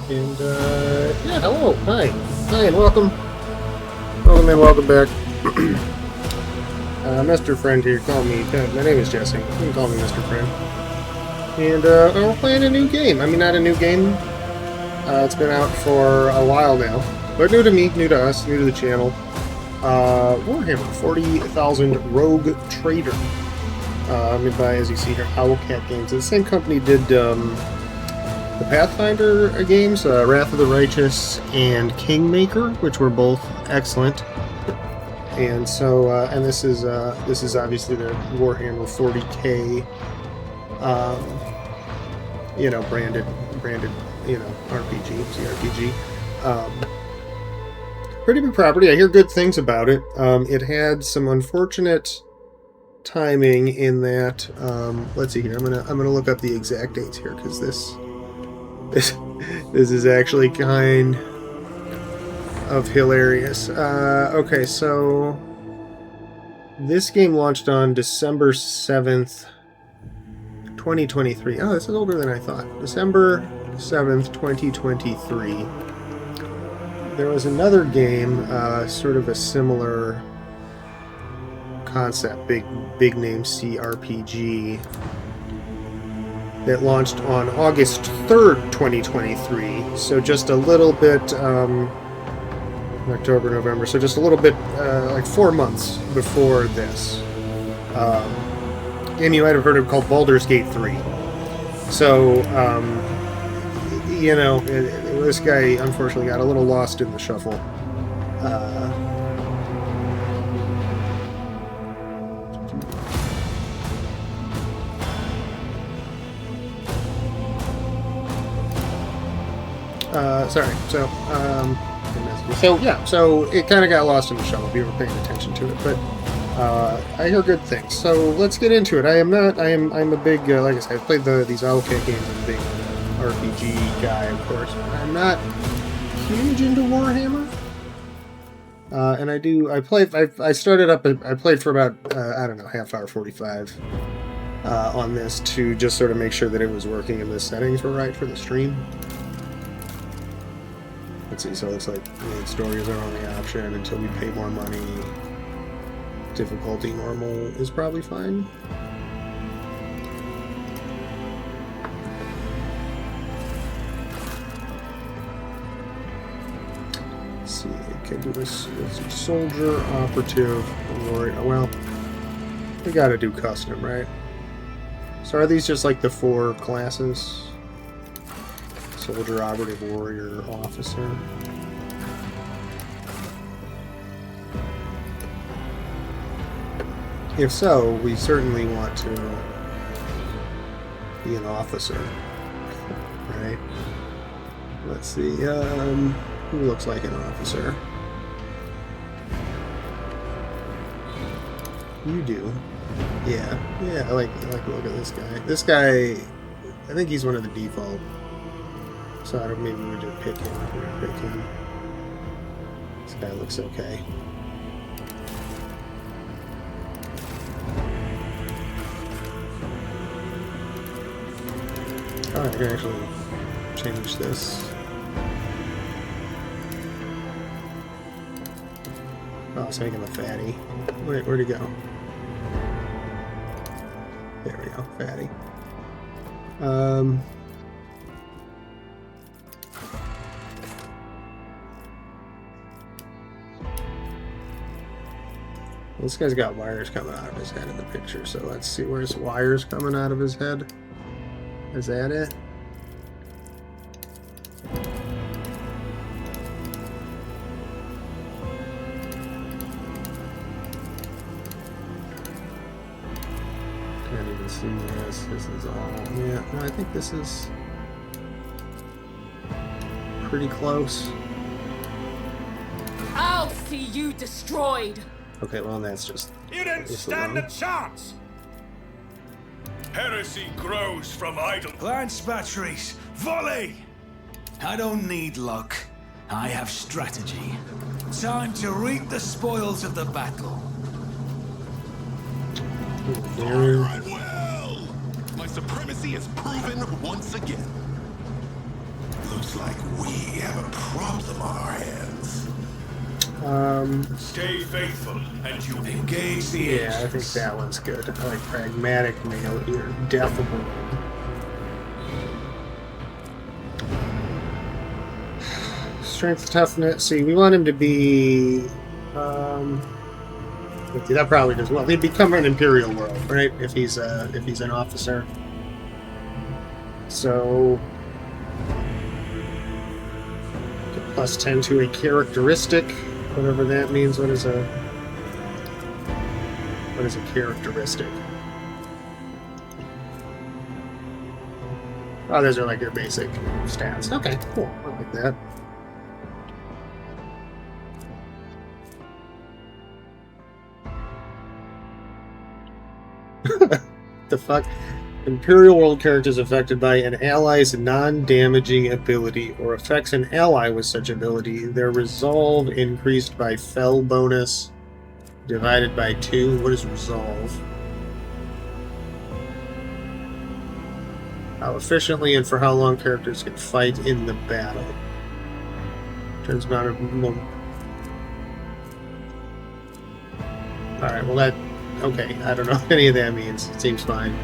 And, yeah, hello, hi, and welcome. Welcome and welcome back. Mr. Friend here, call me, my name is Jesse, you can call me Mr. Friend. And, we're playing a new game. I mean, not a new game, it's been out for a while now, but new to me, new to us, new to the channel. Warhammer 40,000 Rogue Trader, made by, as you see here, Owlcat Games. The same company did, the Pathfinder games, Wrath of the Righteous and Kingmaker, which were both excellent. And so, and this is obviously the Warhammer 40K, you know, branded, you know, RPG, CRPG. Pretty big property. I hear good things about it. It had some unfortunate timing in that. Let's see here. I'm gonna look up the exact dates here because this is actually kind of hilarious. Okay, so this game launched on December 7th, 2023. Oh, this is older than I thought. December 7th, 2023. There was another game, sort of a similar concept, big name CRPG, that launched on August 3rd, 2023, so just a little bit, October, November, so just a little bit, like 4 months before this. Game you might have heard of called Baldur's Gate 3. So, you know, this guy unfortunately got a little lost in the shuffle. Sorry. So yeah, so it kind of got lost in the shuffle if you were paying attention to it, but I hear good things. So let's get into it. I'm a big, like I said, I've played these Owlcat games. I'm a big RPG guy, of course. I'm not huge into Warhammer, and I started up. I played for about I don't know, half hour, 45 on this to just sort of make sure that it was working and the settings were right for the stream. Let's see, so it looks like main story is our only option until we pay more money. Difficulty normal is probably fine. Let's see, I can do this with soldier, operative, warrior. Well, we gotta do custom, right? So are these just like the 4 classes? Soldier, operative, warrior, officer. If so, we certainly want to be an officer, right? Let's see, who looks like an officer? You do. Yeah, I like to look at this guy. This guy, I think he's one of the default. So I don't, maybe we just pick him. This guy looks okay. Alright, I can actually change this. Oh, let's make him a fatty. Wait, where'd he go? There we go, fatty. This guy's got wires coming out of his head in the picture, so let's see, where's wires coming out of his head? Is that it? Can't even see this. This is all... Yeah, no, I think this is pretty close. I'll see you destroyed! Okay, well, that's just... You didn't stand a chance! Heresy grows from idle. Lance batteries, volley! I don't need luck. I have strategy. Time to reap the spoils of the battle. Alright, well, my supremacy is proven once again. Looks like Stay faithful, and you Engage the Yeah, I think engines. that one's good. I like pragmatic male here. Definitely. Strength, toughness. See, we want him to be. Let's see, that probably does well. He'd become an Imperial world, right? If he's an officer. So. Plus 10 to a characteristic, whatever that means. What is a characteristic? Oh, those are like your basic stats. Okay, cool. I like that. The fuck? Imperial World characters affected by an ally's non-damaging ability or affects an ally with such ability. Their resolve increased by fell bonus divided by 2. What is resolve? How efficiently and for how long characters can fight in the battle. Turns amount of... Alright, well that... Okay, I don't know what any of that means. It seems fine.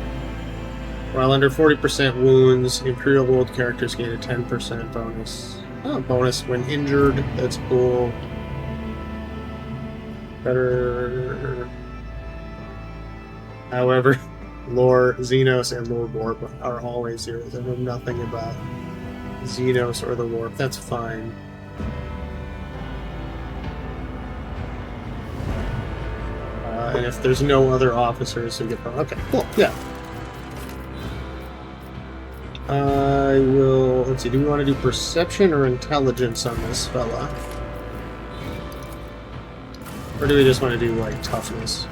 While under 40% wounds, Imperial World characters gain a 10% bonus. Oh, bonus when injured. That's cool. Better. However, Lore, Xenos, and Lore Warp are always zeros. I know nothing about Xenos or the Warp. That's fine. And if there's no other officers who get... Okay, cool. Yeah. I will... Let's see, do we want to do perception or intelligence on this fella? Or do we just want to do, like, toughness?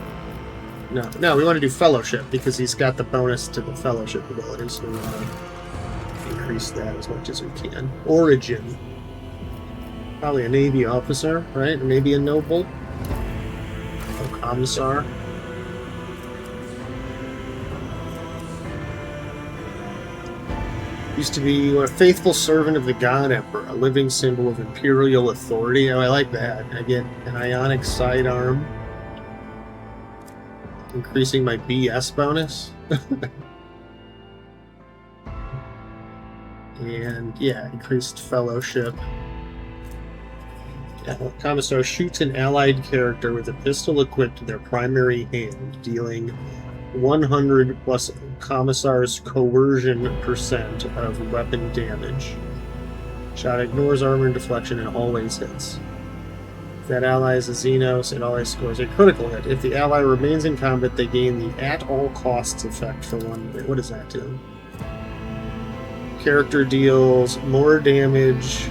No, we want to do fellowship, because he's got the bonus to the fellowship ability, so we want to increase that as much as we can. Origin. Probably a Navy officer, right? Or maybe a noble? Or commissar. Used to be a faithful servant of the God Emperor, a living symbol of imperial authority. Oh, I like that. I get an ionic sidearm, increasing my BS bonus. And yeah, increased fellowship. Commissar shoots an allied character with a pistol equipped to their primary hand, dealing 100 plus Commissar's coercion percent of weapon damage. Shot ignores armor and deflection and always hits. If that ally is a Xenos, it always scores a critical hit. If the ally remains in combat, they gain the at all costs effect for 1 minute. What does that do? Character deals more damage,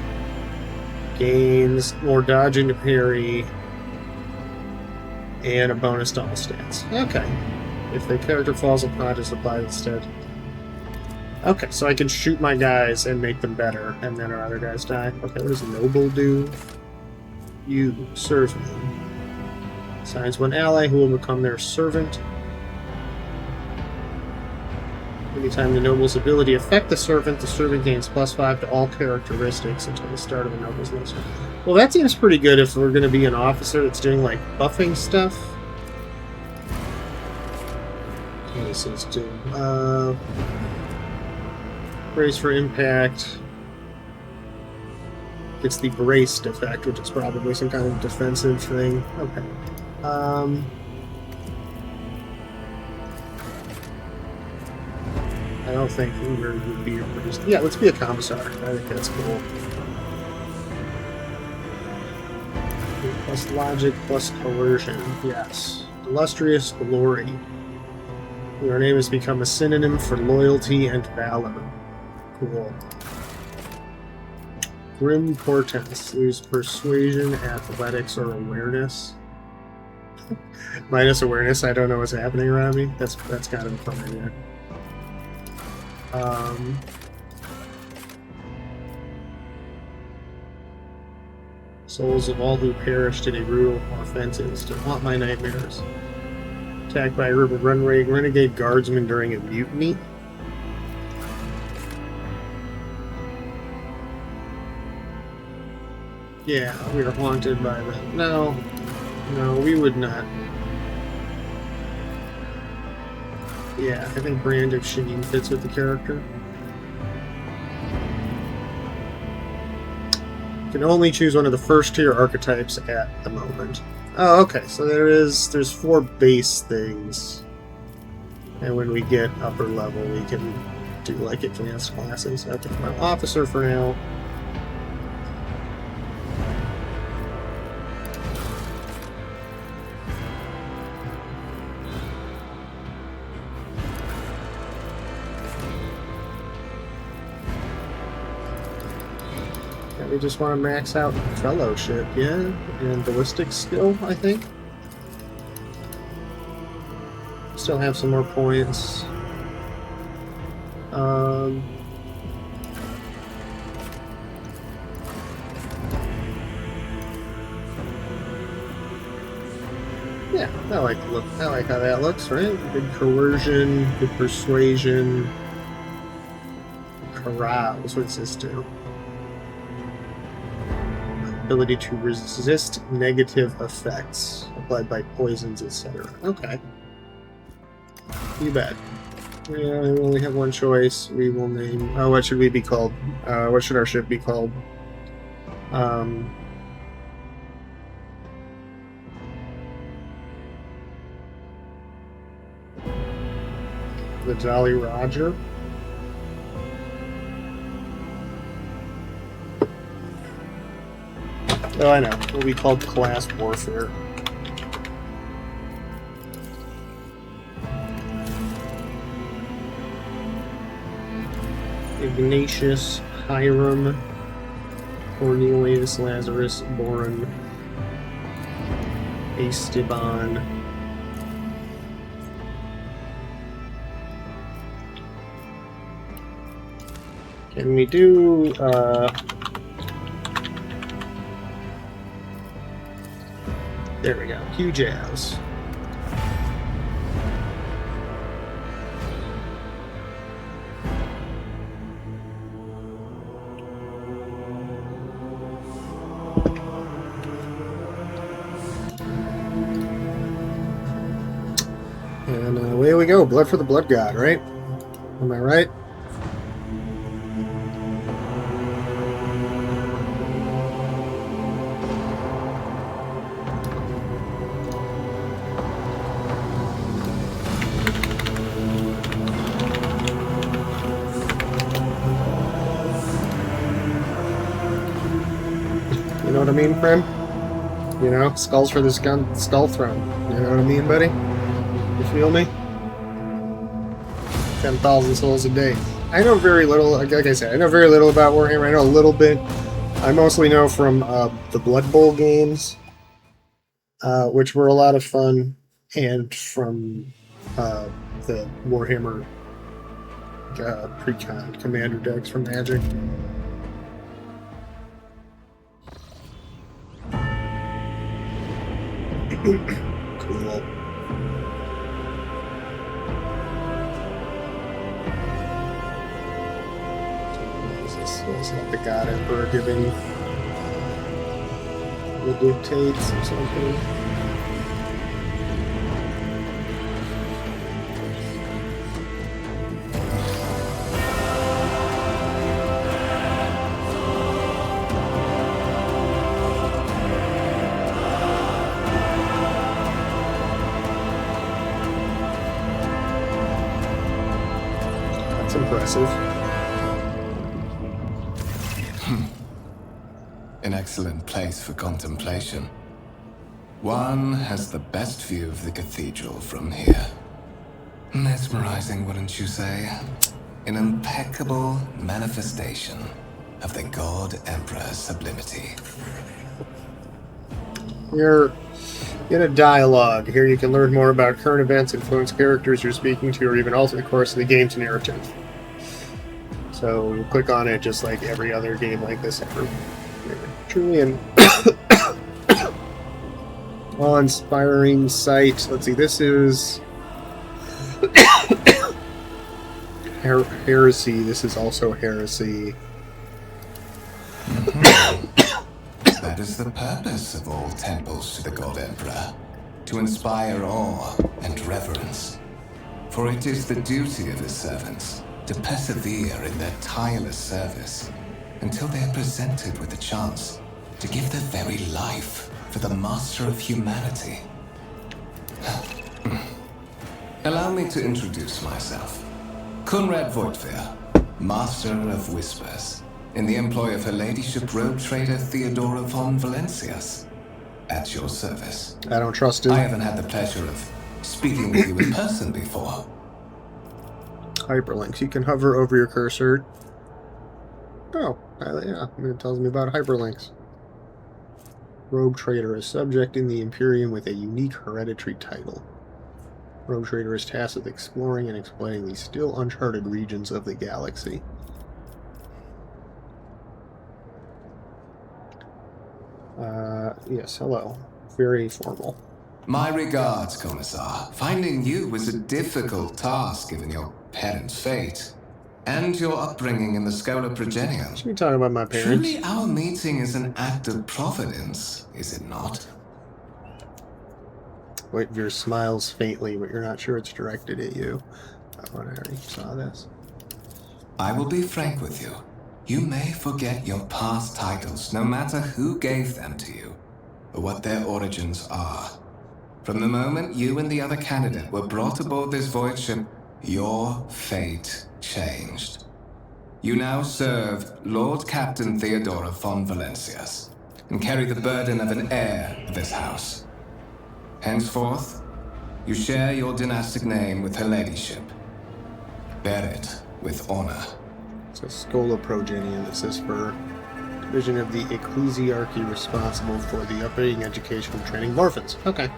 gains more dodge and parry, and a bonus to all stats. Okay. If the character falls apart, is applied instead. Okay, so I can shoot my guys and make them better, and then our other guys die. Okay, what does Noble do? You serve me. Assigns one ally who will become their servant. Anytime the Noble's ability affects the servant gains +5 to all characteristics until the start of the Noble's next turn. Well, that seems pretty good if we're going to be an officer that's doing, like, buffing stuff. What does this do? Brace for impact. It's the braced effect, which is probably some kind of defensive thing. Okay. I don't think Uber would be a braced. Yeah, let's be a commissar. I think that's cool. Plus logic, plus coercion. Yes. Illustrious glory. Your name has become a synonym for loyalty and valor. Cool. Grim Portents. Lose persuasion, athletics, or awareness. Minus awareness, I don't know what's happening around me. That's kind of a fun idea. Souls of all who perished in a brutal offenses to haunt my nightmares. Attacked by a group of renegade guardsmen during a mutiny. Yeah, we are haunted by them. No. No, we would not. Yeah, I think Brand of Sheen fits with the character. You can only choose one of the first tier archetypes at the moment. Oh, okay, so there's 4 base things. And when we get upper level, we can do like advanced classes. I have to my officer for now. We just want to max out fellowship, yeah, and ballistic skill, I think. Still have some more points. Yeah, I like how that looks, right? Good coercion, good persuasion, carouse. What does this do? Ability to resist negative effects applied by poisons, etc. Okay. You bet. Yeah, we only have one choice. We will name... Oh, what should we be called? What should our ship be called? The Jolly Roger? Oh, I know. It will be called Class Warfare. Ignatius, Hiram, Cornelius, Lazarus, Boron, Esteban. Can we do, there we go. Hugh Jazz. And away we go. Blood for the Blood God, right? Am I right? You know what I mean, friend? You know, skulls for this skull throne. You know what I mean, buddy? You feel me? 10,000 souls a day. I know very little, like I said, I know very little about Warhammer. I know a little bit. I mostly know from the Blood Bowl games, which were a lot of fun, and from the Warhammer pre-con commander decks from Magic. Cool. It's not the God Emperor giving the dictates or something. That's impressive. An excellent place for contemplation. One has the best view of the cathedral from here. Mesmerizing, wouldn't you say? An impeccable manifestation of the God Emperor's sublimity. You're in a dialogue. Here you can learn more about current events, influence characters you're speaking to, or even alter the course of the game's narrative. So you click on it just like every other game like this ever. Truly an awe-inspiring sight. Let's see, this is heresy. This is also heresy. That is the purpose of all temples to the God Emperor, to inspire awe and reverence. For it is the duty of his servants to persevere in their tireless service until they are presented with the chance to give their very life for the master of humanity. Allow me to introduce myself. Conrad Voigtveer, Master of Whispers, in the employ of Her Ladyship Rogue Trader Theodora von Valencias. At your service. I don't trust him. I haven't had the pleasure of speaking with you in person before. Hyperlinks. You can hover over your cursor. Oh, yeah. It tells me about hyperlinks. Rogue Trader, a subject in the Imperium with a unique hereditary title. Rogue Trader is tasked with exploring and explaining the still uncharted regions of the galaxy. Yes, hello. Very formal. My regards, Commissar. Finding you was a difficult task given your parents' fate and your upbringing in the Schola Progenium. Should we talk about my parents? Truly, our meeting is an act of providence, is it not? Whitveer smiles faintly, but you're not sure it's directed at you. Oh, I already saw this. I will be frank with you. You may forget your past titles, no matter who gave them to you, or what their origins are. From the moment you and the other candidate were brought aboard this void ship, your fate changed. You now serve Lord Captain Theodora von Valencias, and carry the burden of an heir of this house. Henceforth, you share your dynastic name with Her Ladyship. Bear it with honor. It's a Schola Progenium. This is for division of the ecclesiarchy responsible for the upbringing, education, and training of orphans. Okay.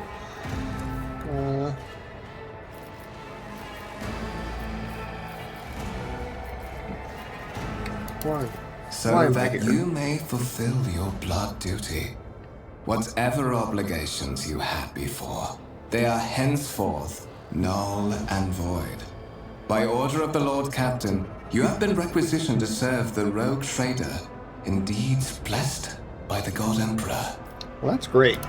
Why? So Why, that Megan? you may fulfill your blood duty. Whatever obligations you had before, they are henceforth null and void. By order of the Lord Captain, you have been requisitioned to serve the Rogue Trader, indeed blessed by the God Emperor. Well, that's great.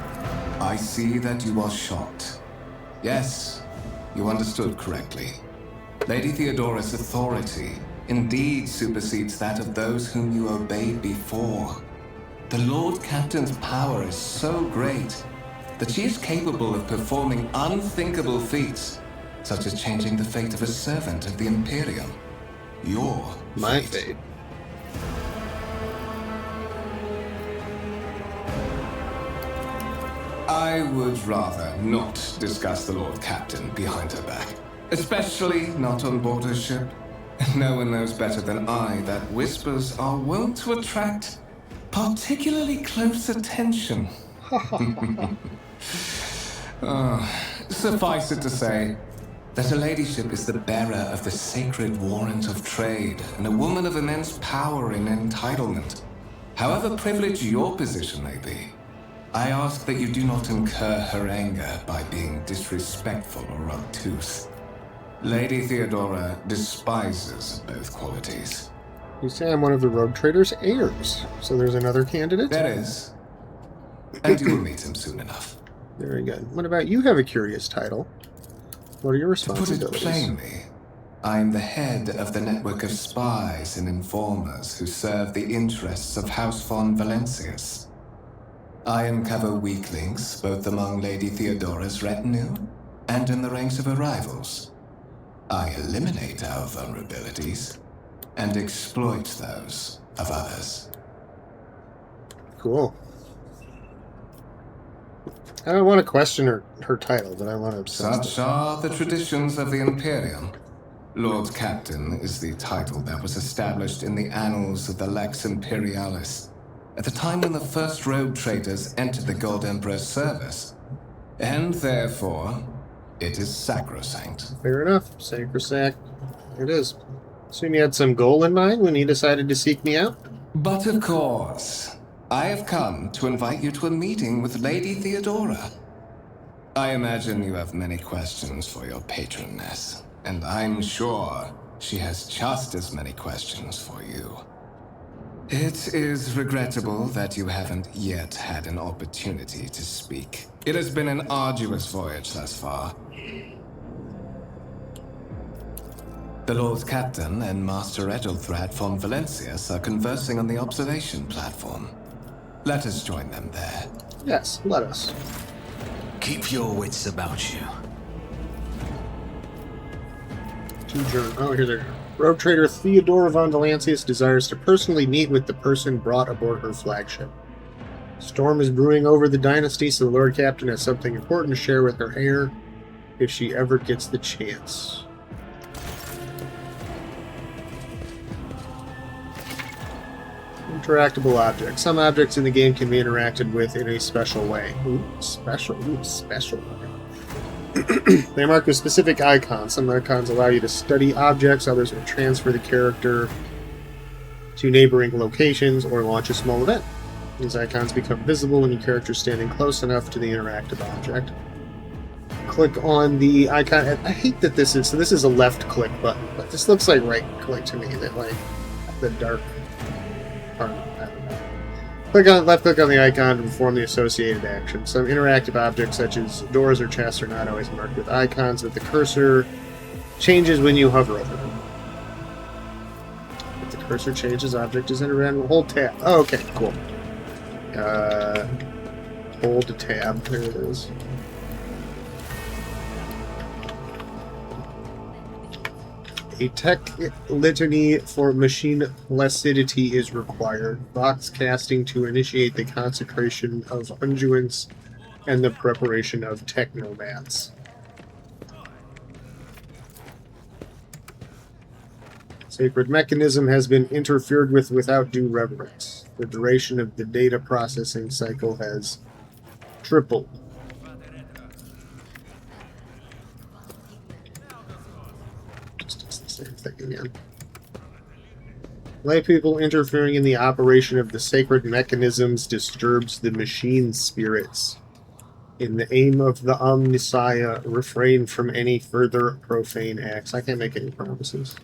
I see that you are shocked. Yes, you understood correctly. Lady Theodora's authority indeed supersedes that of those whom you obeyed before. The Lord Captain's power is so great that she is capable of performing unthinkable feats, such as changing the fate of a servant of the Imperium. Your My fate. fate. I would rather not discuss the Lord Captain behind her back. Especially not on board her ship. No one knows better than I that whispers are wont to attract particularly close attention. Suffice it to say that Her Ladyship is the bearer of the sacred warrant of trade and a woman of immense power and entitlement. However privileged your position may be, I ask that you do not incur her anger by being disrespectful or obtuse. Lady Theodora despises both qualities. You say I'm one of the Rogue Trader's heirs, so there's another candidate? There is. And you will meet him soon enough. Very good. What about you have a curious title? What are your To put it responsibilities? plainly, I am the head of the network of spies and informers who serve the interests of House von Valencias. I uncover weak links both among Lady Theodora's retinue and in the ranks of her rivals. I eliminate our vulnerabilities and exploit those of others. Cool. I don't want to question her title, but I want to obsess Such are the traditions of the Imperium. Lord Captain is the title that was established in the annals of the Lex Imperialis at the time when the first rogue traders entered the God Emperor's service. And therefore, it is sacrosanct. Fair enough. Sacrosanct. It is. Assume you had some goal in mind when you decided to seek me out? But of course, I have come to invite you to a meeting with Lady Theodora. I imagine you have many questions for your patroness, and I'm sure she has just as many questions for you. It is regrettable that you haven't yet had an opportunity to speak. It has been an arduous voyage thus far. The Lord Captain and Master Ethelthrat von Valencius are conversing on the observation platform. Let us join them there. Yes, let us. Keep your wits about you. Oh, here they are. Rogue trader Theodora von Valancius desires to personally meet with the person brought aboard her flagship. Storm is brewing over the dynasty, so the Lord Captain has something important to share with her heir, if she ever gets the chance. Interactable objects. Some objects in the game can be interacted with in a special way. Special way. They mark with specific icons. Some icons allow you to study objects, others will transfer the character to neighboring locations or launch a small event. These icons become visible when your character is standing close enough to the interactive object. Click on the icon. I hate that this is a left click button, but this looks like right click to me. That like the dark part. I don't know. Left click on the icon to perform the associated action. Some interactive objects such as doors or chests are not always marked with icons, but the cursor changes when you hover over them. If the cursor changes, object is interactive. Hold tab. Oh, okay, cool. Hold tab. There it is. A tech litany for machine placidity is required. Box casting to initiate the consecration of unguents and the preparation of technomats. Sacred mechanism has been interfered with without due reverence. The duration of the data processing cycle has tripled. Same thing again. Laypeople interfering in the operation of the sacred mechanisms disturbs the machine spirits. In the aim of the Omnissiah, refrain from any further profane acts. I can't make any promises.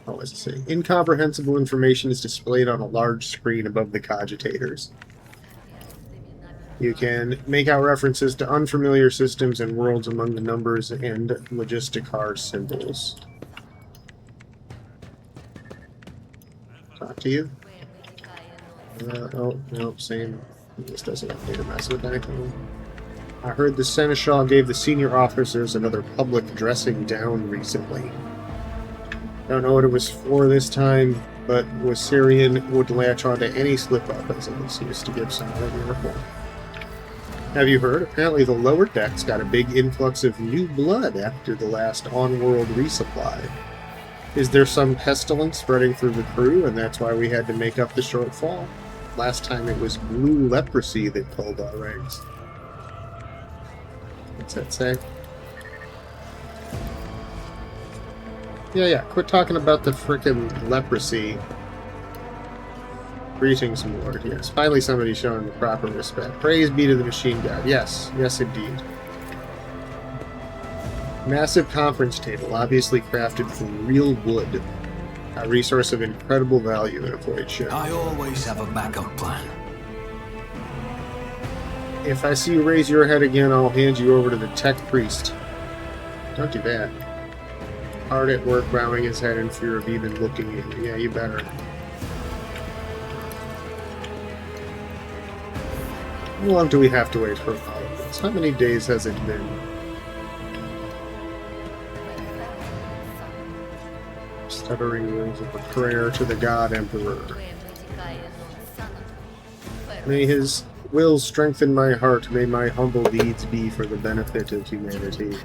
Oh, what's it say? Incomprehensible information is displayed on a large screen above the cogitators. You can make out references to unfamiliar systems and worlds among the numbers and logisticar symbols. Talk to you? Oh, no, same. This doesn't have to mess with anything. I heard the Seneschal gave the senior officers another public dressing down recently. Don't know what it was for this time, but Syrian would latch onto any slip-up as an excuse to give some other miracle. Have you heard? Apparently the lower decks got a big influx of new blood after the last on-world resupply. Is there some pestilence spreading through the crew, and that's why we had to make up the shortfall? Last time it was blue leprosy that pulled our ranks. What's that say? Yeah, quit talking about the frickin' leprosy. Greetings, Lord. Yes, finally somebody showing the proper respect. Praise be to the machine god. Yes, indeed. Massive conference table, obviously crafted from real wood. A resource of incredible value in a void ship. I always have a backup plan. If I see you raise your head again, I'll hand you over to the tech priest. Don't do that. Hard at work, bowing his head in fear of even looking at you. Yeah, you better. How long do we have to wait for all of this? How many days has it been? Stuttering words of a prayer to the God Emperor. May his will strengthen my heart. May my humble deeds be for the benefit of humanity.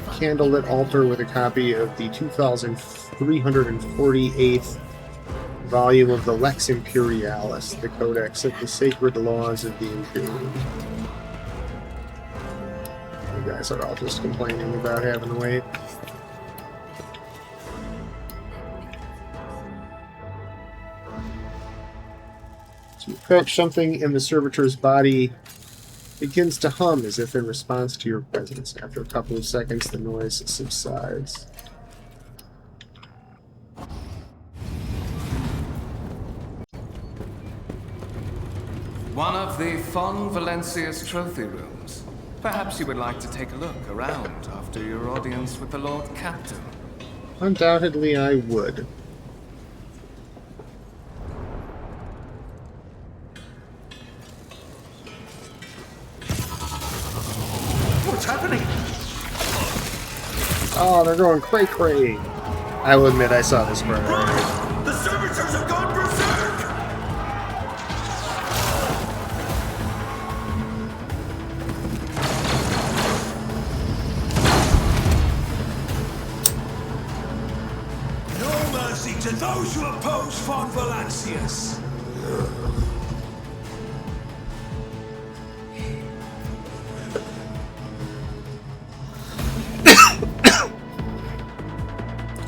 Candlelit altar with a copy of the 2348th volume of the Lex Imperialis, the Codex of the Sacred Laws of the Imperium. You guys are all just complaining about having to wait. So you approach something in the servitor's body begins to hum as if in response to your presence. After a couple of seconds, the noise subsides. One of the Fon Valencia's trophy rooms. Perhaps you would like to take a look around after your audience with the Lord Captain. Undoubtedly, I would. What's happening? Oh, they're going cray-cray. I will admit I saw this part already. The servitors have gone berserk! No mercy to those who oppose Fon Valancius!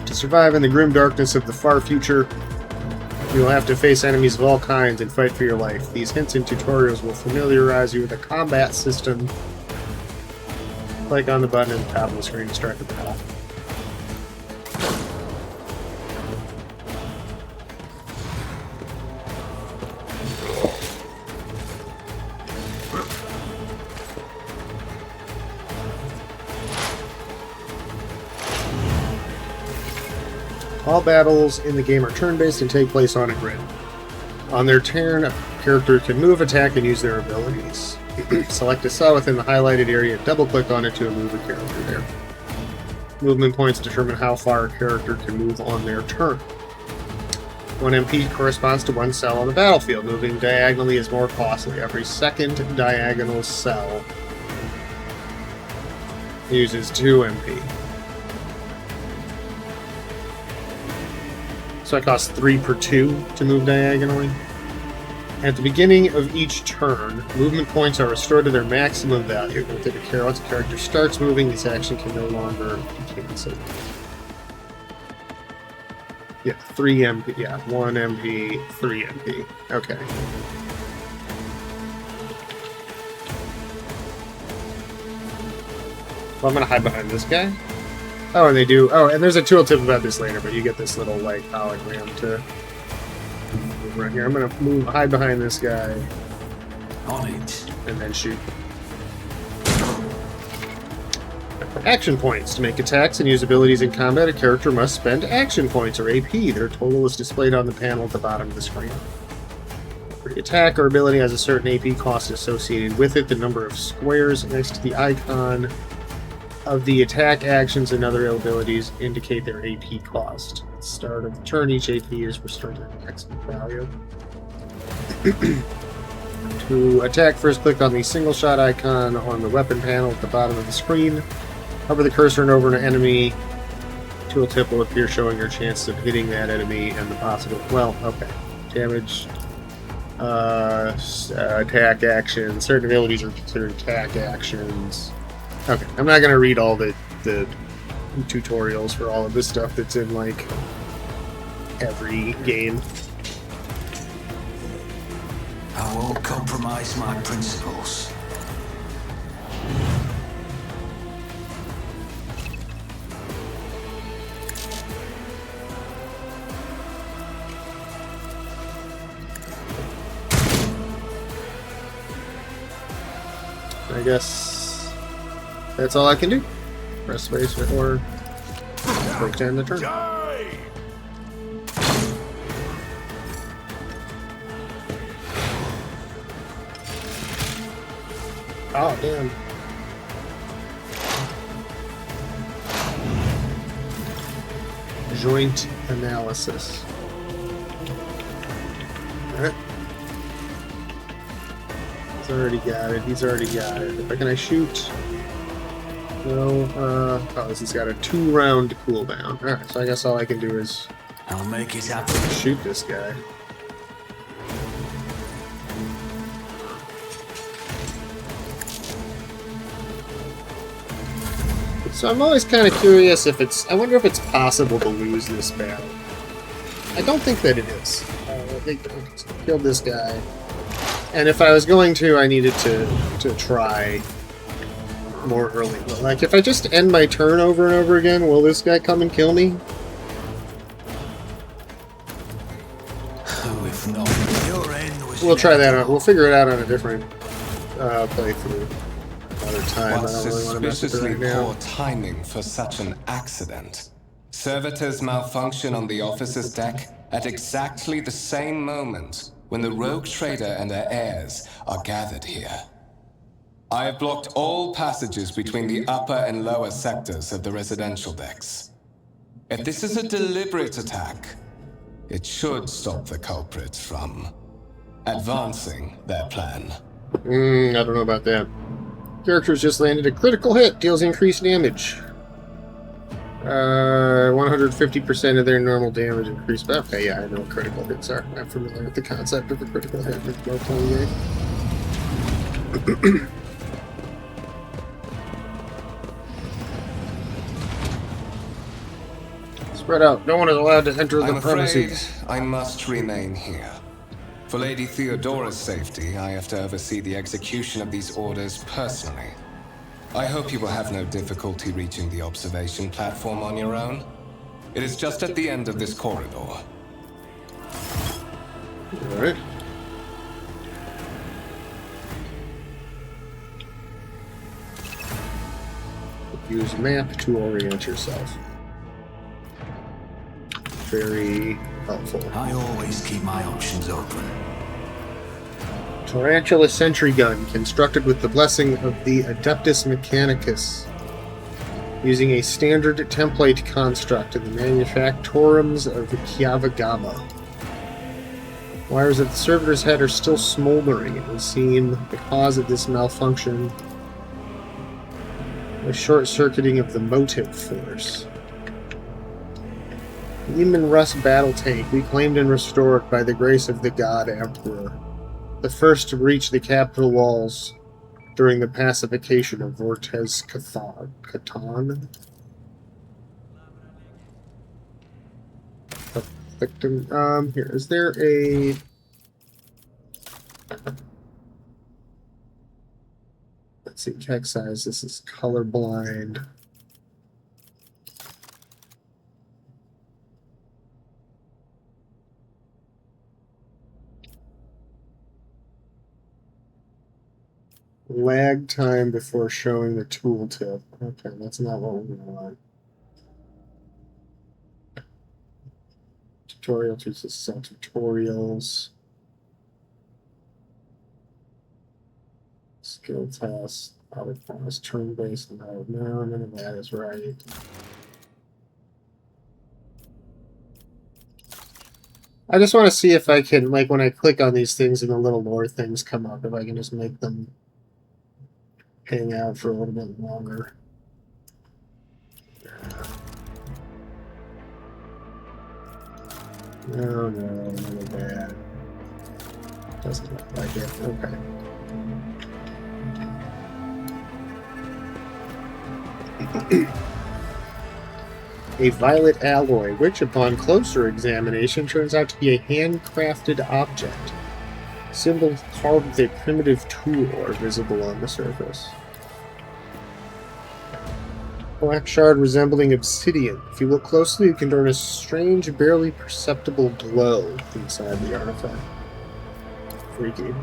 To survive in the grim darkness of the far future, you will have to face enemies of all kinds and fight for your life. These hints and tutorials will familiarize you with the combat system. Click on the button at the top of the screen to start the battle. All battles in the game are turn-based and take place on a grid. On their turn, a character can move, attack, and use their abilities. Select a cell within the highlighted area, double-click on it to move a character there. Movement points determine how far a character can move on their turn. 1 MP corresponds to 1 cell on the battlefield. Moving diagonally is more costly. Every second diagonal cell uses 2 MP. So it costs 3 per 2 to move diagonally. At the beginning of each turn, movement points are restored to their maximum value. Once a character starts moving, this action can no longer be cancelled. Yeah, 3 MP. Yeah, 1 MP, 3 MP. Okay. Well, I'm gonna hide behind this guy. Oh, and they do. Oh, and there's a tooltip about this later, but you get this little like hologram to move right here. I'm gonna hide behind this guy. On it. And then shoot. Action points. To make attacks and use abilities in combat, a character must spend action points, or AP. Their total is displayed on the panel at the bottom of the screen. Every attack or ability has a certain AP cost associated with it. The number of squares next to the icon of the attack actions and other abilities indicate their AP cost. At the start of the turn, each AP is restored to the maximum value. To attack, first click on the single shot icon on the weapon panel at the bottom of the screen. Hover the cursor over an enemy. Tooltip will appear showing your chances of hitting that enemy and the possible... Well, okay. Damage. Attack actions. Certain abilities are considered attack actions. Okay, I'm not going to read all the tutorials for all of this stuff that's in, like, every game. I won't compromise my principles. I guess that's all I can do. Press space or break down the turn. Die! Oh, damn. Joint analysis. Alright. He's already got it. He's already got it. Can I shoot? No. Oh, this has got a 2-round cooldown. Alright, so I guess all I can do is I'll make it happen. shoot this guy. So I'm always kind of curious if it's... I wonder if it's possible to lose this battle. I don't think that it is. I think I killed this guy. And if I was going to, I needed to try more early. Like, if I just end my turn over and over again, will this guy come and kill me? Oh, if not, your end was We'll try that out. We'll figure it out on a different playthrough. Another time. What I don't really want to mess with it suspiciously right now. poor timing for such an accident. Servitors malfunction on the officer's deck at exactly the same moment when the rogue trader and her heirs are gathered here. I have blocked all passages between the upper and lower sectors of the residential decks. If this is a deliberate attack, it should stop the culprits from advancing their plan. I don't know about that. Characters just landed a critical hit, deals increased damage. 150% of their normal damage increased. Okay, yeah, I know what critical hits are. I'm familiar with the concept of a critical hit in the role-playing game. Spread out. No one is allowed to enter the I'm afraid premises. I must remain here. For Lady Theodora's safety, I have to oversee the execution of these orders personally. I hope you will have no difficulty reaching the observation platform on your own. It is just at the end of this corridor. Alright. Use map to orient yourself. Very helpful. I always keep my options open. Tarantula sentry gun, constructed with the blessing of the Adeptus Mechanicus, using a standard template construct in the manufactorums of Kiavagama. Wires at the servitor's head are still smoldering. It would seem the cause of this malfunction was short-circuiting of the motive force. Lehman Russ battle tank, reclaimed and restored by the grace of the God Emperor. The first to breach the capital walls during the pacification of Vortes Catan. Victim. Here, is there a... Let's see, check size. This is colorblind. Lag time before showing the tooltip. Okay, that's not what we're going to want. Tutorial to sell tutorials. Skill test. Audit promise turn-based mode. No, none of that is right. I just want to see if I can, like, when I click on these things and the little lore things come up, if I can just make them hang out for a little bit longer. No, none of that. Doesn't look like it. Okay. A violet alloy, which upon closer examination turns out to be a handcrafted object. Symbols carved with a primitive tool are visible on the surface. Black shard resembling obsidian. If you look closely, you can discern a strange, barely perceptible glow inside the artifact. Freaky.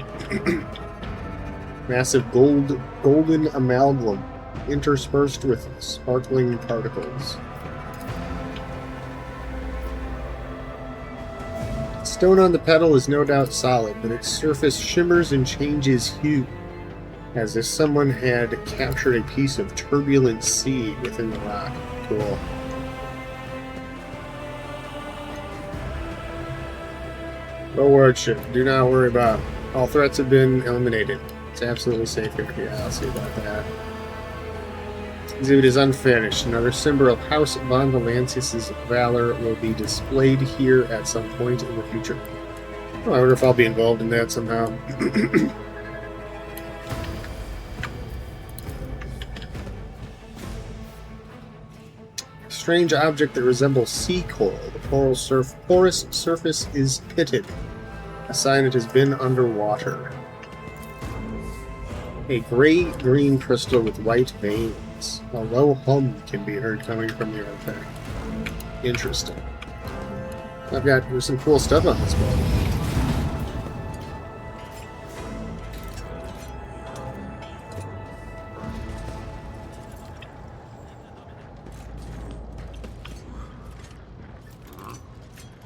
Massive golden amalgam interspersed with sparkling particles. Stone on the pedal is no doubt solid, but its surface shimmers and changes hue, as if someone had captured a piece of turbulent sea within the rock. Cool. No worship. Do not worry about it. All threats have been eliminated. It's absolutely safe here. Yeah, I'll see about that. Exhibit is unfinished. Another symbol of House von Valancis' valor will be displayed here at some point in the future. Oh, I wonder if I'll be involved in that somehow. Strange object that resembles sea coral. The porous surface is pitted, a sign it has been underwater. A gray-green crystal with white veins. A low hum can be heard coming from the artifact. Interesting. There's some cool stuff on this one.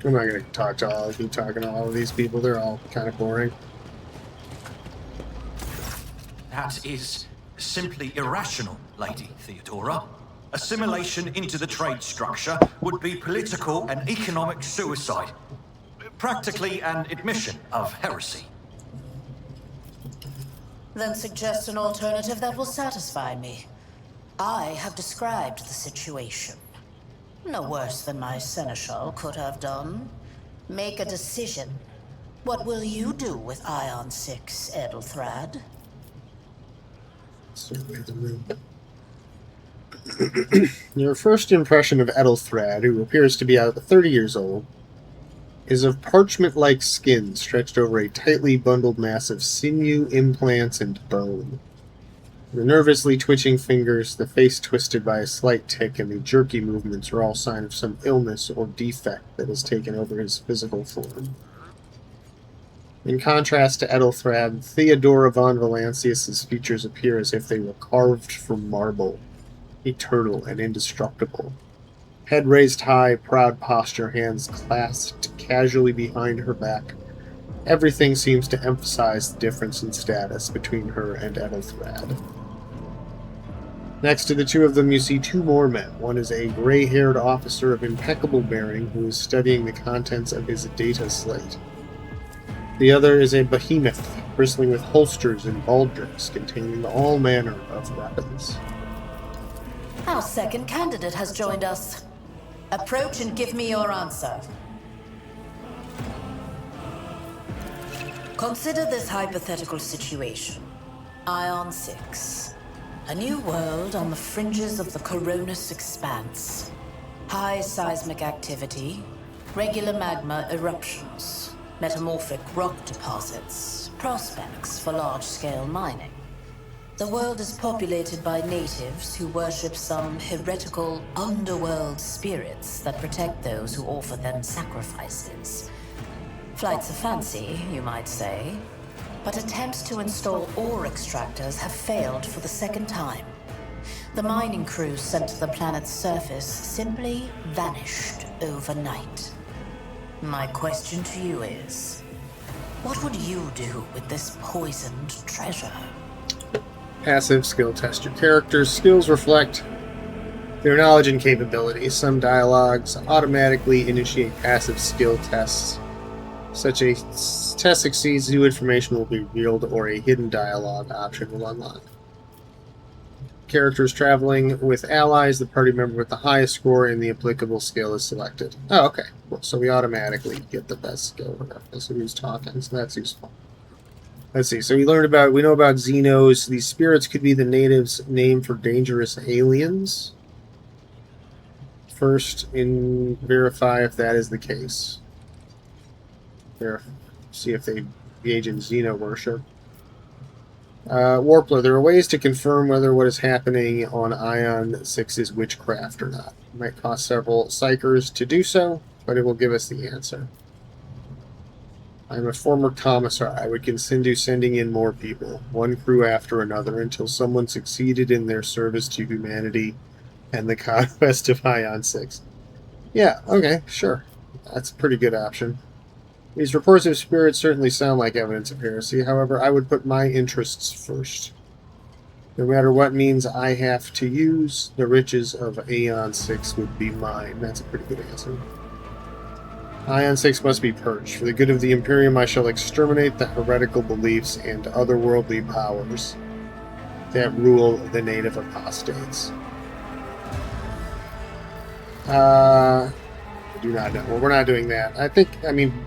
I'm not going to keep talking to all of these people. They're all kind of boring. That is simply irrational, Lady Theodora. Assimilation into the trade structure would be political and economic suicide. Practically an admission of heresy. Then suggest an alternative that will satisfy me. I have described the situation. No worse than my seneschal could have done. Make a decision. What will you do with Ion 6, Edelthrad? Survey the room. Your first impression of Edelthrad, who appears to be about 30 years old, is of parchment-like skin stretched over a tightly bundled mass of sinew, implants, and bone. The nervously twitching fingers, the face twisted by a slight tic, and the jerky movements are all sign of some illness or defect that has taken over his physical form. In contrast to Edelthrad, Theodora von Valancius's features appear as if they were carved from marble, eternal and indestructible. Head raised high, proud posture, hands clasped casually behind her back. Everything seems to emphasize the difference in status between her and Edelthrad. Next to the two of them, you see two more men. One is a gray-haired officer of impeccable bearing who is studying the contents of his data slate. The other is a behemoth, bristling with holsters and baldricks containing all manner of weapons. Our second candidate has joined us. Approach and give me your answer. Consider this hypothetical situation. Ion 6. A new world on the fringes of the Coronis expanse. High seismic activity, regular magma eruptions, metamorphic rock deposits, prospects for large-scale mining. The world is populated by natives who worship some heretical underworld spirits that protect those who offer them sacrifices. Flights of fancy, you might say, but attempts to install ore extractors have failed for the second time. The mining crews sent to the planet's surface simply vanished overnight. My question to you is, what would you do with this poisoned treasure? Passive skill test. Your character's skills reflect their knowledge and capabilities. Some dialogues automatically initiate passive skill tests. Such a test succeeds, new information will be revealed or a hidden dialogue option will unlock. Characters traveling with allies, the party member with the highest score in the applicable skill is selected. Oh, okay. Cool. So we automatically get the best skill regardless of who's talking, so that's useful. Let's see. So we know about Xenos. These spirits could be the natives' name for dangerous aliens. First, verify if that is the case. See if they engage in Xeno worship. Warpler. There are ways to confirm whether what is happening on Ion 6 is witchcraft or not. It might cost several psychers to do so, but it will give us the answer. I'm a former commissar. I would consider sending in more people, one crew after another, until someone succeeded in their service to humanity and the conquest of Ion 6. Yeah, okay, sure. That's a pretty good option. These reports of spirits certainly sound like evidence of heresy. However, I would put my interests first. No matter what means I have to use, the riches of Ion 6 would be mine. That's a pretty good answer. Ion 6 must be purged. For the good of the Imperium, I shall exterminate the heretical beliefs and otherworldly powers that rule the native apostates. Do not know. Well, we're not doing that.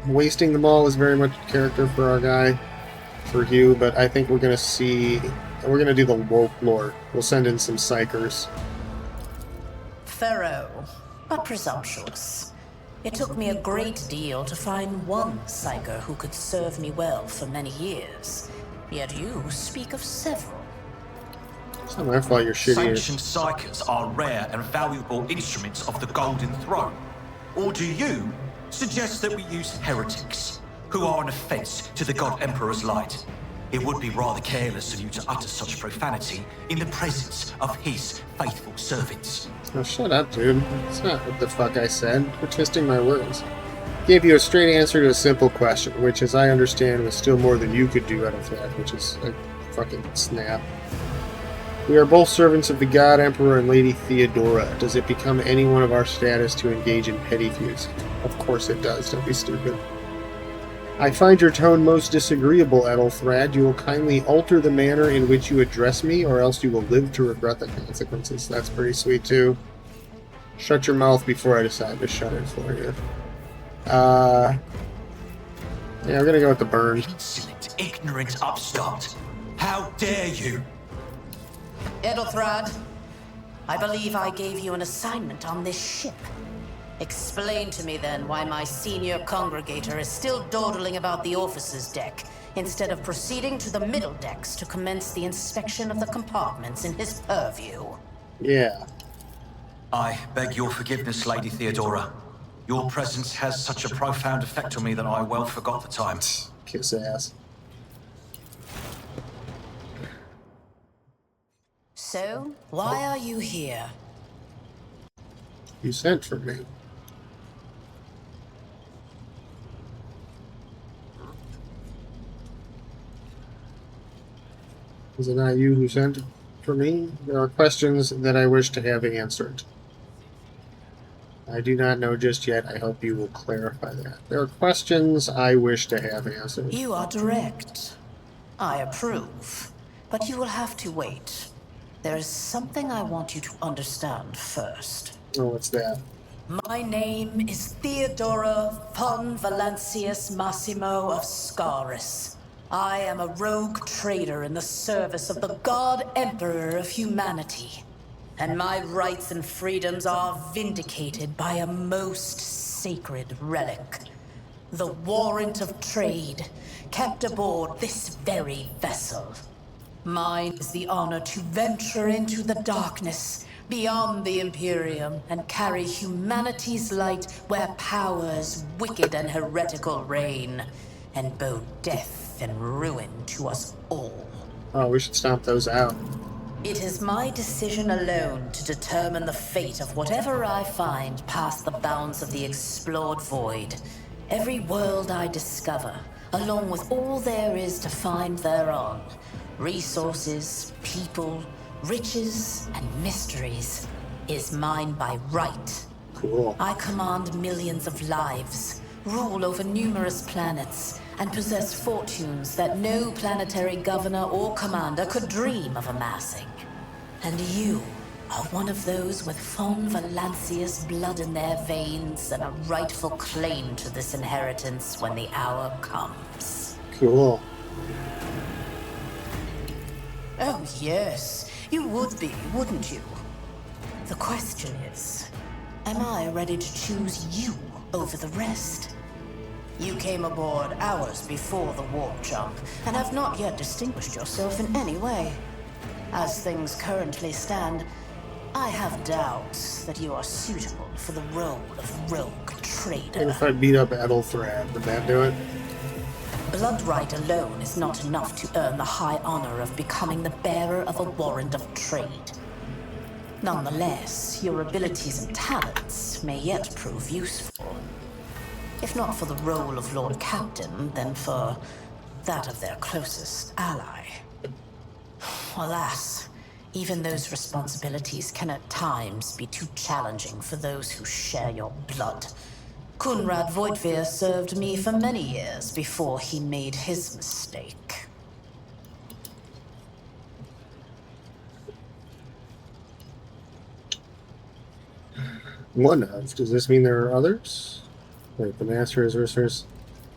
Wasting them all is very much a character for our guy, for Hugh, but I think we're going to do the Woke Lord. We'll send in some psychers. Thorough, but presumptuous. It took me a great deal to find one psyker who could serve me well for many years. Yet you speak of several. It's not my fault you're shitty. Sanctioned psychers are rare and valuable instruments of the Golden Throne. Or do you suggest that we use heretics, who are an offense to the God Emperor's light? It would be rather careless of you to utter such profanity in the presence of his faithful servants. Oh, shut up, dude. That's not what the fuck I said. You're twisting my words. Gave you a straight answer to a simple question, which, as I understand, was still more than you could do out of that, which is a fucking snap. We are both servants of the God Emperor and Lady Theodora. Does it become any one of our status to engage in petty feuds? Of course it does, don't be stupid. I find your tone most disagreeable, Ethelthrad. You will kindly alter the manner in which you address me, or else you will live to regret the consequences. That's pretty sweet, too. Shut your mouth before I decide to shut it for you. Yeah, we're gonna go with the burn. Insolent, ignorant upstart. How dare you? Ethelthrad, I believe I gave you an assignment on this ship. Explain to me then why my senior congregator is still dawdling about the officers' deck, instead of proceeding to the middle decks to commence the inspection of the compartments in his purview. Yeah. I beg your forgiveness, Lady Theodora. Your presence has such a profound effect on me that I well forgot the time. Kiss ass. So, why are you here? You sent for me. Is it not you who sent for me? There are questions that I wish to have answered. I do not know just yet. I hope you will clarify that. There are questions I wish to have answered. You are direct. I approve. But you will have to wait. There is something I want you to understand first. Oh, what's that? My name is Theodora von Valancius Massimo of Scaris. I am a rogue trader in the service of the God Emperor of humanity. And my rights and freedoms are vindicated by a most sacred relic. The warrant of trade, kept aboard this very vessel. Mine is the honor to venture into the darkness, beyond the Imperium, and carry humanity's light where powers wicked and heretical reign, and bow death and ruin to us all. Oh, we should stomp those out. It is my decision alone to determine the fate of whatever I find past the bounds of the explored void. Every world I discover, along with all there is to find thereon, resources, people, riches, and mysteries, is mine by right. Cool. I command millions of lives, rule over numerous planets, and possess fortunes that no planetary governor or commander could dream of amassing. And you are one of those with von Valancius blood in their veins and a rightful claim to this inheritance when the hour comes. Cool. Oh yes, you would be, wouldn't you? The question is, am I ready to choose you over the rest? You came aboard hours before the warp jump, and have not yet distinguished yourself in any way. As things currently stand, I have doubts that you are suitable for the role of rogue trader. And if I beat up Ethelthrad, would that do it? Blood right alone is not enough to earn the high honor of becoming the bearer of a warrant of trade. Nonetheless, your abilities and talents may yet prove useful. If not for the role of Lord Captain, then for that of their closest ally. Alas, even those responsibilities can at times be too challenging for those who share your blood. Kunrad Voidveer served me for many years before he made his mistake. One of. Does this mean there are others? Wait, the master is resource.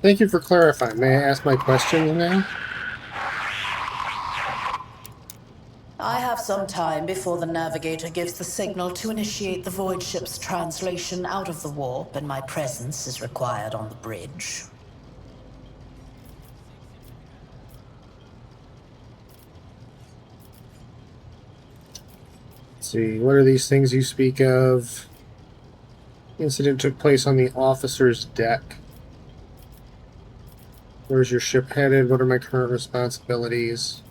Thank you for clarifying. May I ask my questions now? I have some time before the navigator gives the signal to initiate the void ship's translation out of the warp, and my presence is required on the bridge. Let's see, what are these things you speak of? Incident took place on the officer's deck. Where's your ship headed? What are my current responsibilities?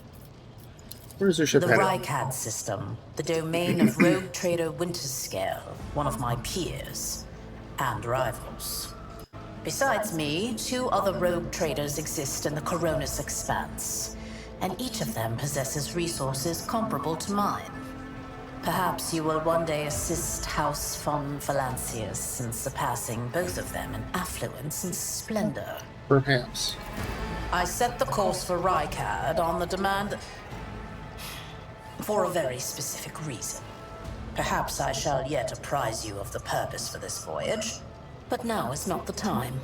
Where's your ship The headed? Rycad system, the domain of rogue trader Winterscale, one of my peers and rivals. Besides me, 2 other rogue traders exist in the Coronis Expanse, and each of them possesses resources comparable to mine. Perhaps you will one day assist House von Valancius in surpassing both of them in affluence and splendor. Perhaps. I set the course for Rykad on the demand for a very specific reason. Perhaps I shall yet apprise you of the purpose for this voyage, but now is not the time.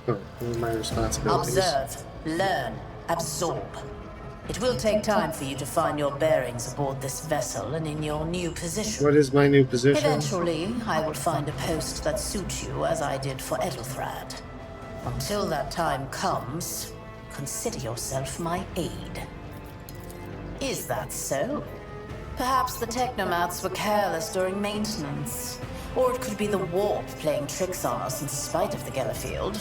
Oh, my responsibilities. Observe, learn, absorb. It will take time for you to find your bearings aboard this vessel and in your new position. What is my new position? Eventually, I will find a post that suits you as I did for Edelthrad. Until that time comes, consider yourself my aide. Is that so? Perhaps the technomats were careless during maintenance. Or it could be the warp playing tricks on us in spite of the Gellerfield.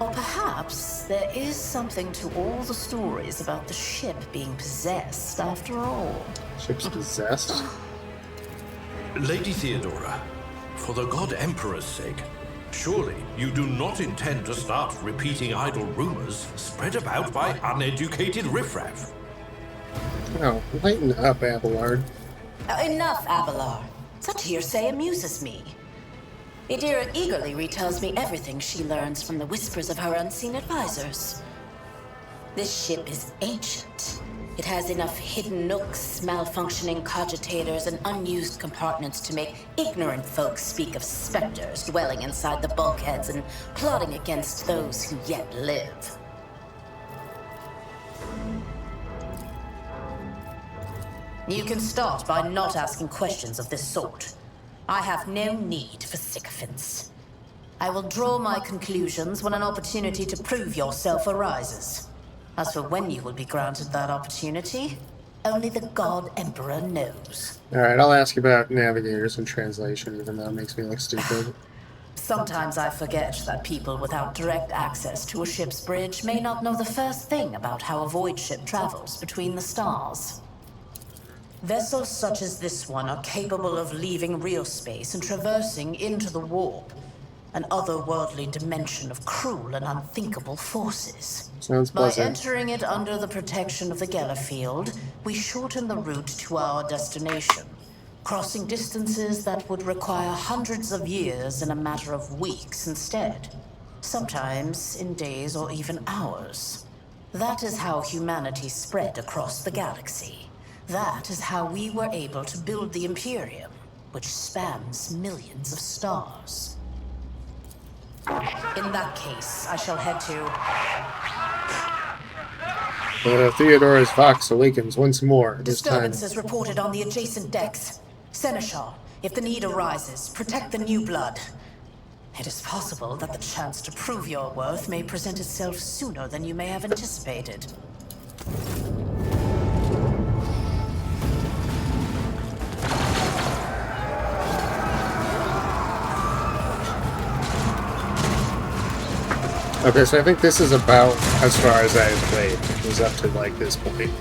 Or perhaps there is something to all the stories about the ship being possessed after all. Ship's possessed? Lady Theodora, for the God Emperor's sake, surely you do not intend to start repeating idle rumors spread about by uneducated riffraff. Oh, lighten up, Abelard. Enough, Abelard. Such hearsay amuses me. Idira eagerly retells me everything she learns from the whispers of her unseen advisors. This ship is ancient. It has enough hidden nooks, malfunctioning cogitators, and unused compartments to make ignorant folks speak of specters dwelling inside the bulkheads and plotting against those who yet live. You can start by not asking questions of this sort. I have no need for sycophants. I will draw my conclusions when an opportunity to prove yourself arises. As for when you will be granted that opportunity, only the God Emperor knows. Alright, I'll ask you about navigators and translation, even though it makes me look stupid. Sometimes I forget that people without direct access to a ship's bridge may not know the first thing about how a void ship travels between the stars. Vessels such as this one are capable of leaving real space and traversing into the warp, an otherworldly dimension of cruel and unthinkable forces. Sounds By pleasant. entering it under the protection of the Gellerfield, we shorten the route to our destination, crossing distances that would require hundreds of years in a matter of weeks instead, sometimes in days or even hours. That is how humanity spread across the galaxy. That is how we were able to build the Imperium, which spans millions of stars. In that case, I shall head to... Theodora's Vox awakens once more, this time. Disturbances reported on the adjacent decks. Seneschal, if the need arises, protect the new blood. It is possible that the chance to prove your worth may present itself sooner than you may have anticipated. Okay, so I think this is about as far as I have played. It was up to, like, this point.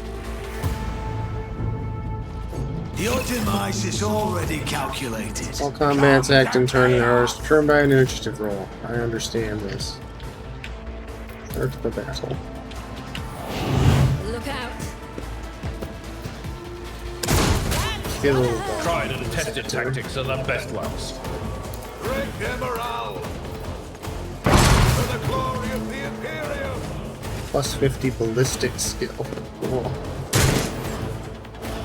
Your demise is already calculated. All combats act in turn and are determined by an initiative roll. I understand this. Start the battle. Look out. Get a little ball. Tried and tested tactics are the best ones. Break their morale! For the glory of the Imperium! Plus 50 ballistic skill. Cool.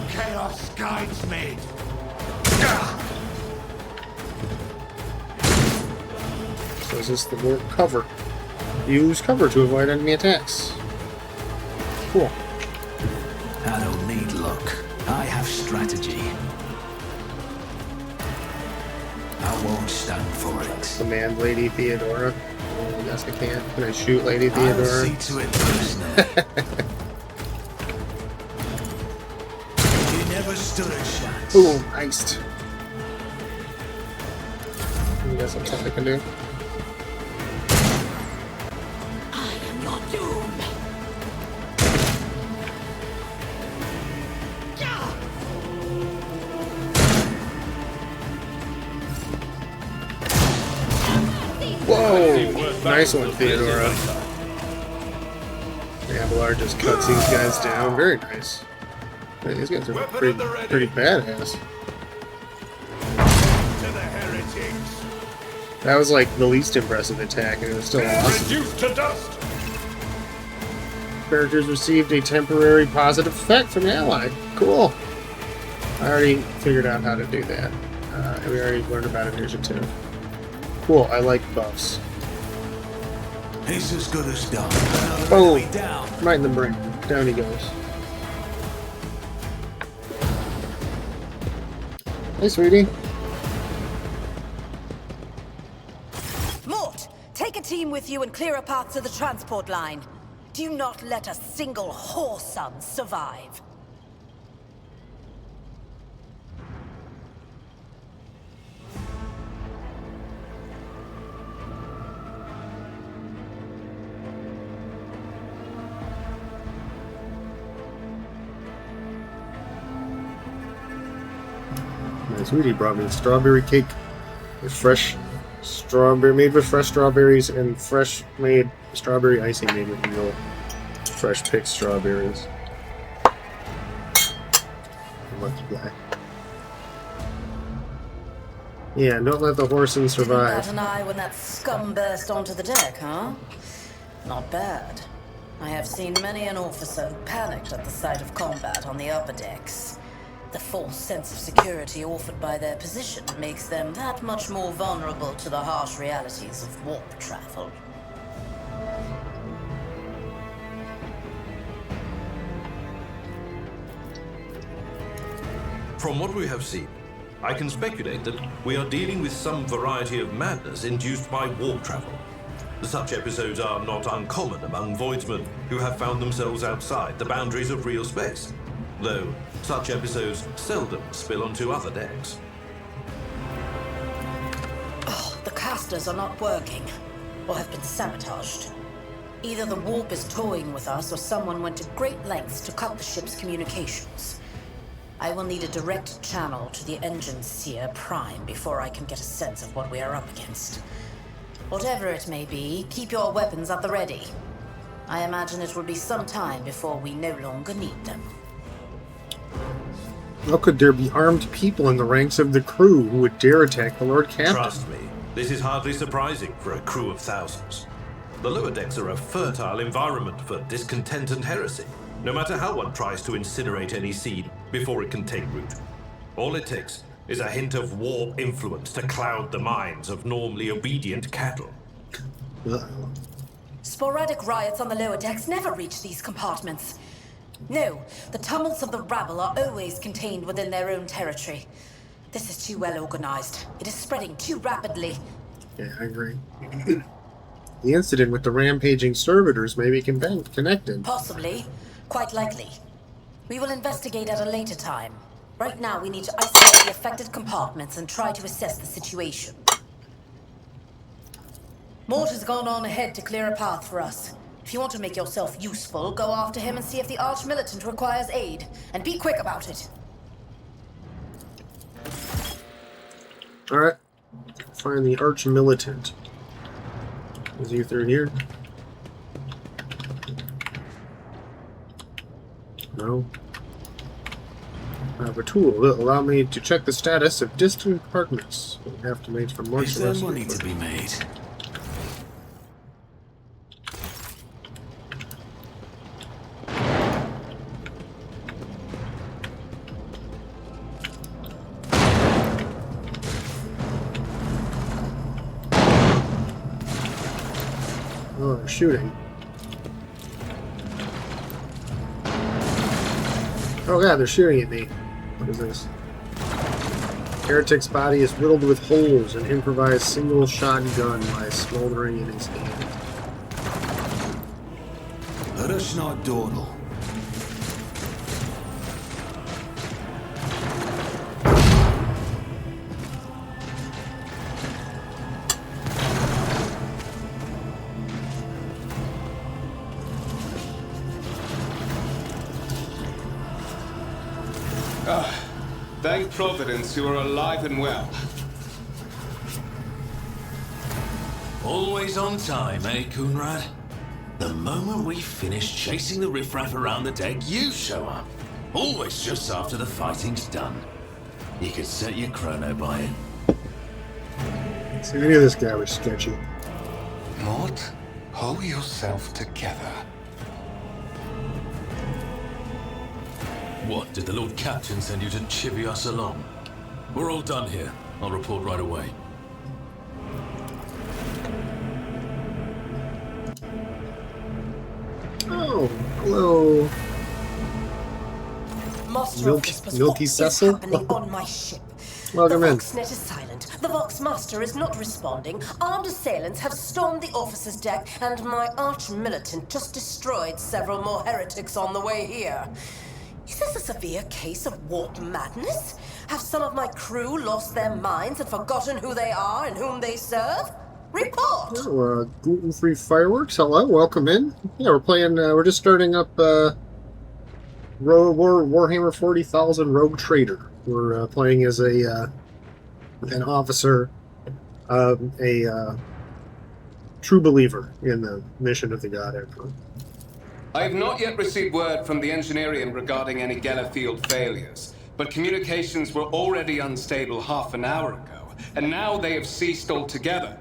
Chaos guides me! So is this the word cover? Use cover to avoid enemy attacks. Cool. I don't need luck. I have strategy. I won't stand for it. Command Lady Theodora. Oh, I guess I can't. Can I shoot Lady I'll Theodora? see to it personally. You never stood a chance. Ooh, iced. You guys have something I can do? I am your doom. Whoa! Nice one, Theodora. Abelard just cuts these guys down. Very nice. These guys are pretty badass. To the heretics. That was like the least impressive attack, and it was still awesome. Reduced to dust. Characters received a temporary positive effect from an ally. Cool. I already figured out how to do that. We already learned about initiative. Cool, I like buffs. He's as good as done. Oh, Another down. right in the brain. Down he goes. Hey, sweetie. Mort, take a team with you and clear a path to the transport line. Do not let a single whoreson survive. My sweetie brought me strawberry cake with fresh strawberry, made with fresh strawberries and fresh made strawberry icing made with real fresh picked strawberries. Lucky guy. Yeah, don't let the Whoreson survive. Bat an eye when that scum burst onto the deck, huh? Not bad. I have seen many an officer who panicked at the sight of combat on the upper decks. The false sense of security offered by their position makes them that much more vulnerable to the harsh realities of warp travel. From what we have seen, I can speculate that we are dealing with some variety of madness induced by warp travel. Such episodes are not uncommon among voidsmen who have found themselves outside the boundaries of real space, though such episodes seldom spill onto other decks. Oh, the casters are not working, or have been sabotaged. Either the warp is toying with us, or someone went to great lengths to cut the ship's communications. I will need a direct channel to the engine seer Prime before I can get a sense of what we are up against. Whatever it may be, keep your weapons at the ready. I imagine it will be some time before we no longer need them. How could there be armed people in the ranks of the crew who would dare attack the Lord Captain? Trust me, this is hardly surprising for a crew of thousands. The lower decks are a fertile environment for discontent and heresy, no matter how one tries to incinerate any seed before it can take root. All it takes is a hint of warp influence to cloud the minds of normally obedient cattle. Sporadic riots on the lower decks never reach these compartments. No, the tumults of the rabble are always contained within their own territory. This is too well organized. It is spreading too rapidly. Yeah, I agree. The incident with the rampaging servitors may be connected. Possibly. Quite likely. We will investigate at a later time. Right now, we need to isolate the affected compartments and try to assess the situation. Mort has gone on ahead to clear a path for us. If you want to make yourself useful, go after him and see if the Arch-Militant requires aid. And be quick about it. Alright. Find the Arch-Militant. Is he through here? No. I have a tool that will allow me to check the status of distant compartments. We have to make from more Is there money to be made? Oh, they're shooting. Oh god, they're shooting at me. What is this? Heretic's body is riddled with holes. An improvised single-shot gun lies smoldering in his hand. Let us not dawdle. Thank Providence you are alive and well. Always on time, eh, Coonrad? The moment we finish chasing the riffraff around the deck, you show up. Always just after the fighting's done. You could set your chrono by it. See, I knew this guy was sketchy. Mort, pull yourself together. What, did the Lord Captain send you to chivvy us along? We're all done here. I'll report right away. Oh, hello. Master of Whispers, Milky what is Cecil? happening on my ship? Welcome the in. Voxnet is silent. The Vox Master is not responding. Armed assailants have stormed the officer's deck, and my arch-militant just destroyed several more heretics on the way here. Is this a severe case of warp madness? Have some of my crew lost their minds and forgotten who they are and whom they serve? Report! Oh, gluten-free fireworks. Hello, welcome in. Yeah, we're playing. We're just starting up Warhammer 40,000 Rogue Trader. We're playing as an officer, a true believer in the mission of the God Emperor. I have not yet received word from the Engineering regarding any Geller field failures, but communications were already unstable half an hour ago, and now they have ceased altogether.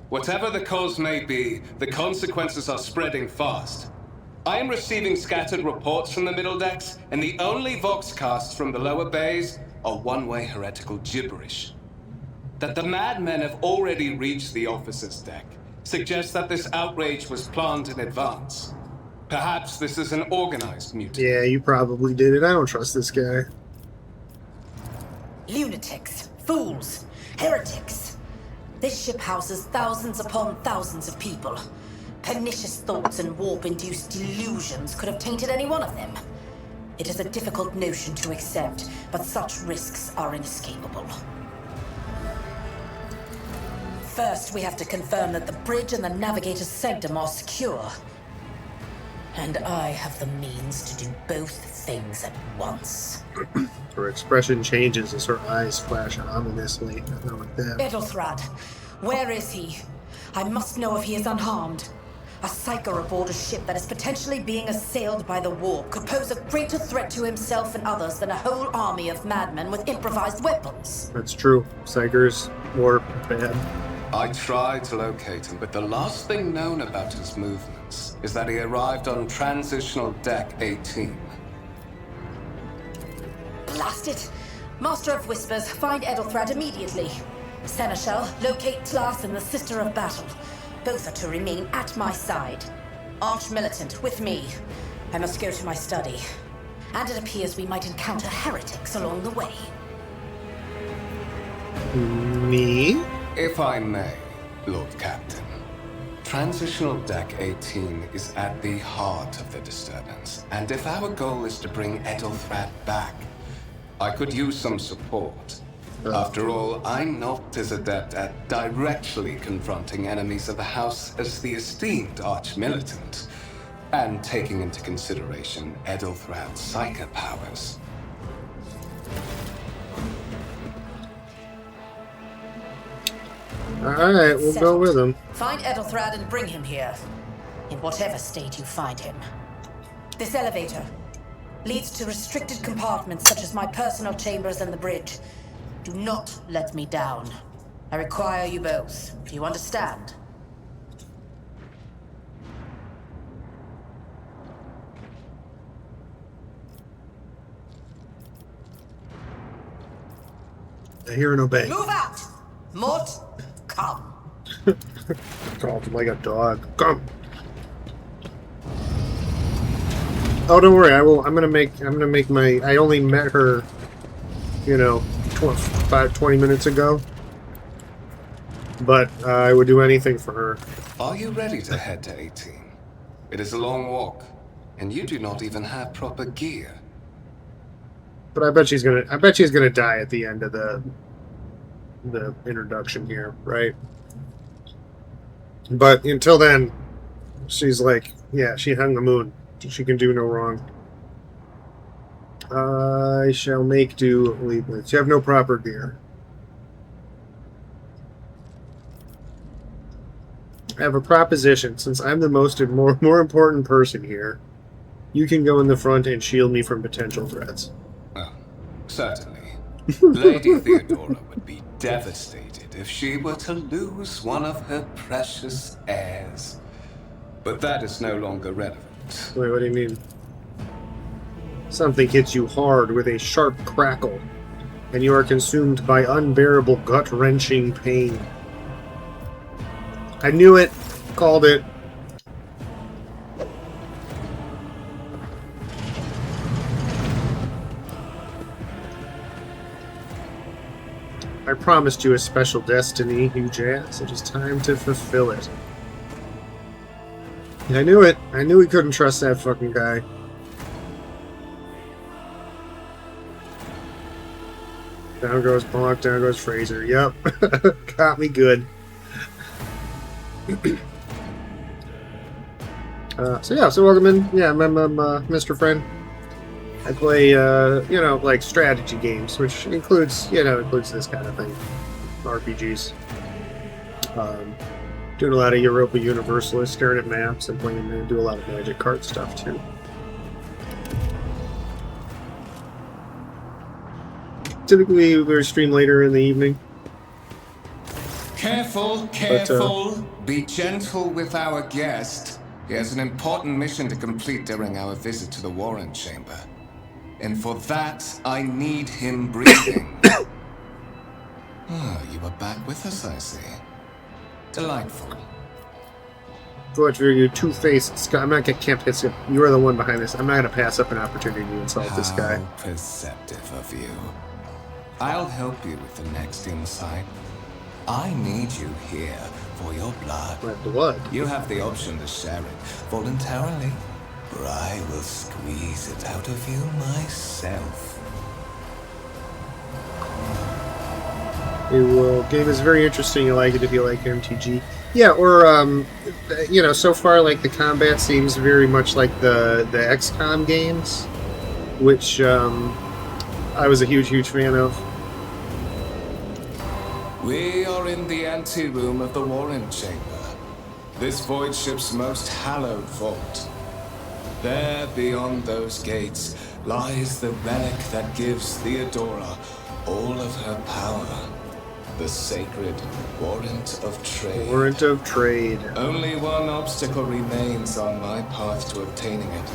Whatever the cause may be, the consequences are spreading fast. I am receiving scattered reports from the middle decks, and the only voxcasts from the lower bays are one-way heretical gibberish. That the madmen have already reached the officer's deck suggests that this outrage was planned in advance. Perhaps this is an organized mutiny. Yeah, you probably did it. I don't trust this guy. Lunatics, fools, heretics. This ship houses thousands upon thousands of people. Pernicious thoughts and warp-induced delusions could have tainted any one of them. It is a difficult notion to accept, but such risks are inescapable. First, we have to confirm that the bridge and the navigator's sanctum are secure. And I have the means to do both things at once. Her expression changes as her eyes flash ominously. Not like that. Edelthrad, where is he? I must know if he is unharmed. A psyker aboard a ship that is potentially being assailed by the warp could pose a greater threat to himself and others than a whole army of madmen with improvised weapons. That's true. Psychers, warp, bad. I tried to locate him, but the last thing known about his movements is that he arrived on Transitional Deck 18. Blast it! Master of Whispers, find Edelthrad immediately. Seneschal, locate Tlas and the Sister of Battle. Both are to remain at my side. Arch-militant, with me. I must go to my study. And it appears we might encounter heretics along the way. Me? If I may, Lord Captain. Transitional Deck 18 is at the heart of the disturbance, and if our goal is to bring Edelthrad back, I could use some support. After all, I'm not as adept at directly confronting enemies of the House as the esteemed Arch-Militant, and taking into consideration Edelthrad's psychic powers. Alright, we'll go with him. Find Edelthrad and bring him here. In whatever state you find him. This elevator leads to restricted compartments such as my personal chambers and the bridge. Do not let me down. I require you both. Do you understand? I hear and obey. Move out! Mort, come. Called him like a dog. Come. Oh, don't worry. I'm gonna make my. I only met her, 20 minutes ago. But I would do anything for her. Are you ready to head to 18? It is a long walk, and you do not even have proper gear. But I bet she's gonna die at the end of the introduction here, right? But until then, she's like, yeah, she hung the moon. She can do no wrong. I shall make do leave with. You have no proper gear. I have a proposition. Since I'm the more important person here, you can go in the front and shield me from potential threats. Oh, certainly. Lady Theodora would be devastated if she were to lose one of her precious heirs. But that is no longer relevant. Wait, what do you mean? Something hits you hard with a sharp crackle, and you are consumed by unbearable gut-wrenching pain. I knew it. Called it. I promised you a special destiny, you jazz. It is time to fulfill it. I knew it. I knew we couldn't trust that fucking guy. Down goes Bonk, down goes Fraser. Yep. Got me good. So welcome in. Yeah, I'm Mr. Friend. I play, like strategy games, which includes this kind of thing. RPGs. Doing a lot of Europa Universalist, staring at maps, and do a lot of Magic card stuff, too. Typically, we stream later in the evening. Careful, careful. Be gentle with our guest. He has an important mission to complete during our visit to the Warren Chamber. And for that, I need him breathing. You are back with us, I see. Delightful. For you two-faced Scott, can't piss you. You are the one behind this. I'm not gonna pass up an opportunity to insult this guy. How perceptive of you. I'll help you with the next insight. I need you here for your blood. My blood? You have the option to share it voluntarily, or I will squeeze it out of you myself. Game is very interesting. I like it if you like MTG. Yeah, or, so far, like, the combat seems very much like the XCOM games, which, I was a huge fan of. We are in the anteroom of the Warren Chamber, this void ship's most hallowed vault. There, beyond those gates, lies the relic that gives Theodora all of her power. The sacred Warrant of Trade. Warrant of Trade. Only one obstacle remains on my path to obtaining it.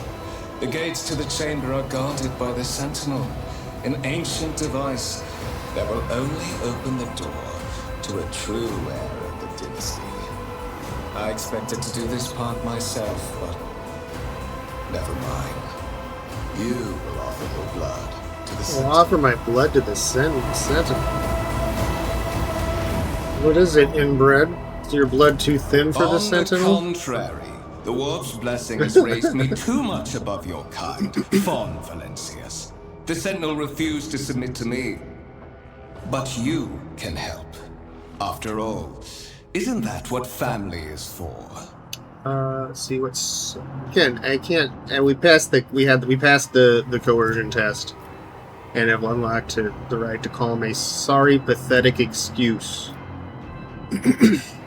The gates to the chamber are guarded by the Sentinel, an ancient device that will only open the door to a true heir of the dynasty. I expected to do this part myself, but never mind. You will offer your blood to the Sentinel. I'll offer my blood to the Sentinel. What is it, inbred? Is your blood too thin for the Sentinel? On the contrary, the Warp's blessing has raised me too much above your kind, Von Valencius. The Sentinel refused to submit to me. But you can help. After all, isn't that what family is for? Let's see what's... Again, I can't... And we passed the coercion test. And have unlocked the right to call him a sorry, pathetic excuse.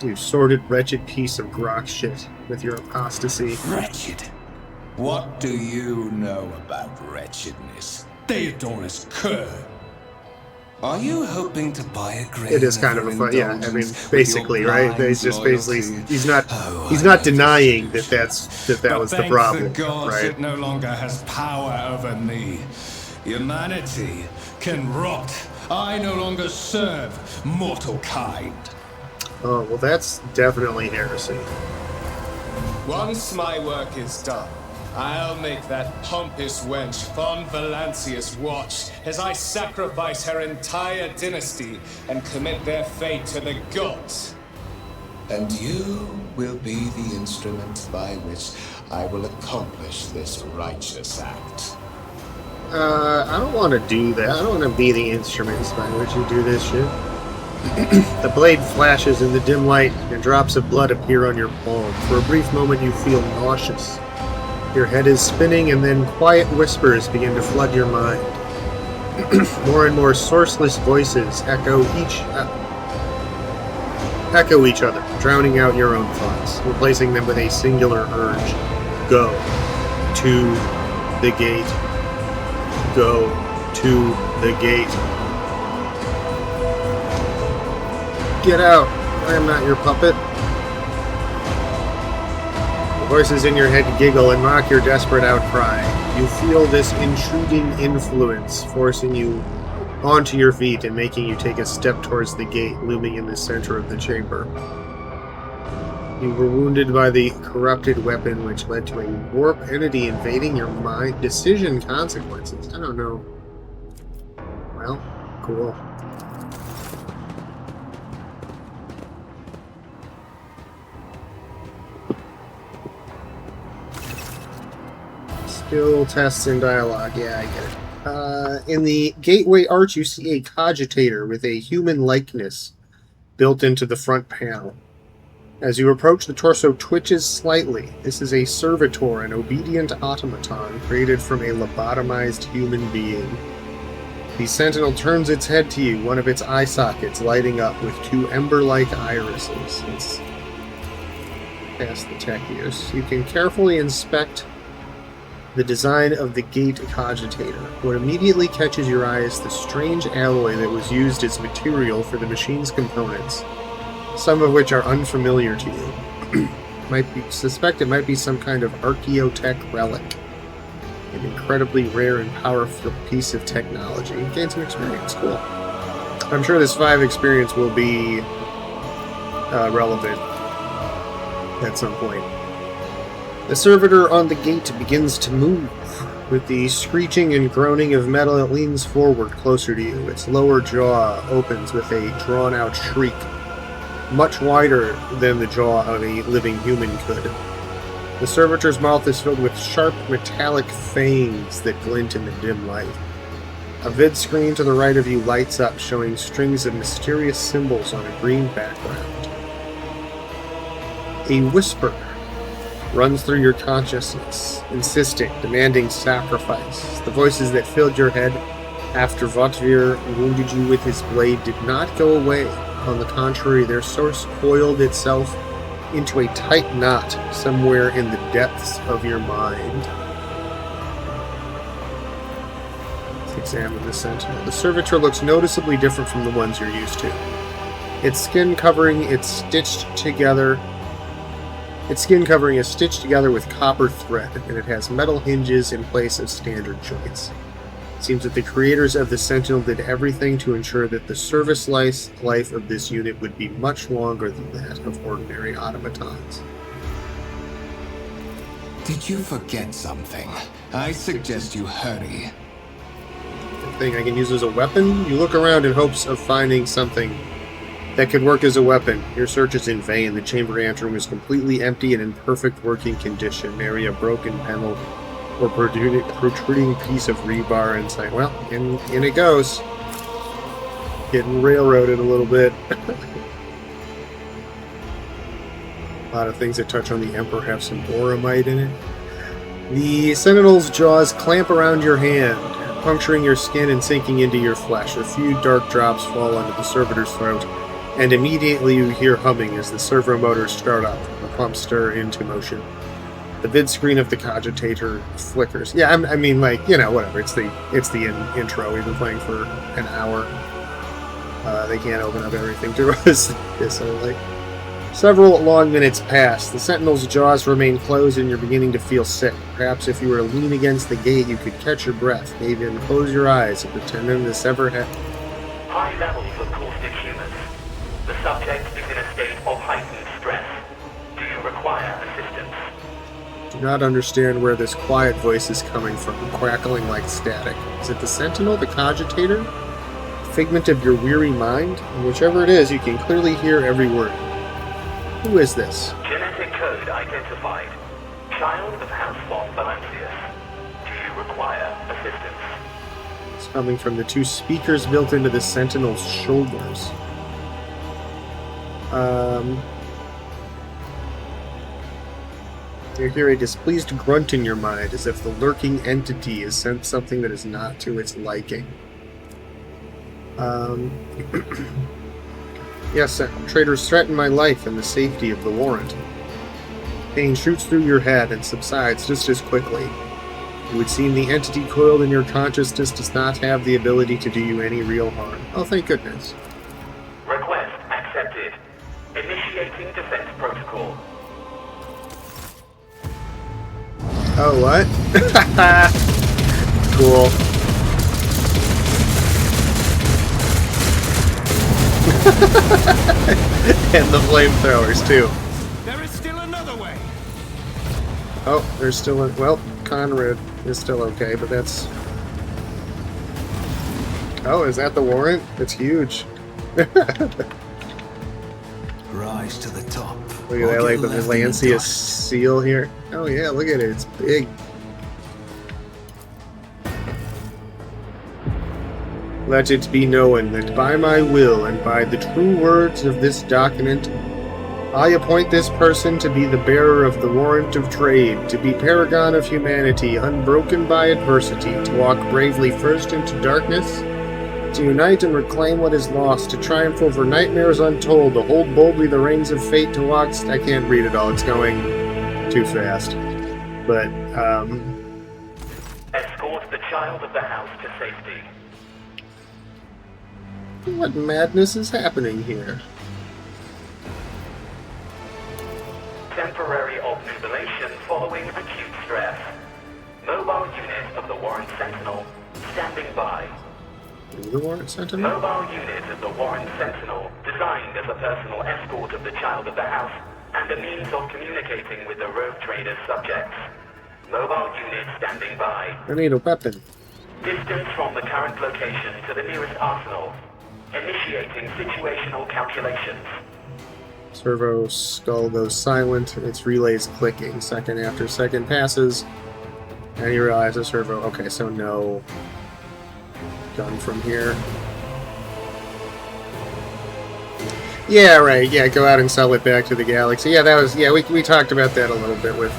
You sordid, wretched piece of grok shit with your apostasy. Wretched? What do you know about wretchedness? Theodora's cur. Are you hoping to buy a grain? It is kind of a fun, yeah. I mean, basically, right? He's just basically he's not denying that that was the problem, thanks to gods, right? It no longer has power over me. Humanity can rot. I no longer serve mortal kind. Oh well, that's definitely heresy. Once my work is done, I'll make that pompous wench Von Valancius watch as I sacrifice her entire dynasty and commit their fate to the gods. And you will be the instrument by which I will accomplish this righteous act. I don't want to do that. I don't want to be the instruments by which you do this shit. The blade flashes in the dim light, and drops of blood appear on your palm. For a brief moment, you feel nauseous. Your head is spinning, and then quiet whispers begin to flood your mind. More and more sourceless voices echo echo each other, drowning out your own thoughts, replacing them with a singular urge. Go to the gate. Go to the gate. Get out! I am not your puppet. The voices in your head giggle and mock your desperate outcry. You feel this intruding influence forcing you onto your feet and making you take a step towards the gate looming in the center of the chamber. You were wounded by the corrupted weapon which led to a warp entity invading your mind. Decision consequences. I don't know. Well, cool. Skill tests and dialogue. Yeah, I get it. In the gateway arch, you see a cogitator with a human likeness built into the front panel. As you approach, the torso twitches slightly. This is a servitor, an obedient automaton created from a lobotomized human being. The sentinel turns its head to you, one of its eye sockets lighting up with two ember-like irises. It's past the tech use. You can carefully inspect the design of the gate cogitator. What immediately catches your eye is the strange alloy that was used as material for the machine's components, some of which are unfamiliar to you. Suspect it might be some kind of archaeotech relic, an incredibly rare and powerful piece of technology. Gain some experience. Cool. I'm sure this 5 experience will be relevant at some point. The servitor on the gate begins to move. With the screeching and groaning of metal, it leans forward closer to you. Its lower jaw opens with a drawn-out shriek, much wider than the jaw of a living human could. The servitor's mouth is filled with sharp, metallic fangs that glint in the dim light. A vid screen to the right of you lights up, showing strings of mysterious symbols on a green background. A whisper runs through your consciousness, insisting, demanding sacrifice. The voices that filled your head after Votvir wounded you with his blade did not go away. On the contrary, their source coiled itself into a tight knot somewhere in the depths of your mind. Let's examine the sentinel. The servitor looks noticeably different from the ones you're used to. Its skin covering is stitched together with copper thread, and it has metal hinges in place of standard joints. It seems that the creators of the Sentinel did everything to ensure that the service life of this unit would be much longer than that of ordinary automatons. Did you forget something? I suggest you hurry. Thing I can use as a weapon? You look around in hopes of finding something that could work as a weapon. Your search is in vain. The chamber anteroom is completely empty and in perfect working condition. Nary a broken panel or protruding piece of rebar in sight. Well, in it goes. Getting railroaded a little bit. A lot of things that touch on the Emperor have some auramite in it. The Sentinel's jaws clamp around your hand, puncturing your skin and sinking into your flesh. A few dark drops fall onto the servitor's throat, and immediately you hear humming as the servo motors start up. The pumps stir into motion. The vid screen of the cogitator flickers. Yeah, I mean, like, you know, whatever. It's the intro. We've been playing for an hour. They can't open up everything to us this early. Several long minutes pass. The Sentinel's jaws remain closed and you're beginning to feel sick. Perhaps if you were to lean against the gate, you could catch your breath, maybe even close your eyes and pretend to sever head. High levels of caustic humors. The subject is in a state of heightened stress. Do you require assistance? Do not understand where this quiet voice is coming from, crackling like static. Is it the Sentinel, the cogitator? Figment of your weary mind? And whichever it is, you can clearly hear every word. Who is this? Genetic code identified. Child of House von Valancius. Do you require assistance? It's coming from the two speakers built into the Sentinel's shoulders. You hear a displeased grunt in your mind, as if the lurking entity has sent something that is not to its liking. Yes, traitors threaten my life and the safety of the warrant. Pain shoots through your head and subsides just as quickly. It would seem the entity coiled in your consciousness does not have the ability to do you any real harm. Oh, thank goodness. Request accepted. Initiating defense protocol. Oh, what? Cool. And the flamethrowers, too. There is still another way. Oh, there's still a... Well, Conrad is still okay, but that's... Oh, is that the warrant? It's huge. Rise to the top. Look at that, like the Lancia seal here. Oh yeah, look at it, it's big. Let it be known that by my will and by the true words of this document, I appoint this person to be the bearer of the warrant of trade, to be paragon of humanity, unbroken by adversity, to walk bravely first into darkness, to unite and reclaim what is lost, to triumph over nightmares untold, to hold boldly the reins of fate, to walk... I can't read it all, it's going too fast. But, Escort the child of the house to safety. What madness is happening here? Temporary obnubilation following acute stress. Mobile unit of the Warrant Sentinel standing by. The Warrant Sentinel? Mobile unit of the Warrant Sentinel designed as a personal escort of the child of the house and a means of communicating with the rogue trader's subjects. Mobile unit standing by. I need a weapon. Distance from the current location to the nearest arsenal. Initiating situational calculations. Servo skull goes silent, its relays clicking. Second after second passes, and you realize the servo... Okay, so no gun from here. Yeah, right, yeah, go out and sell it back to the galaxy. Yeah, that was... Yeah, we talked about that a little bit with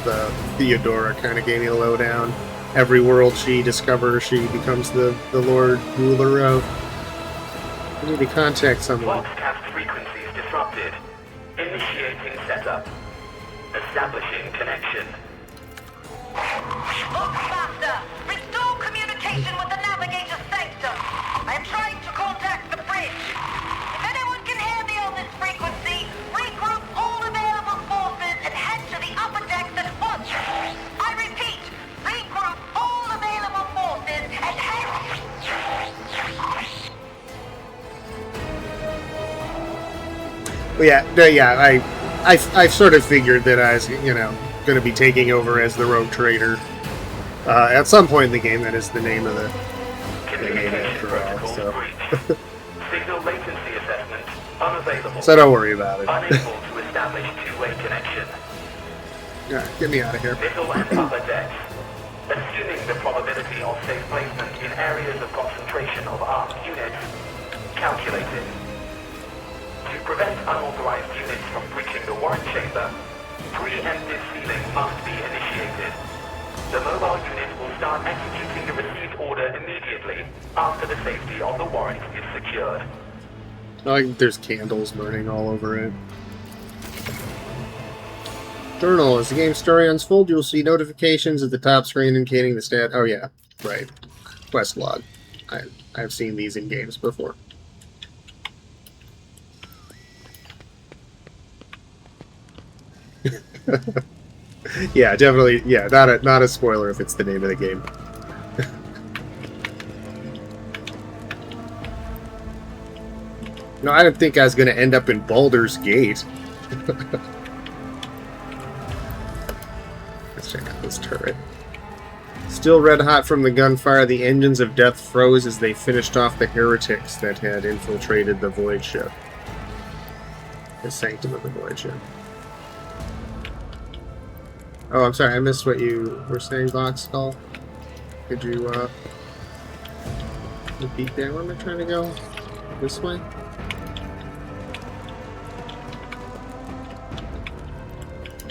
Theodora, kind of gave me a lowdown. Every world she discovers, she becomes the Lord Ruler of... I need to contact someone. Broadcast frequencies disrupted. Initiating setup. Establishing connection. Look faster! Restore communication with the navigator's sanctum! I am trying to contact the bridge. If anyone can hear me on this frequency, regroup all available forces and head to the upper decks at once. I repeat, regroup all available forces and head... I sort of figured that I was, going to be taking over as the rogue trader. At some point in the game, that is the name of the game after all, so... Signal latency assessment unavailable. So don't worry about it. Unable to establish two-way connection. Alright, get me out of here. Middle and upper decks. Assuming the probability of safe placement in areas of concentration of armed units. Calculated. To prevent unauthorized units from breaching the warrant chamber, preemptive sealing must be initiated. The mobile unit will start executing the received order immediately after the safety of the warrant is secured. Like, there's candles burning all over it. Journal. As the game's story unfolds, you'll see notifications at the top screen indicating the stat... Oh yeah, right. Quest log. I've seen these in games before. Yeah, definitely. Yeah, not a spoiler if it's the name of the game. No, I didn't think I was going to end up in Baldur's Gate. Let's check out this turret. Still red hot from the gunfire, the engines of death froze as they finished off the heretics that had infiltrated the Void Ship. The Sanctum of the Void Ship. Oh, I'm sorry, I missed what you were saying, Vox Skull. Could you, repeat that? Where am I trying to go? This way?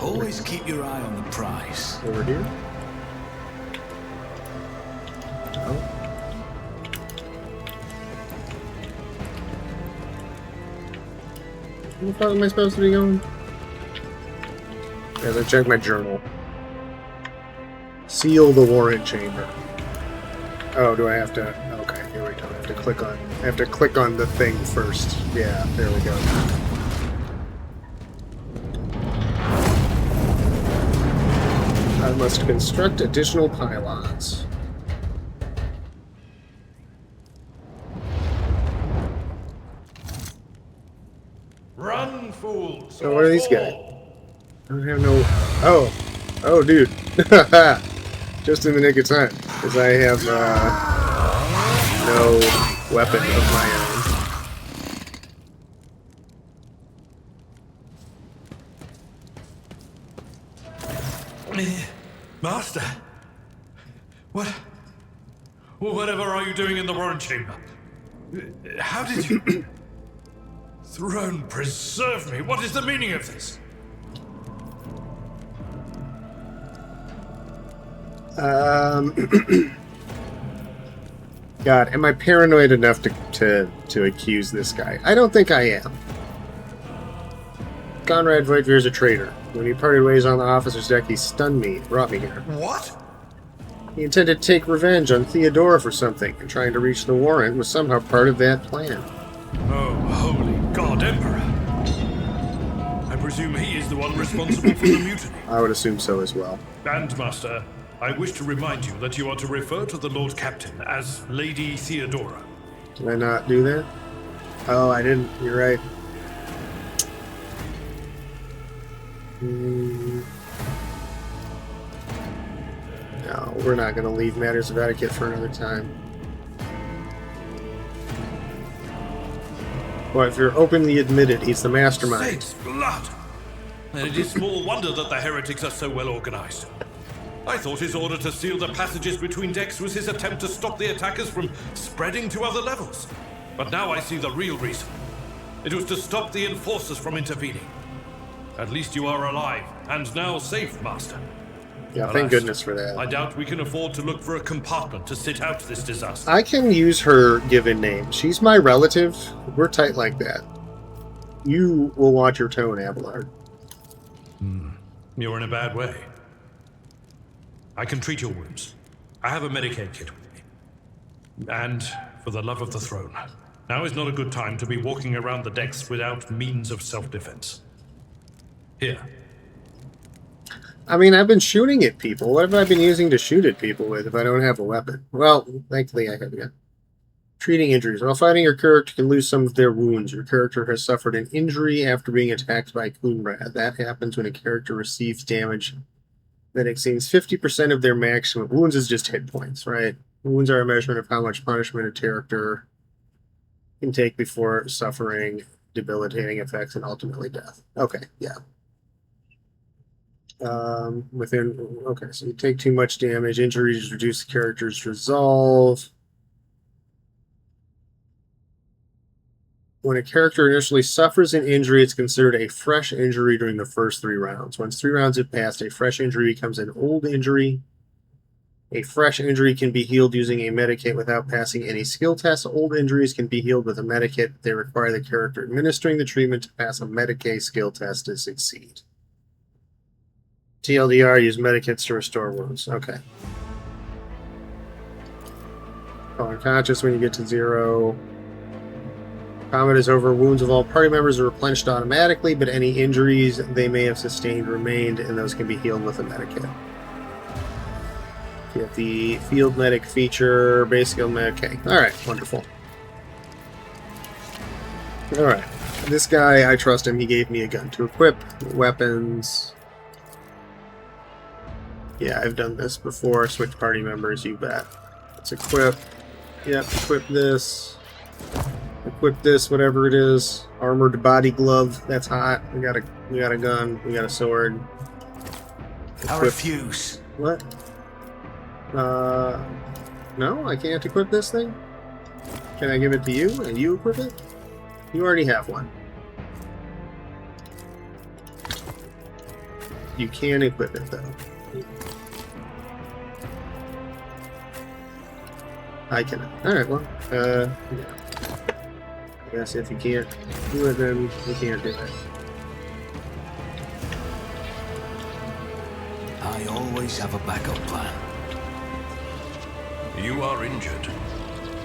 Always keep your eye on the prize. Over here? No. Where the fuck am I supposed to be going? As I check my journal. Seal the warrant chamber. Oh, do I have to? Okay, here we go. I have to click on. I have to click on the thing first. Yeah, there we go. I must construct additional pylons. Run, fools! So what are these guys? I don't have no... Oh, dude. Just in the nick of time. Because I have no weapon of my own. Master? Whatever are you doing in the warrant chamber? How did you... Throne preserve me! What is the meaning of this? God, am I paranoid enough to accuse this guy? I don't think I am. Conrad Voigtveer is a traitor. When he parted ways on the officer's deck, he stunned me, brought me here. What? He intended to take revenge on Theodora for something, and trying to reach the warrant was somehow part of that plan. Oh, holy God, Emperor! I presume he is the one responsible for the mutiny. I would assume so as well. And, Master, I wish to remind you that you are to refer to the Lord Captain as Lady Theodora. Did I not do that? Oh, I didn't. You're right. No, we're not going to leave matters of etiquette for another time. Well, if you're openly admitted, he's the mastermind. Saints' blood! And it is small wonder that the heretics are so well organized. I thought his order to seal the passages between decks was his attempt to stop the attackers from spreading to other levels. But now I see the real reason. It was to stop the enforcers from intervening. At least you are alive, and now safe, Master. Yeah, thank goodness for that. I doubt we can afford to look for a compartment to sit out this disaster. I can use her given name. She's my relative. We're tight like that. You will watch your tone, Abelard. You're in a bad way. I can treat your wounds. I have a Medicaid kit with me. And, for the love of the throne, now is not a good time to be walking around the decks without means of self-defense. Here. I mean, I've been shooting at people. What have I been using to shoot at people with if I don't have a weapon? Well, thankfully I have a gun. Treating injuries. While fighting, your character can lose some of their wounds. Your character has suffered an injury after being attacked by Coonrad. That happens when a character receives damage that exceeds 50% of their maximum. Wounds is just hit points, right? Wounds are a measurement of how much punishment a character can take before suffering debilitating effects and ultimately death. Okay, yeah. Okay, so you take too much damage. Injuries reduce the character's resolve. When a character initially suffers an injury, it's considered a fresh injury during the first 3 rounds. Once 3 rounds have passed, a fresh injury becomes an old injury. A fresh injury can be healed using a medikit without passing any skill tests. Old injuries can be healed with a medikit. They require the character administering the treatment to pass a medikit skill test to succeed. TLDR, use medikits to restore wounds. Okay. Go unconscious when you get to 0. Combat is over. Wounds of all party members are replenished automatically, but any injuries they may have sustained remained, and those can be healed with a medikit. You have the field medic feature, basic medic. Okay. Alright, wonderful. Alright. This guy, I trust him. He gave me a gun to equip. Weapons. Yeah, I've done this before. Switch party members, you bet. Let's equip. Yep, equip this. Equip this, whatever it is. Armored body glove. That's hot. We got a gun. We got a sword. I refuse. What? No, I can't equip this thing? Can I give it to you and you equip it? You already have one. You can equip it, though. I cannot. Alright, well, yeah. Yes, if you can't do it, then you can't do it. I always have a backup plan. You are injured.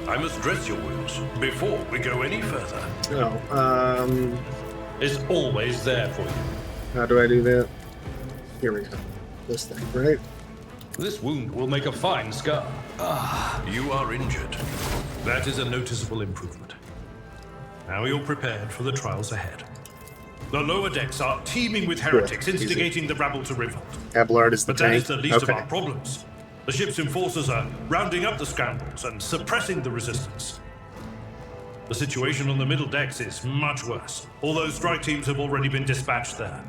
I must dress your wounds before we go any further. Oh, Is always there for you. how do I do that? Here we go. This thing, right? This wound will make a fine scar. You are injured. That is a noticeable improvement. Now you're prepared for the trials ahead. The lower decks are teeming with heretics, instigating the rabble to revolt. Abelard is the But that tank. is the least of Okay. our problems. The ship's enforcers are rounding up the scrambles and suppressing the resistance. The situation on the middle decks is much worse, although strike teams have already been dispatched there.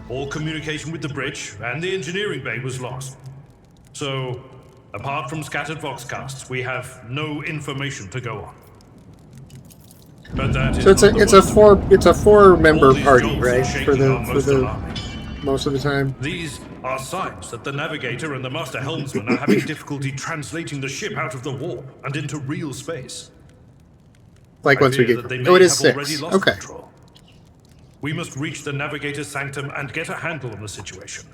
All communication with the bridge and the engineering bay was lost. So, apart from scattered voxcasts, we have no information to go on. But that is So it's not the it's a four-member All these party, jobs right? are shaking For the our most alarming. most of the time. These are signs that the navigator and the master helmsman are having difficulty translating the ship out of the warp and into real space. Like I once we fear get, that they oh, may it is have already 6. lost Okay. control. We must reach the navigator's sanctum and get a handle on the situation.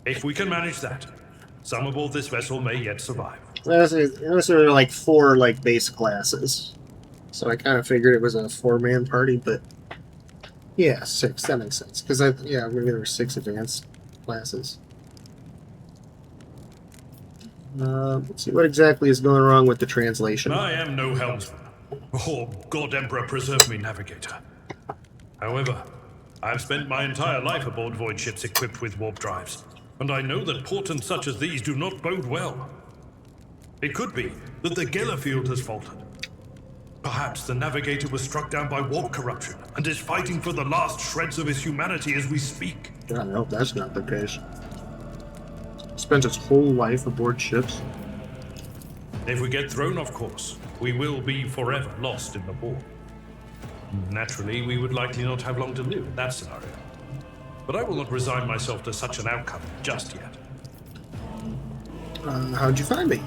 If we can manage that, some aboard this vessel may yet survive. Unless there are like 4 like base classes, so I kind of figured it was a 4-man party, but yeah, 6. That makes sense because maybe there were 6 advanced classes. Let's see what exactly is going wrong with the translation. I am no helmsman. Oh, God Emperor preserve me, navigator. However, I've spent my entire life aboard void ships equipped with warp drives, and I know that portents such as these do not bode well. It could be that the Gellerfield has faltered. Perhaps the navigator was struck down by warp corruption and is fighting for the last shreds of his humanity as we speak. I hope that's not the case. Spent its whole life aboard ships. If we get thrown off course, we will be forever lost in the war. Naturally, we would likely not have long to live in that scenario. But I will not resign myself to such an outcome just yet. How'd you find me?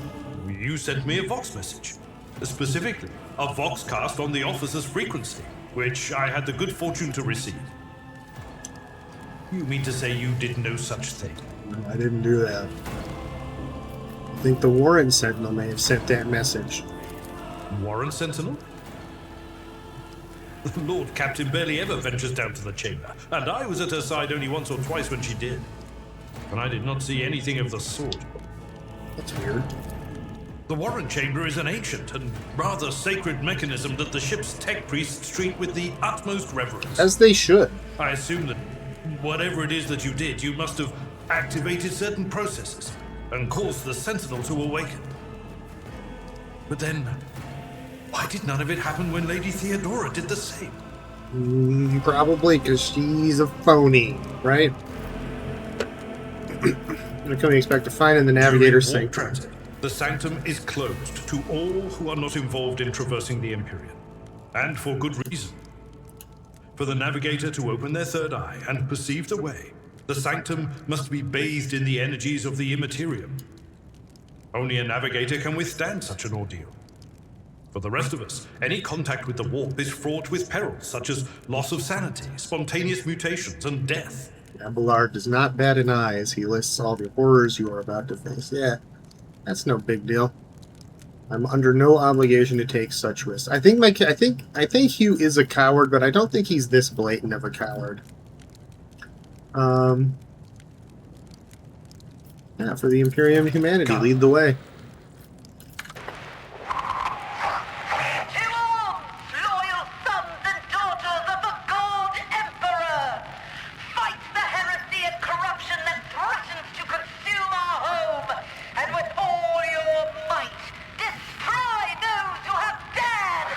You sent me a Vox message. Specifically, a Voxcast on the officer's frequency, which I had the good fortune to receive. You mean to say you did no such thing? No, I didn't do that. I think the Warren Sentinel may have sent that message. Warren Sentinel? The Lord Captain barely ever ventures down to the chamber, and I was at her side only once or twice when she did. And I did not see anything of the sort. That's weird. The Warren Chamber is an ancient and rather sacred mechanism that the ship's tech priests treat with the utmost reverence. As they should. I assume that whatever it is that you did, you must have activated certain processes and caused the Sentinel to awaken. But then, why did none of it happen when Lady Theodora did the same? Probably because she's a phony, right? What can we expect to find in the Navigator's During warp sanctum? transit, the sanctum is closed to all who are not involved in traversing the Empyrean. And for good reason. For the Navigator to open their third eye and perceive the way, the sanctum must be bathed in the energies of the Immaterium. Only a Navigator can withstand such an ordeal. For the rest of us, any contact with the warp is fraught with perils such as loss of sanity, spontaneous mutations, and death. Abelard does not bat an eye as he lists all the horrors you are about to face. Yeah, that's no big deal. I'm under no obligation to take such risks. I think Hugh is a coward, but I don't think he's this blatant of a coward. Yeah, for the Imperium of Humanity, lead the way. To arms, loyal sons and daughters of the God Emperor! Fight the heresy and corruption that threatens to consume our home, and with all your might, destroy those who have dared!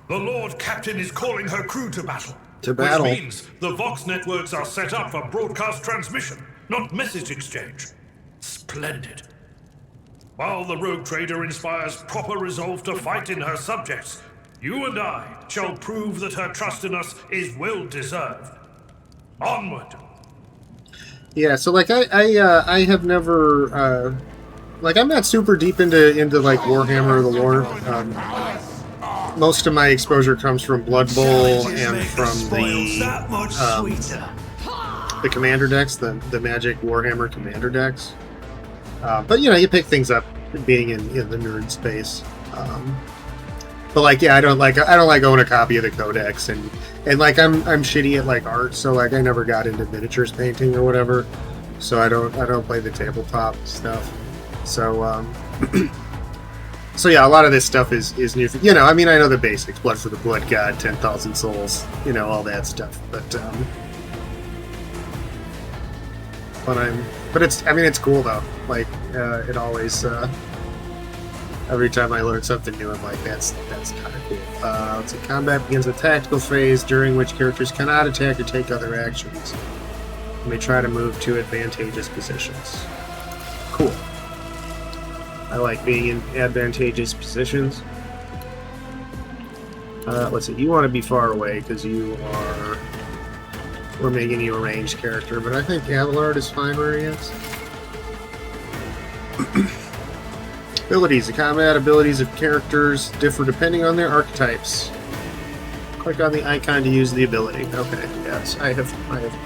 The Lord Captain is calling her crew to battle. To battle. Which means the Vox networks are set up for broadcast transmission, not message exchange. Splendid. While the rogue trader inspires proper resolve to fight in her subjects, you and I shall prove that her trust in us is well deserved. Onward. Yeah, so like I have never like I'm not super deep into like Warhammer or the lore. most of my exposure comes from Blood Bowl and from the Commander decks, the Magic Warhammer Commander decks. But you know, you pick things up being in the nerd space. But like, yeah, I don't like owning a copy of the Codex, and like I'm shitty at like art, so like I never got into miniatures painting or whatever. So I don't play the tabletop stuff. So so yeah, a lot of this stuff is new. You know, I mean, I know the basics: Blood for the Blood God, 10,000 Souls, you know, all that stuff. But it's, I mean, it's cool though. Like it always. Every time I learn something new, I'm like, that's kind of cool. Let's see, combat begins with a tactical phase during which characters cannot attack or take other actions. And they try to move to advantageous positions. Cool. I like being in advantageous positions. Let's see, you want to be far away because we're making you a ranged character, but I think Abelard is fine where he is. Abilities. The combat abilities of characters differ depending on their archetypes. Click on the icon to use the ability. Okay, yes, I have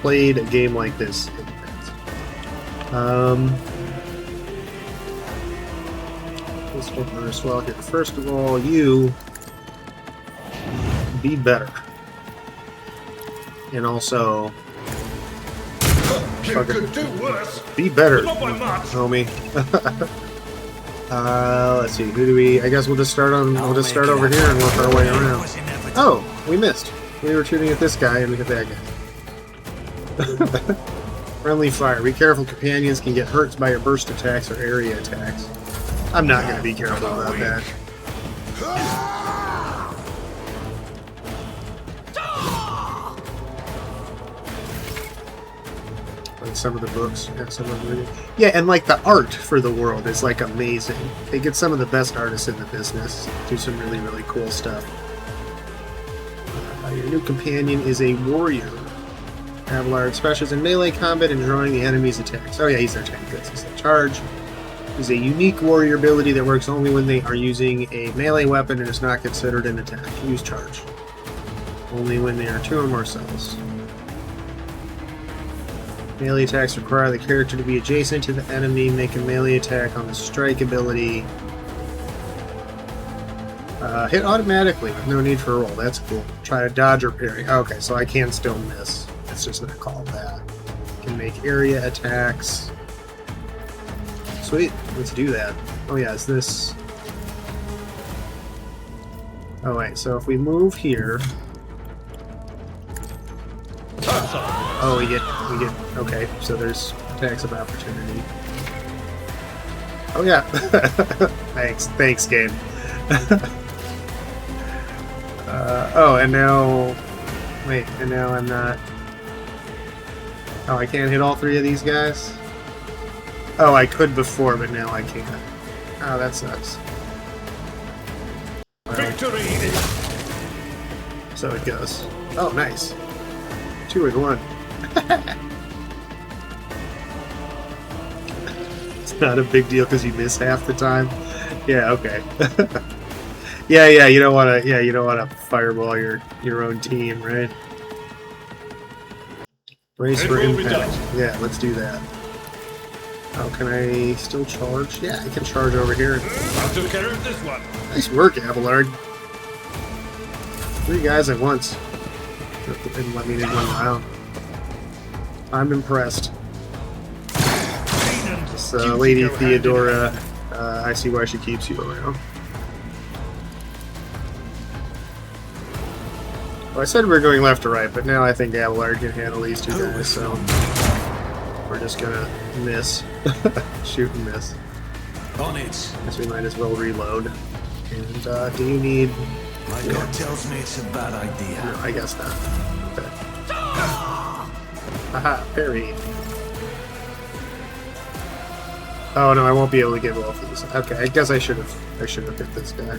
played a game like this in the past. This one first. Well, here, first of all, you be better, and also You could do worse. be better, Not by much. homie. Let's see. Who do we? I guess we'll just start on. We'll just start over here and work our way around. Oh, we missed. We were shooting at this guy and we hit that guy. Friendly fire. Be careful. Companions can get hurt by your burst attacks or area attacks. I'm not going to be careful about that. Like some of the books, yeah, some of them. Yeah, and like the art for the world is like amazing. They get some of the best artists in the business. Do some really, really cool stuff. Your new companion is a warrior. Abelard specials in melee combat and drawing the enemy's attacks. Oh yeah, he's their tank goods. He's their charge. Is a unique warrior ability that works only when they are using a melee weapon and is not considered an attack. Use charge. Only when they are 2 or more cells. Melee attacks require the character to be adjacent to the enemy. Make a melee attack on the strike ability. Hit automatically with no need for a roll. That's cool. Try to dodge or parry. Okay, so I can still miss. It's just not called that. Can make area attacks. Sweet. Let's do that. Oh yeah, is this... Oh wait, so if we move here... Oh, we get, okay, so there's attacks of opportunity. Oh yeah. Thanks game. Oh, and now, wait, and now I'm not, oh, I can't hit all 3 of these guys? Oh, I could before, but now I can't. Oh, that sucks. Victory! So it goes. Oh, nice. 2 in 1. It's not a big deal because you miss half the time. Yeah, okay. yeah, you don't want to fireball your own team, right? Brace for impact. Yeah, let's do that. Oh, can I still charge? Yeah, I can charge over here. I took care of this one. Nice work, Abelard. 3 guys at once. Didn't let me in 1 round. I'm impressed. So, Lady Theodora, I see why she keeps you around. Well, I said we were going left to right, but now I think Abelard can handle these 2 guys, so we're just gonna miss. Shoot and miss. On it. Guess we might as well reload. And do you need... My gut tells me it's a bad idea. No, I guess not. Okay. Haha, parry. Oh no, I won't be able to get both of these. Okay, I guess I should have hit this guy.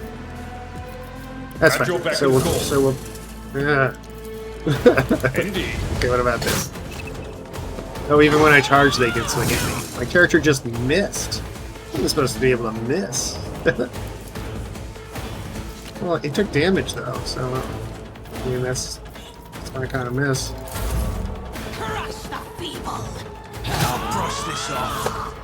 That's fine. So we'll yeah. Indeed. Okay, what about this? Oh, even when I charge, they can swing at me. My character just missed. I'm supposed to be able to miss. Well, it took damage though, so I mean that's what I kind of miss. Crush the feeble. I'll brush this off.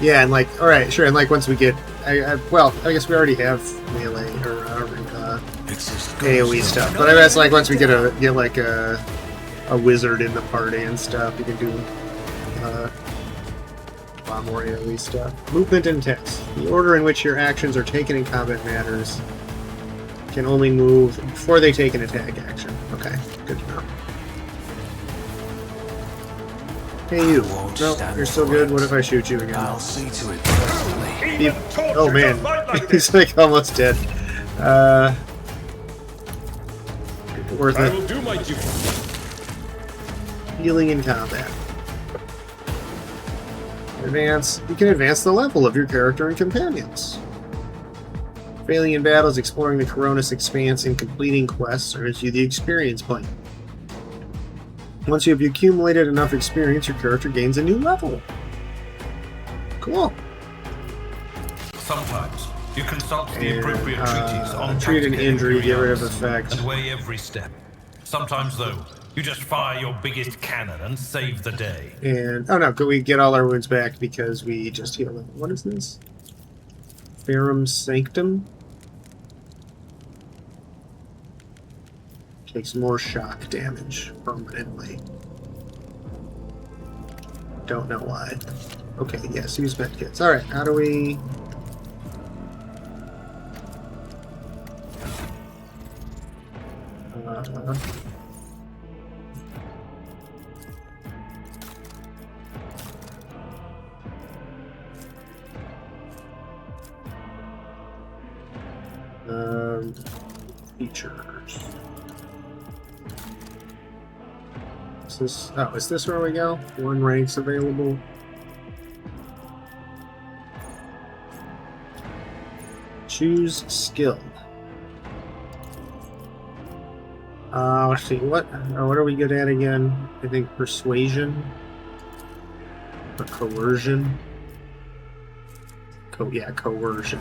Yeah, and like, all right, sure, and like once we get, well, I guess we already have melee or AOE stuff, but I guess like once we get like a wizard in the party and stuff, you can do a lot more AOE stuff. Movement and text. The order in which your actions are taken in combat matters. Can only move before they take an attack action. Okay, good to know. Hey you. No, you're still good. What if I shoot you again? I'll see to it personally. Oh man, he's like almost dead. Worth it. I will do my duty. Healing in combat. Advance. You can advance the level of your character and companions. Failing in battles, exploring the Coronis Expanse, and completing quests earns you the experience point. Once you have accumulated enough experience, your character gains a new level. Cool. Sometimes you consult the appropriate treaties on treat an injury, get rid of experience effect. and weigh every step. Sometimes, though, you just fire your biggest cannon and save the day. And oh no, we get all our wounds back because we just healed them. What is this? Ferrum Sanctum. Takes more shock damage permanently. Don't know why. Okay, yes, use medkits. Alright, how do we... features. Is this where we go? One ranks available. Choose skill. Let's see, what are we good at again? I think persuasion or coercion. Coercion.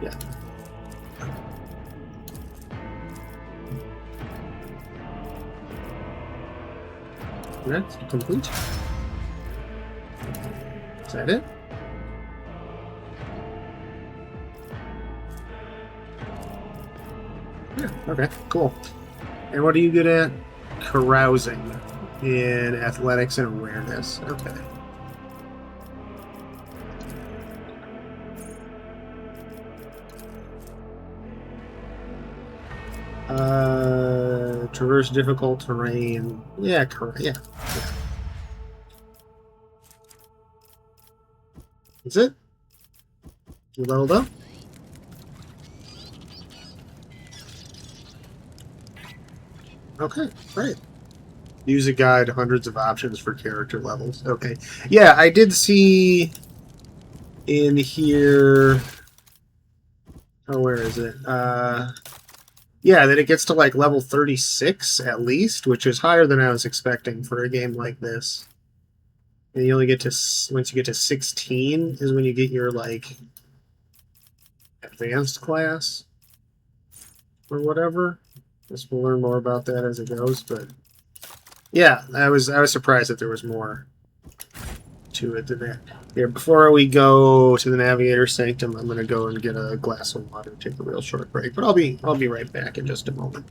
Yeah. That's complete. Is that it? Yeah, okay, cool. And what are you good at? Carousing in athletics and awareness. Okay. Traverse difficult terrain. Yeah, correct. Yeah. That's it? You leveled up? Okay, great. Use a guide, hundreds of options for character levels. Okay. Yeah, I did see in here... Oh, where is it? Yeah, that it gets to like level 36 at least, which is higher than I was expecting for a game like this. And you only get to, once you get to 16 is when you get your like advanced class or whatever. Guess we'll learn more about that as it goes, but yeah, I was surprised that there was more to it than that. Yeah, before we go to the Navigator Sanctum, I'm gonna go and get a glass of water, take a real short break, but I'll be right back in just a moment.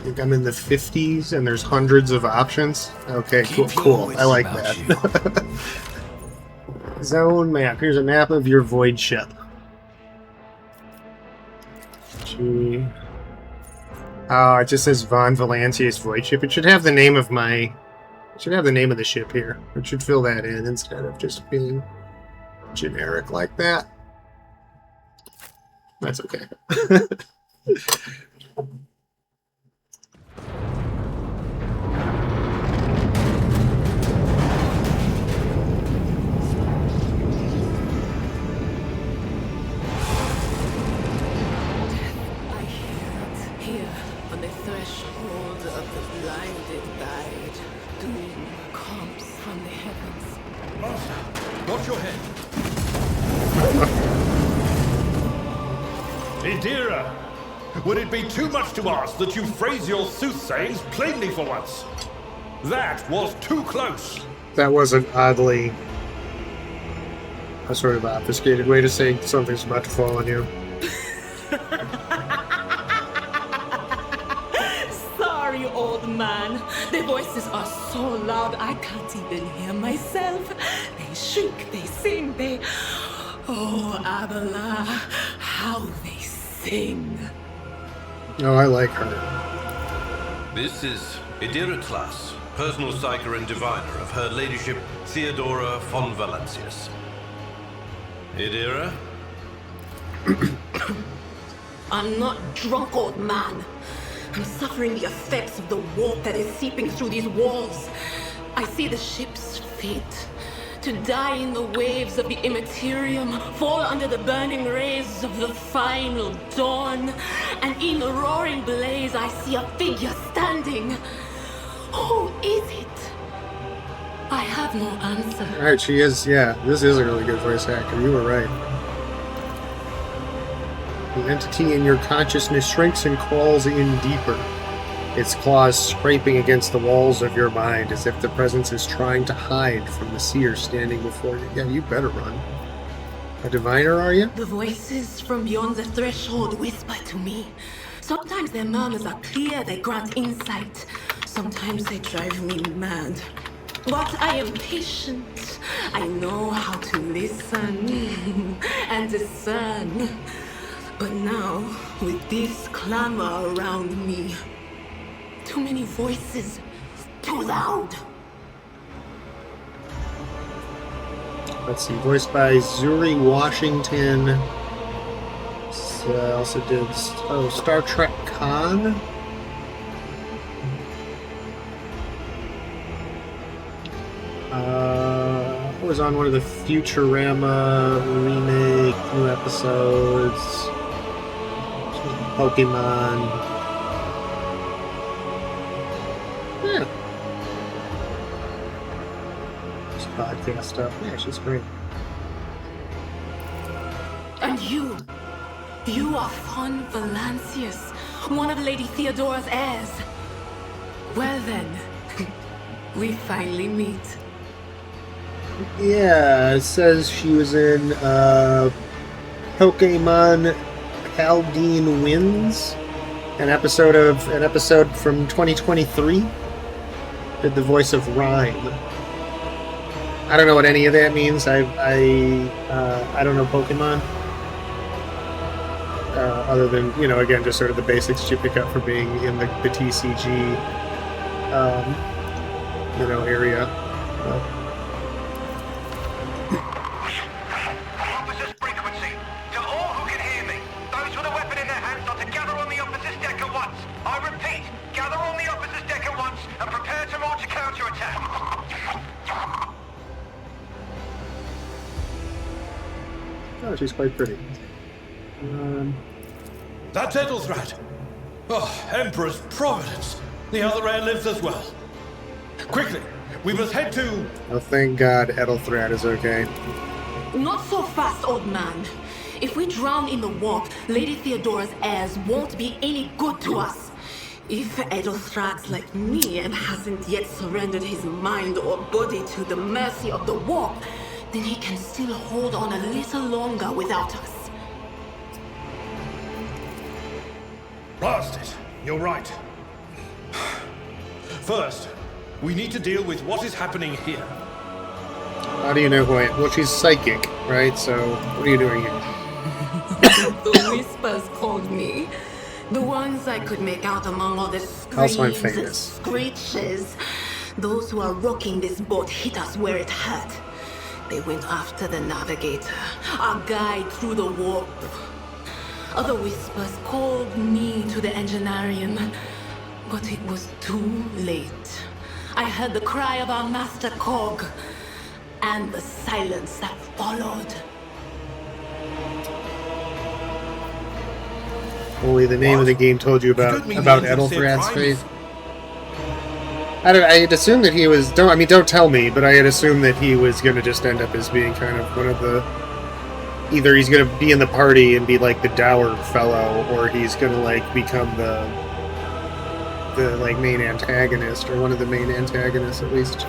think I'm in the 50s and there's hundreds of options. Okay, cool. I like that. Zone map. Here's a map of your void ship. Gee. Oh, it just says Von Valancius void ship. It should have the name of my... It should have the name of the ship here. It should fill that in instead of just being generic like that. That's okay. Watch your head. Idira, would it be too much to ask that you phrase your soothsayings plainly for once? That was too close. That was an oddly... a sort of obfuscated way to say something's about to fall on you. Sorry, old man. Their voices are so loud I can't even hear myself. They shriek, they sing, they... Oh, Abela, how they sing. Oh, I like her. This is Idira Tlas, personal psyker and diviner of Her Ladyship Theodora von Valancius. Idira? I'm not drunk, old man. I'm suffering the effects of the warp that is seeping through these walls. I see the ship's fate. To die in the waves of the immaterium, fall under the burning rays of the final dawn. And in the roaring blaze, I see a figure standing. Who is it? I have no answer. Alright, she is, yeah. This is a really good voice actor. You were right. The entity in your consciousness shrinks and crawls in deeper. Its claws scraping against the walls of your mind as if the presence is trying to hide from the seer standing before you. Yeah, you better run. A diviner, are you? The voices from beyond the threshold whisper to me. Sometimes their murmurs are clear, they grant insight. Sometimes they drive me mad. But I am patient. I know how to listen and discern. But now, with this clamor around me, too many voices, too loud. Let's see, voiced by Zuri Washington. Also did Star Trek Khan. Was on one of the Futurama remake new episodes. Pokemon. Yeah. Just podcast stuff. Yeah, she's great. And you are Von Valancius, one of Lady Theodora's heirs. Well then, we finally meet. Yeah, it says she was in Pokemon Paldine Wins, an episode from 2023. Did the voice of Rhyme. I don't know what any of that means. I don't know Pokemon. Other than, you know, again, just sort of the basics you pick up for being in the TCG, area. Officers frequency. To all who can hear me, those with a weapon in their hands are to gather on the officer's deck at once. I repeat, gather on the officer's deck at once and prepare to launch a counterattack. Oh, she's quite pretty. That's Edelthrat. Oh, Emperor's Providence. The other heir lives as well. Quickly, we must head to... Oh, thank God Edelthrat is okay. Not so fast, old man. If we drown in the warp, Lady Theodora's heirs won't be any good to us. If Edelthrat's like me and hasn't yet surrendered his mind or body to the mercy of the warp, then he can still hold on a little longer without us. Blast it. You're right. First, we need to deal with what is happening here. How do you know who I am? Well, she's psychic, right? So, what are you doing here? The whispers called me. The ones I could make out among all the Also, I'm screams and famous. screeches. Those who are rocking this boat hit us where it hurt. They went after the navigator, our guide through the warp. Other whispers called me to the engineering, but it was too late. I heard the cry of our master cog, and the silence that followed. Only the name of the game told you about Ethelthrad's fate. I had assumed that he was. Don't tell me, but I had assumed that he was going to just end up as being kind of one of the. Either he's going to be in the party and be like the dour fellow, or he's going to like become the like main antagonist, or one of the main antagonists at least,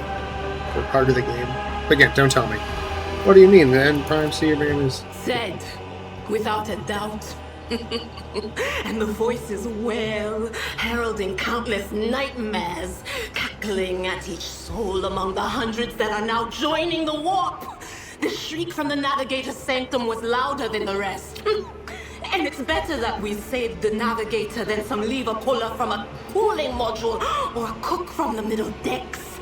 for part of the game. But again, don't tell me. What do you mean? The end prime seer name is Said, without a doubt. And the voices wail, heralding countless nightmares, cackling at each soul among the hundreds that are now joining the warp. The shriek from the navigator's sanctum was louder than the rest. And it's better that we saved the navigator than some lever puller from a cooling module or a cook from the middle decks.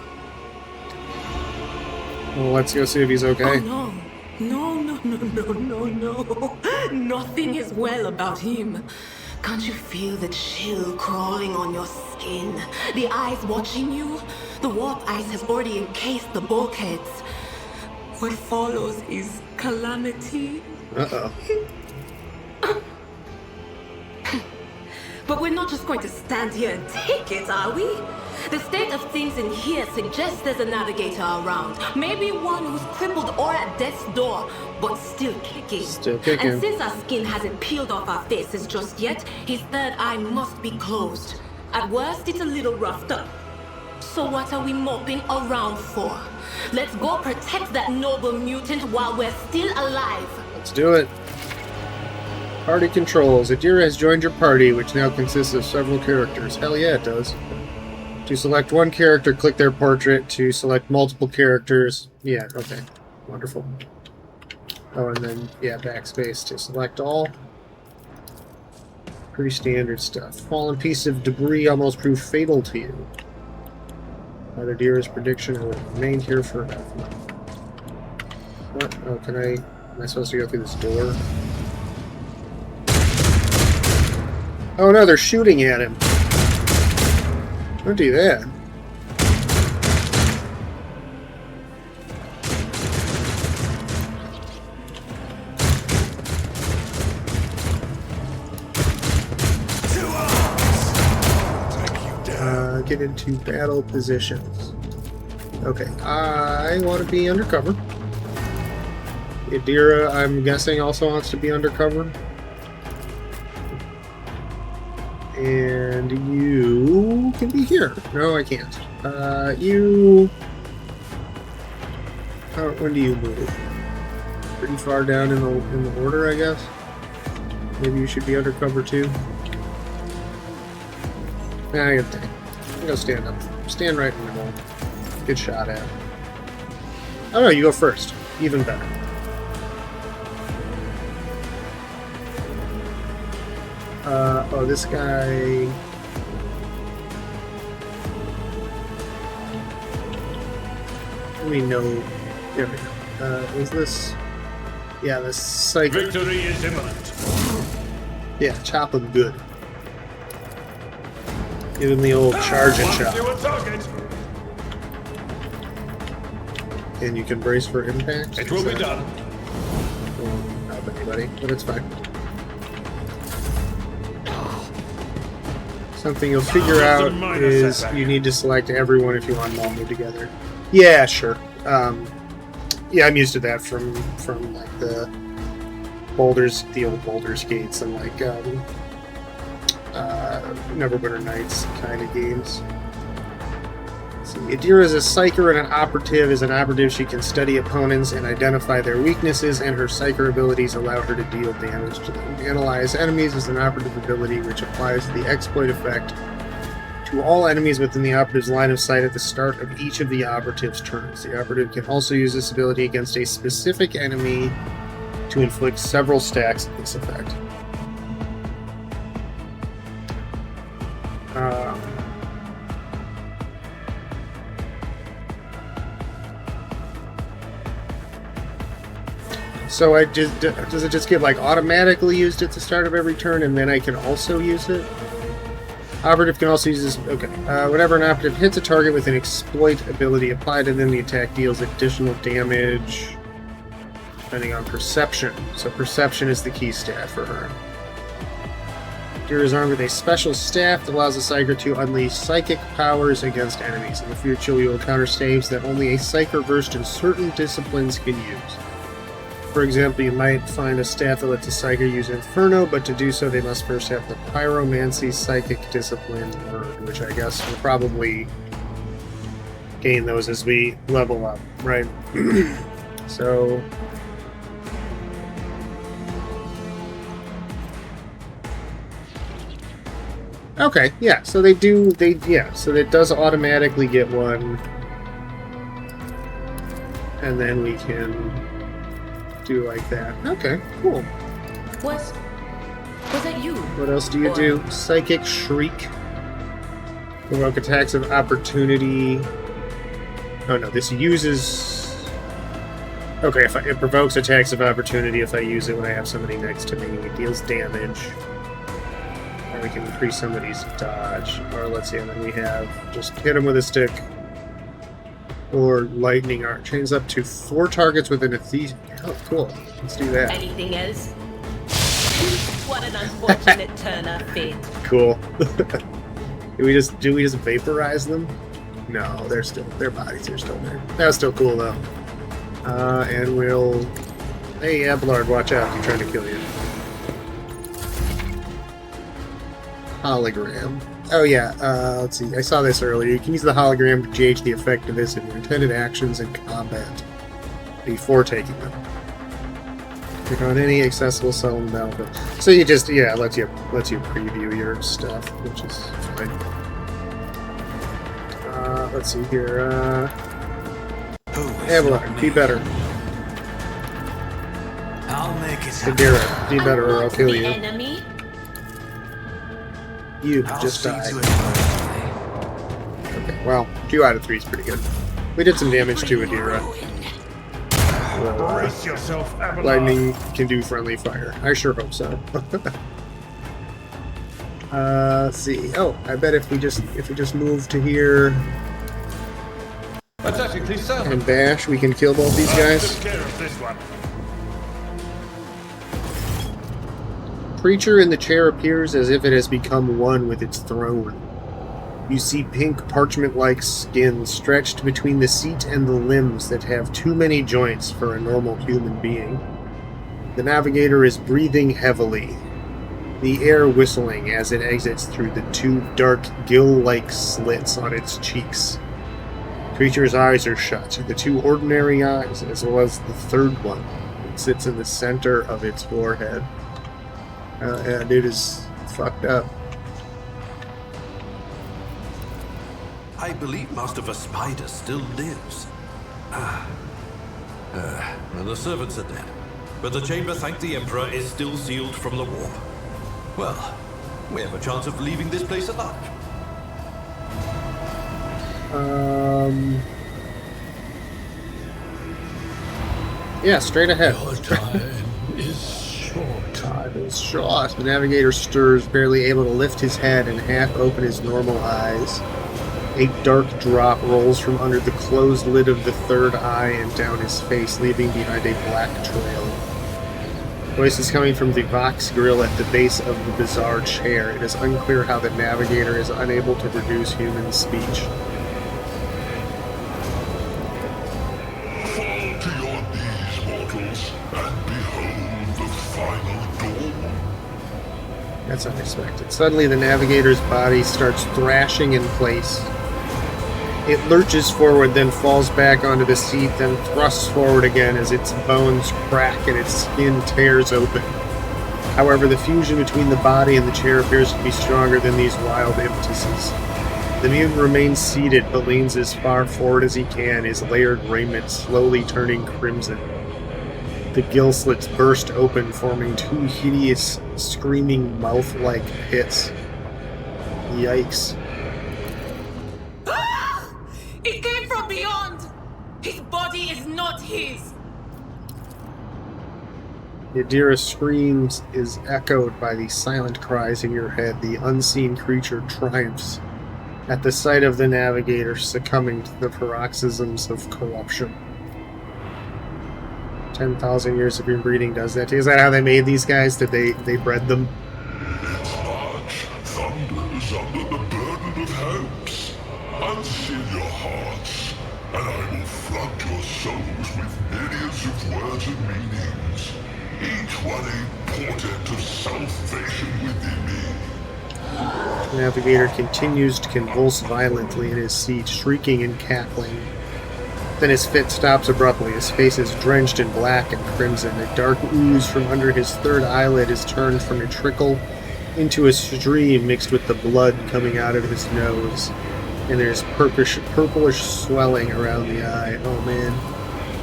Well, let's go see if he's okay. Oh, no. No. Nothing is well about him. Can't you feel the chill crawling on your skin? The eyes watching you? The warp ice has already encased the bulkheads. What follows is calamity. Uh-oh. But we're not just going to stand here and take it, are we? The state of things in here suggests there's a navigator around. Maybe one who's crippled or at death's door, but still kicking. Still kicking. And since our skin hasn't peeled off our faces just yet, his third eye must be closed. At worst, it's a little roughed up. So what are we moping around for? Let's go protect that noble mutant while we're still alive. Let's do it. Party controls. Adira has joined your party, which now consists of several characters. Hell yeah, it does. To select one character, click their portrait. To select multiple characters... Yeah, okay. Wonderful. Oh, and then, yeah, backspace to select all. Pretty standard stuff. Fallen piece of debris almost proved fatal to you. By Adira's prediction, it will remain here forever. What? Oh, am I supposed to go through this door? Oh no, they're shooting at him. Don't do that. Get into battle positions. Okay, I want to be undercover. Adira, I'm guessing, also wants to be undercover. And you can be here. No, I can't. When do you move? Pretty far down in the order, I guess. Maybe you should be undercover too. Nah, I got the thing. Go stand up. Stand right in the middle. Good shot at. Oh no, you go first. Even better. Oh, this guy... Let me know... There we go. Is this... Yeah, this psych... Victory is imminent. Yeah, chop him good. Give him the old charge and chop. And you can brace for impact. It will be done. Won't help anybody, but it's fine. Something you'll figure out is you need to select everyone if you want them all move together. Yeah, sure. Yeah, I'm used to that from like the old Baldur's Gates and like Neverwinter Nights kind of games. See, Adira is a psyker and an operative. As an operative, she can study opponents and identify their weaknesses, and her psyker abilities allow her to deal damage to them. Analyze enemies is an operative ability which applies the exploit effect to all enemies within the operative's line of sight at the start of each of the operative's turns. The operative can also use this ability against a specific enemy to inflict several stacks of this effect. So does it just get like automatically used at the start of every turn, and then I can also use it? Operative can also use this. Okay. Whenever an operative hits a target with an exploit ability applied, and then the attack deals additional damage, depending on perception. So perception is the key stat for her. Gear is armed with a special staff that allows the Psyker to unleash psychic powers against enemies. In the future, you will encounter staves that only a Psyker versed in certain disciplines can use. For example, you might find a staff that lets a Psyker use Inferno, but to do so they must first have the Pyromancy Psychic Discipline learned, which I guess we'll probably gain those as we level up, right? So... Okay, yeah, so so it does automatically get one. And then we can do like that. Okay, cool. Was that you? What else do you do? Psychic Shriek. Provoke attacks of opportunity. Oh no, this uses... Okay, it provokes attacks of opportunity if I use it when I have somebody next to me. It deals damage. Or we can increase somebody's dodge. Or let's see, and then we have just hit them with a stick. Or lightning arc. Chains up to 4 targets within a thief. Oh, cool. Let's do that. Anything else? What an unfortunate turn of fate. Cool. do we just vaporize them? No, their bodies are still there. That was still cool though. And we'll... Hey, Abelard, watch out. He's trying to kill you. Hologram. Oh yeah, let's see. I saw this earlier. You can use the hologram to gauge the effectiveness of your intended actions in combat before taking them. Click on any accessible cell in the battlefield. So you just, yeah, it lets you preview your stuff, which is fine. Let's see here. Abelard, be better. I'll make it. Kadira, be better or I'll kill you. Enemy? You just died. Okay, well, 2 out of 3 is pretty good. We did some damage to Adira. Brace yourself, Abelard. Lightning can do friendly fire. I sure hope so. Let's see. Oh, I bet if we just move to here and bash, we can kill both these guys. Took care of this one. Creature in the chair appears as if it has become one with its throne. You see pink parchment-like skin stretched between the seat and the limbs that have too many joints for a normal human being. The navigator is breathing heavily, the air whistling as it exits through the 2 dark gill-like slits on its cheeks. Creature's eyes are shut, the 2 ordinary eyes, as well as the 3rd one that sits in the center of its forehead. And it is fucked up. I believe Master Vespider still lives. The servants are dead. But the chamber, thank the Emperor, is still sealed from the war. Well, we have a chance of leaving this place alive. Yeah, straight ahead. Your time is short. Time is short. The navigator stirs, barely able to lift his head and half open his normal eyes. A dark drop rolls from under the closed lid of the 3rd eye and down his face, leaving behind a black trail. Voice is coming from the Vox grill at the base of the bizarre chair. It is unclear how the navigator is unable to produce human speech. Fall to your knees, mortals, and behold the final dawn. That's unexpected. Suddenly, the navigator's body starts thrashing in place. It lurches forward, then falls back onto the seat, then thrusts forward again as its bones crack and its skin tears open. However, the fusion between the body and the chair appears to be stronger than these wild impetuses. The mutant remains seated, but leans as far forward as he can, his layered raiment slowly turning crimson. The gill slits burst open, forming two hideous, screaming mouth-like pits. Yikes. Ah! It came from beyond! His body is not his! Yadira's screams is echoed by the silent cries in your head. The unseen creature triumphs at the sight of the navigator succumbing to the paroxysms of corruption. 10,000 years of inbreeding does that. Is that how they made these guys? Did they bred them? Its arch thunders under the burden of hopes. Unseal your hearts, and I will flood your souls with myriads of words and meanings, each one a portent of salvation within me. The navigator continues to convulse violently in his seat, shrieking and cackling. Then his fit stops abruptly. His face is drenched in black and crimson. A dark ooze from under his third eyelid is turned from a trickle into a stream mixed with the blood coming out of his nose. And there's purplish swelling around the eye. Oh man.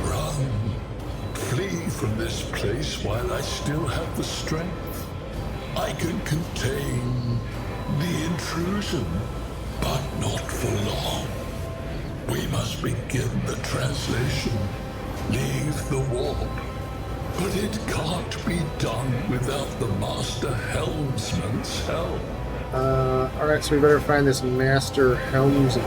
Run. Flee from this place while I still have the strength. I can contain the intrusion, but not for long. We must begin the translation. Leave the warp. But it can't be done without the Master Helmsman's help. Alright, so we better find this Master Helmsman.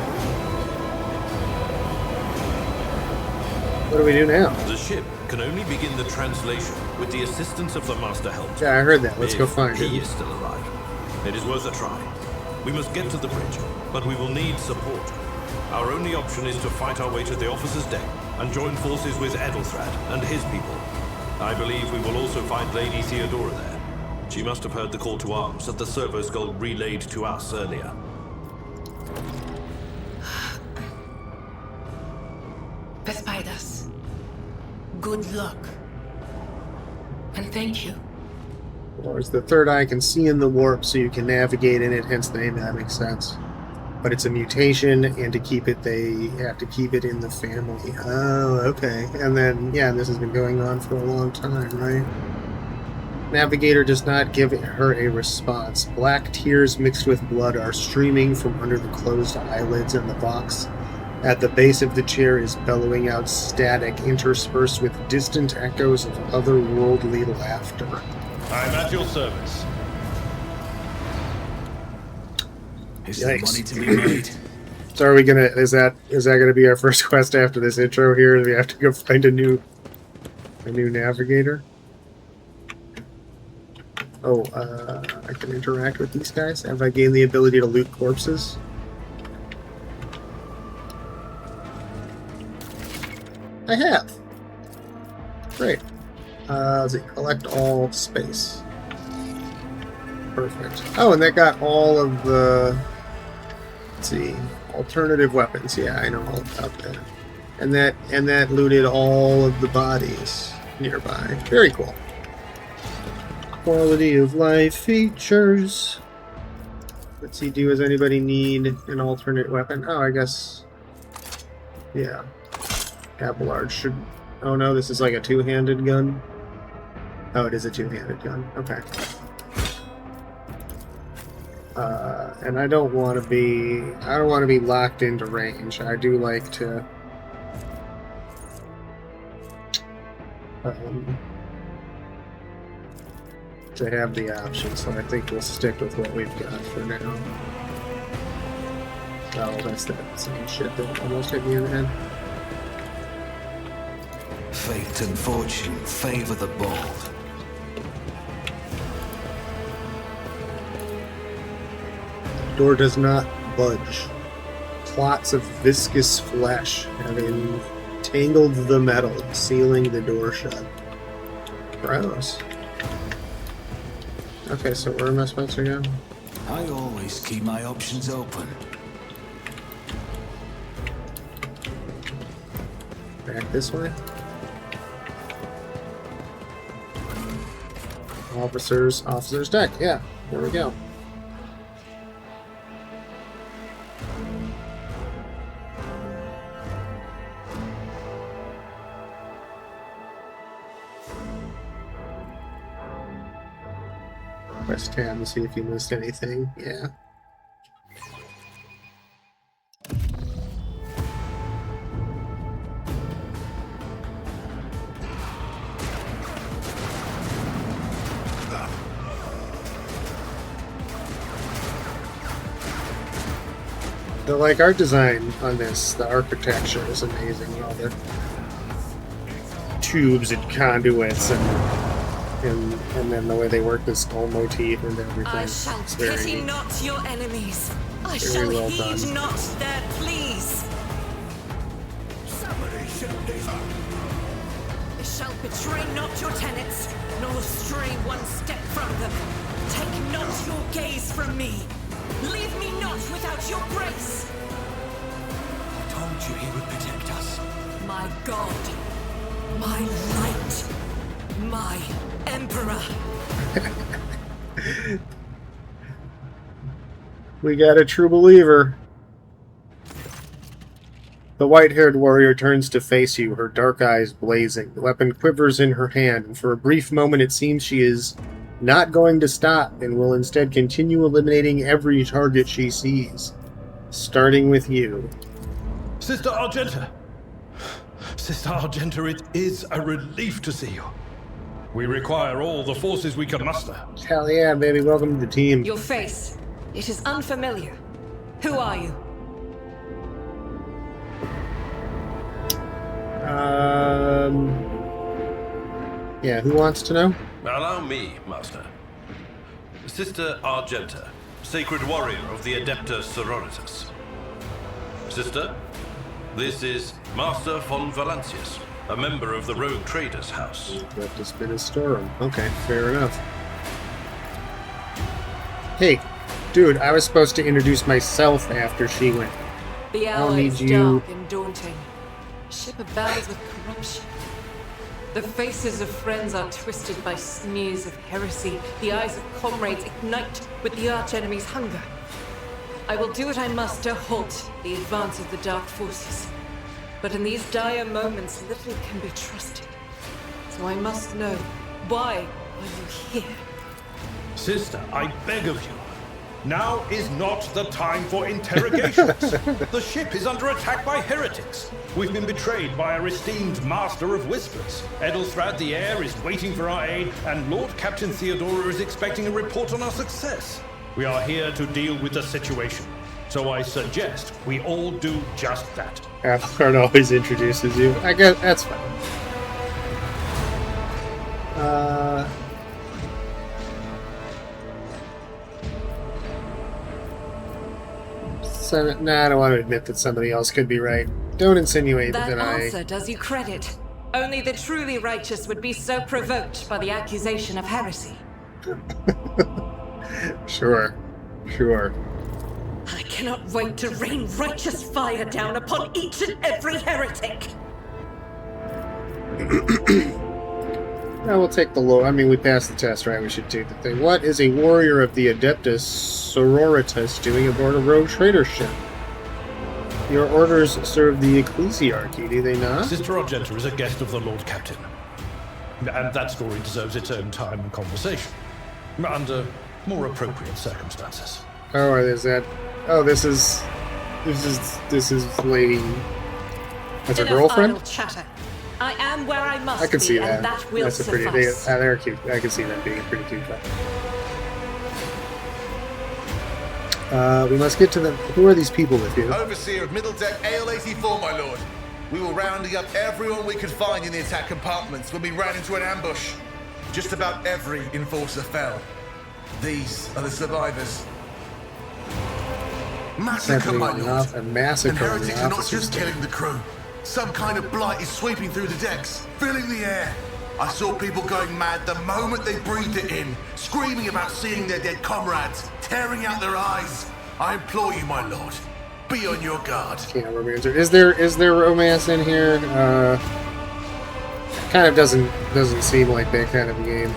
What do we do now? The ship can only begin the translation with the assistance of the Master Helmsman. Yeah, I heard that. Let's go find him. He is still alive. It is worth a try. We must get to the bridge, but we will need support. Our only option is to fight our way to the officer's deck and join forces with Edelthrad and his people. I believe we will also find Lady Theodora there. She must have heard the call to arms that the servo skull relayed to us earlier. Vespidas, good luck. And thank you. Or as the third eye can see in the warp, so you can navigate in it, hence the name. That makes sense. But it's a mutation, and to keep it, they have to keep it in the family. Oh, okay. And then, yeah, this has been going on for a long time, right? Navigator does not give her a response. Black tears mixed with blood are streaming from under the closed eyelids, and the box at the base of the chair is bellowing out static, interspersed with distant echoes of otherworldly laughter. I'm at your service. Is there money to be made? So are we gonna, is that gonna be our first quest after this intro here? Do we have to go find a new navigator? Oh, I can interact with these guys? Have I gained the ability to loot corpses? I have. Great. Let's see, collect all space. Perfect. Oh, and that got all of the, let's see, alternative weapons. Yeah, I know all about that. And that looted all of the bodies nearby. Very cool. Quality of life features. Let's see, does anybody need an alternate weapon? Oh, I guess, yeah. Abelard should, oh no, this is like a two-handed gun. Oh, it is a two-handed gun. Okay. And I don't want to be locked into range. I do like to have the option, so I think we'll stick with what we've got for now. Oh, that's that same shit that almost hit me in the head. Fate and fortune favor the bold. Door does not budge. Clots of viscous flesh have entangled the metal, sealing the door shut. Gross. Okay, so where am I supposed to go? I always keep my options open. Back this way? Officer's deck. Yeah, there we go. Quest tab to see if you missed anything. Yeah. The art design on this, the architecture is amazing. All the tubes and conduits and then the way they work this skull motif and everything. I shall pity not your enemies. I very shall well heed done. not their pleas. I shall betray not your tenets, nor stray one step from them. Take not your gaze from me. Leave me not without your grace. I told you he would protect us. My God, my light, my Emperor. We got a true believer. The white-haired warrior turns to face you, her dark eyes blazing. The weapon quivers in her hand, and for a brief moment it seems she is not going to stop and will instead continue eliminating every target she sees. Starting with you. Sister Argenta! Sister Argenta, it is a relief to see you. We require all the forces we can muster. Hell yeah, baby. Welcome to the team. Your face. It is unfamiliar. Who are you? Yeah, who wants to know? Allow me, Master. Sister Argenta, Sacred Warrior of the Adeptus Sororitas. Sister, this is Master von Valancius, a member of the Rogue Traders House. Adeptus Ministorum. Okay, fair enough. Hey, dude, I was supposed to introduce myself after she went. The I'll hour need is you. dark and daunting. Ship abounds with corruption. The faces of friends are twisted by sneers of heresy. The eyes of comrades ignite with the archenemy's hunger. I will do what I must to halt the advance of the dark forces. But in these dire moments, little can be trusted. So I must know, why are you here? Sister, I beg of you. Now is not the time for interrogations. The ship is under attack by heretics. We've been betrayed by our esteemed Master of Whispers. Edelthrad the Heir is waiting for our aid, and Lord Captain Theodora is expecting a report on our success. We are here to deal with the situation. So I suggest we all do just that. Athard always introduces you. I guess that's fine. Nah, I don't want to admit that somebody else could be right. Don't insinuate That that I... answer does you credit. Only the truly righteous would be so provoked by the accusation of heresy. Sure. I cannot wait to rain righteous fire down upon each and every heretic. Now we'll take the low. I mean, we passed the test, right? We should do the thing. What is a warrior of the Adeptus Sororitas doing aboard a rogue trader ship? Your orders serve the ecclesiarchy, do they not? Sister Argenta is a guest of the Lord Captain. And that story deserves its own time and conversation. Under more appropriate circumstances. Oh, is that? Oh, this is lady. That's her Enough girlfriend. idle chatter. I am where I must I can see be, that. and that will That's a pretty. suffice. They're cute. I can see that being a pretty cute couple. We must get to them. Who are these people with you? Overseer of Middle Deck AL-84, my lord. We were rounding up everyone we could find in the attack compartments when we ran into an ambush. Just about every enforcer fell. These are the survivors. Massacre, my lord. A massacre. And heretics are not officers. just killing the crew. Some kind of blight is sweeping through the decks, filling the air. I saw people going mad the moment they breathed it in, screaming about seeing their dead comrades, tearing out their eyes. I implore you, my lord, be on your guard. Can't romance. Is there romance in here? Kind of doesn't seem like that kind of game.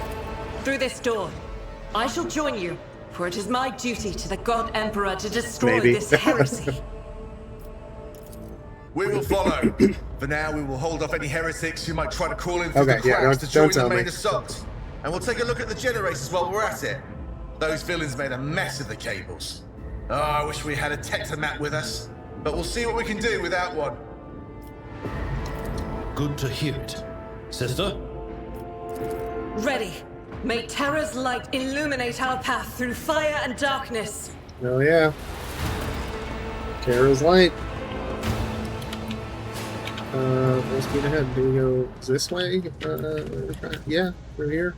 Through this door, I shall join you, for it is my duty to the God Emperor to destroy Maybe. this heresy. We will follow. For now, we will hold off any heretics who might try to crawl in through Okay, the yeah, cracks don't to join tell the main me. assault. And we'll take a look at the generators while we're at it. Those villains made a mess of the cables. Oh, I wish we had a Technomat with us, but we'll see what we can do without one. Good to hear it. Sister? Ready. May Terra's light illuminate our path through fire and darkness. Oh yeah. Terra's light. Full speed ahead. Do we go this way? Yeah, through here.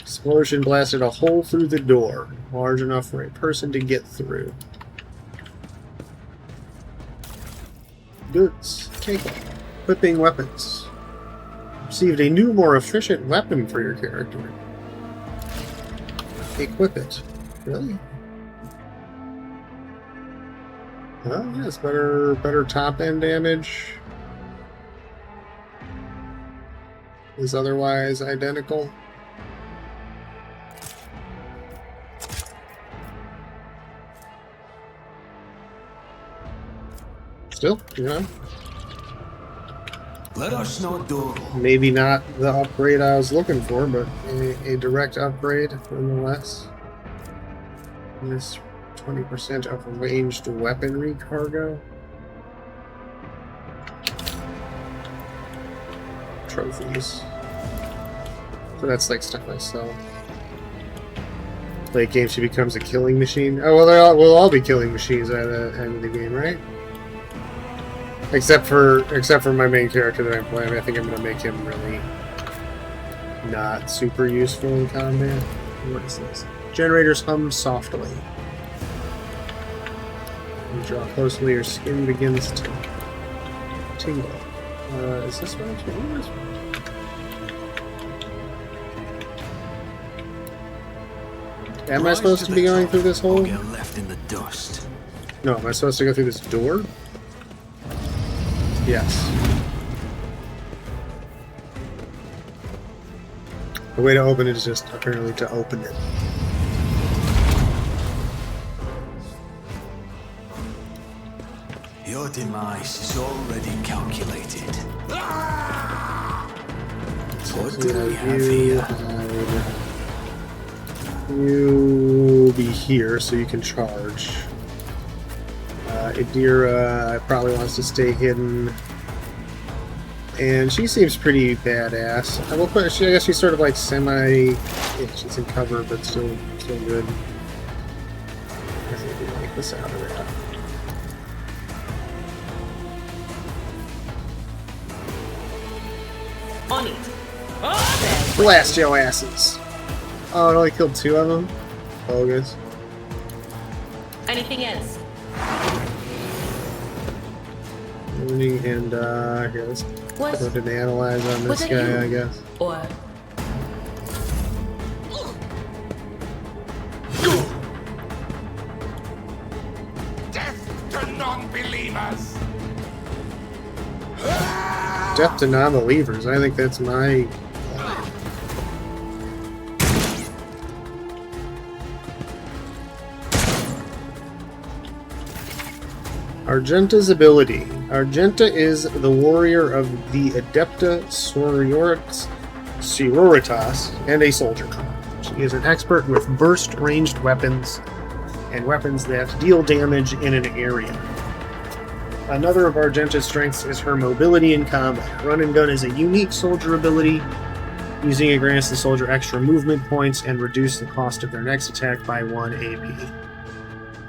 Explosion blasted a hole through the door, large enough for a person to get through. Goods. Take it. Equipping weapons. Received a new, more efficient weapon for your character. Equip it. Really? Oh, yes, better top end damage. Is otherwise identical. Still, you know. Let us not dawdle. Maybe not the upgrade I was looking for, but a direct upgrade nonetheless. This 20% of ranged weaponry cargo. Trophies. So that's like stuff I sell. Late game, she becomes a killing machine. Oh well, we'll all be killing machines at the end of the game, right? Except for my main character that I'm playing. I think I'm gonna make him really not super useful in combat. What is this? Generators hum softly. You draw closely, your skin begins to tingle. Is this one? This one? Am I supposed to be going through this hole? Get left in the dust. No, am I supposed to go through this door? Yes. The way to open it is just apparently to open it. Your demise is already calculated. What do we have here? You'll be here so you can charge. Idira probably wants to stay hidden. And she seems pretty badass. I will put. I guess she's sort of like semi. Yeah, she's in cover, but still good. I think we make this out of that. On it. Blast your asses! Oh, it only killed 2 of them. Bogus. Anything else? And here, let's put an analyze on this guy, I guess. Or Death to non-believers! Death to non-believers. I think that's my. Argenta's ability. Argenta is the warrior of the Adepta Sororitas and a soldier. She is an expert with burst ranged weapons and weapons that deal damage in an area. Another of Argenta's strengths is her mobility in combat. Run and gun is a unique soldier ability. Using it grants the soldier extra movement points and reduce the cost of their next attack by 1 AP.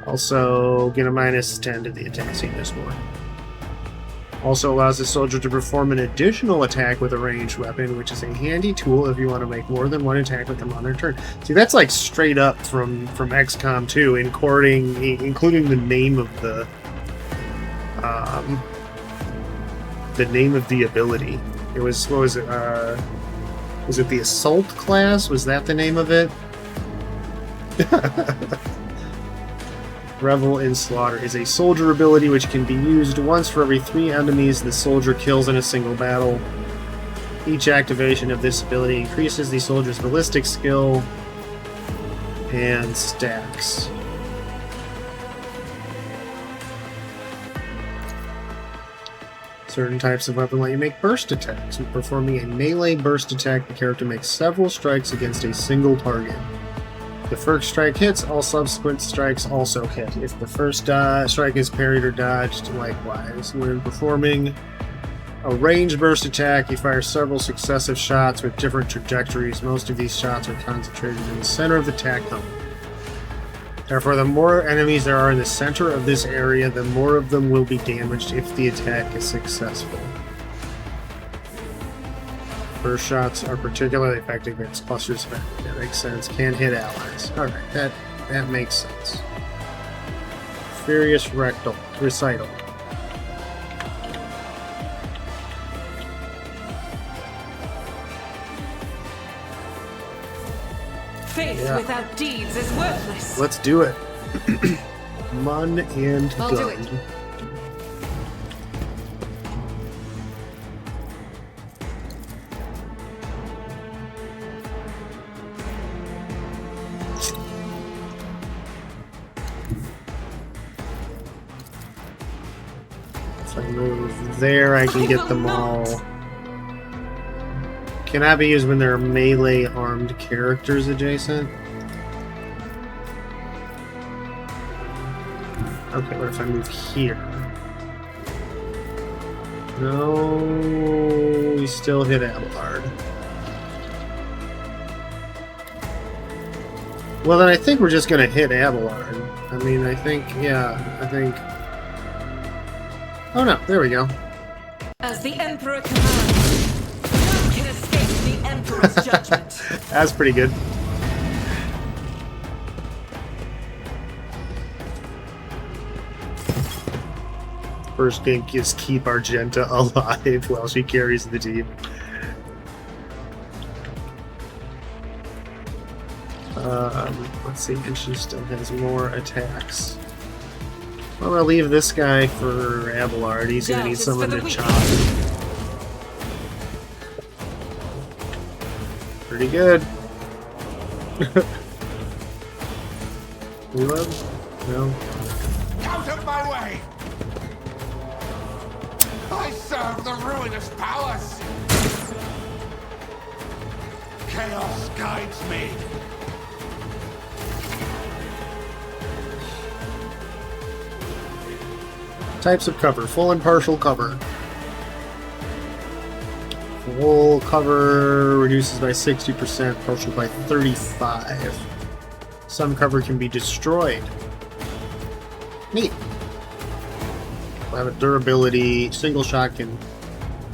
Also, get a -10 to the attack bonus score. Also allows the soldier to perform an additional attack with a ranged weapon, which is a handy tool if you want to make more than one attack with them on their turn. See, that's like straight up from XCOM 2, including the name of the ability. It was, what was it? Was it the Assault class? Was that the name of it? Revel in Slaughter is a soldier ability which can be used once for every 3 enemies the soldier kills in a single battle. Each activation of this ability increases the soldier's ballistic skill and stacks. Certain types of weapon let you make burst attacks. When performing a melee burst attack, the character makes several strikes against a single target. If the first strike hits, all subsequent strikes also hit. If the first strike is parried or dodged, likewise. When performing a ranged burst attack, you fire several successive shots with different trajectories. Most of these shots are concentrated in the center of the attack zone. Therefore, the more enemies there are in the center of this area, the more of them will be damaged if the attack is successful. Burst shots are particularly effective against clusters of enemies. That makes sense. Can hit allies. Alright, that makes sense. Furious Recital. Faith without deeds is worthless. Let's do it. Mun and I'll do gun. it. If I move there, I can get them all. Cannot be used when there are melee armed characters adjacent. Okay, what if I move here? No, we still hit Abelard. Well, then I think we're just gonna hit Abelard. I mean, I think. Oh no, there we go. As the Emperor commands, none can escape the Emperor's judgment. That's pretty good. First thing is keep Argenta alive while she carries the team. Let's see, and she still has more attacks. I'm gonna leave this guy for Abelard. He's gonna need someone to chop. Pretty good. Reload? No. Out of my way! I serve the ruinous powers! Chaos guides me! Types of cover. Full and partial cover. Full cover reduces by 60%, partial by 35%. Some cover can be destroyed. Neat. We'll have a durability. Single shot can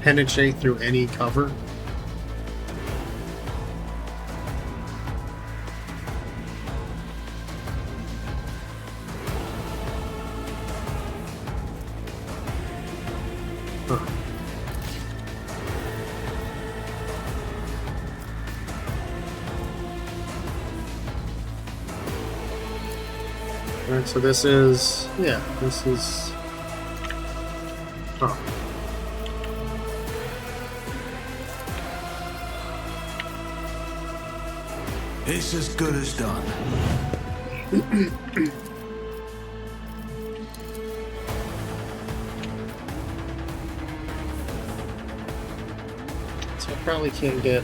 penetrate through any cover. Alright, so this is... yeah, this is... oh. It's as good as done. So I probably can't get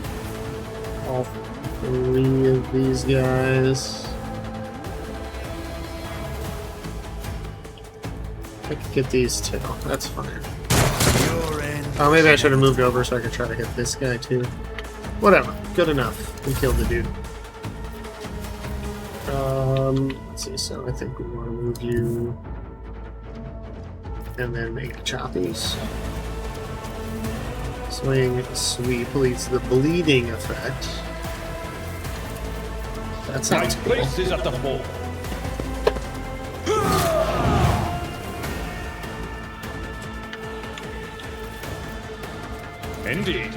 all 3 of these guys. I could get these 2. That's fine. Oh, maybe I should have moved over so I could try to hit this guy too. Whatever. Good enough. We killed the dude. Let's see. So I think we want to move you and then make choppies. Swing sweep leads to the bleeding effect. That sounds cool. My place is at the fore. Indeed.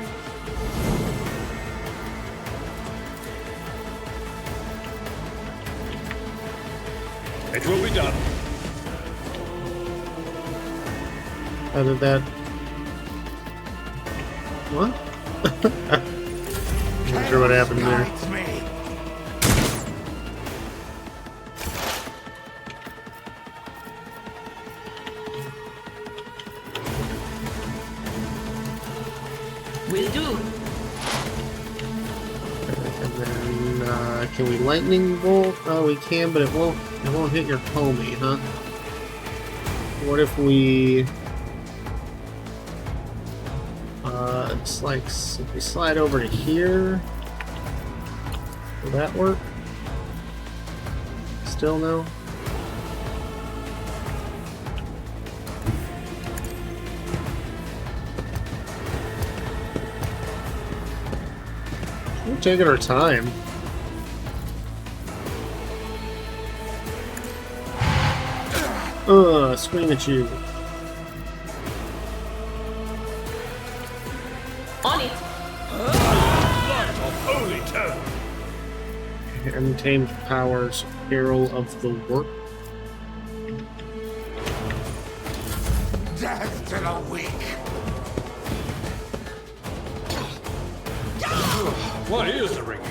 It will be done. How did that... what? Not sure what happened there. Will do. And then, can we lightning bolt? Oh, we can, but it won't hit your homie, huh? What if we... it's like, if we slide over to here... Will that work? Still no? We're taking our time. Scream at you. On it. Holy terror! Untamed powers, peril of the work. Death to the weak. What is the ringing?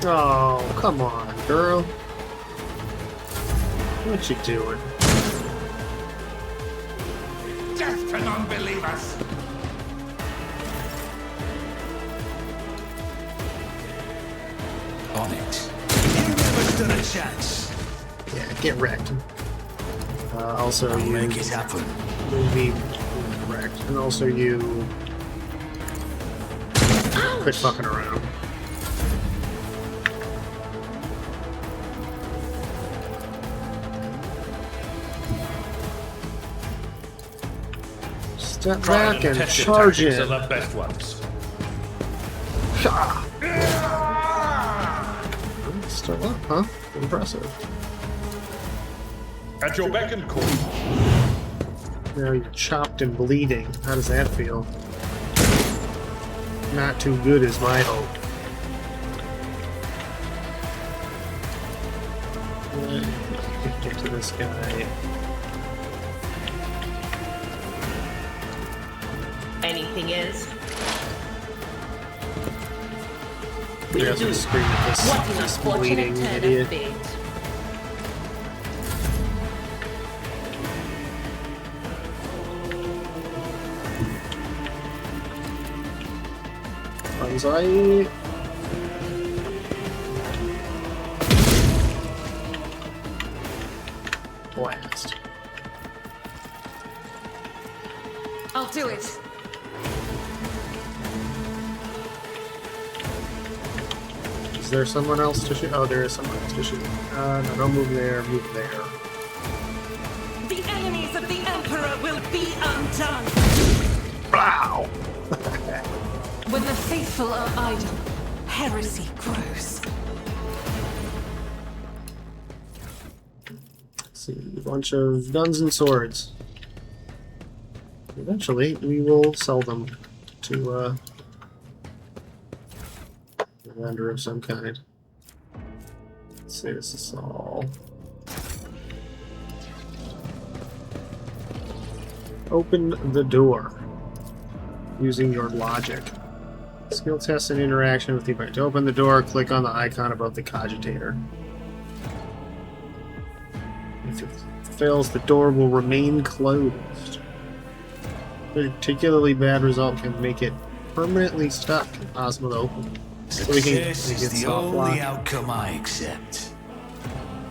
Oh, come on, girl. What you doing? Death to non-believers. On it. You never stood a chance. Yeah, get wrecked. Also, I'll you make it happen. will be wrecked, and also you quit fucking around. Step back and charge in. Are the best ones. Still up, huh? Impressive. At your beck and call. Now you're chopped and bleeding. How does that feel? Not too good is my hope. Get to this guy. Anything else? He doesn't scream at this, What an this unfortunate bleeding turn of idiot. fate. Banzai. Blast. I'll do it. Is there someone else to shoot? Oh, there is someone else to shoot. No, don't move there, move there. The enemies of the Emperor will be undone. Wow! When the faithful are idle, heresy grows. Let's see, a bunch of guns and swords. Eventually, we will sell them to a vendor of some kind. Let's see, this is all. Open the door using your logic. Skill test and interaction with the event. To open the door, click on the icon above the cogitator. If it fails, the door will remain closed. A particularly bad result can make it permanently stuck, impossible to open. So we can Success is the only outcome I accept.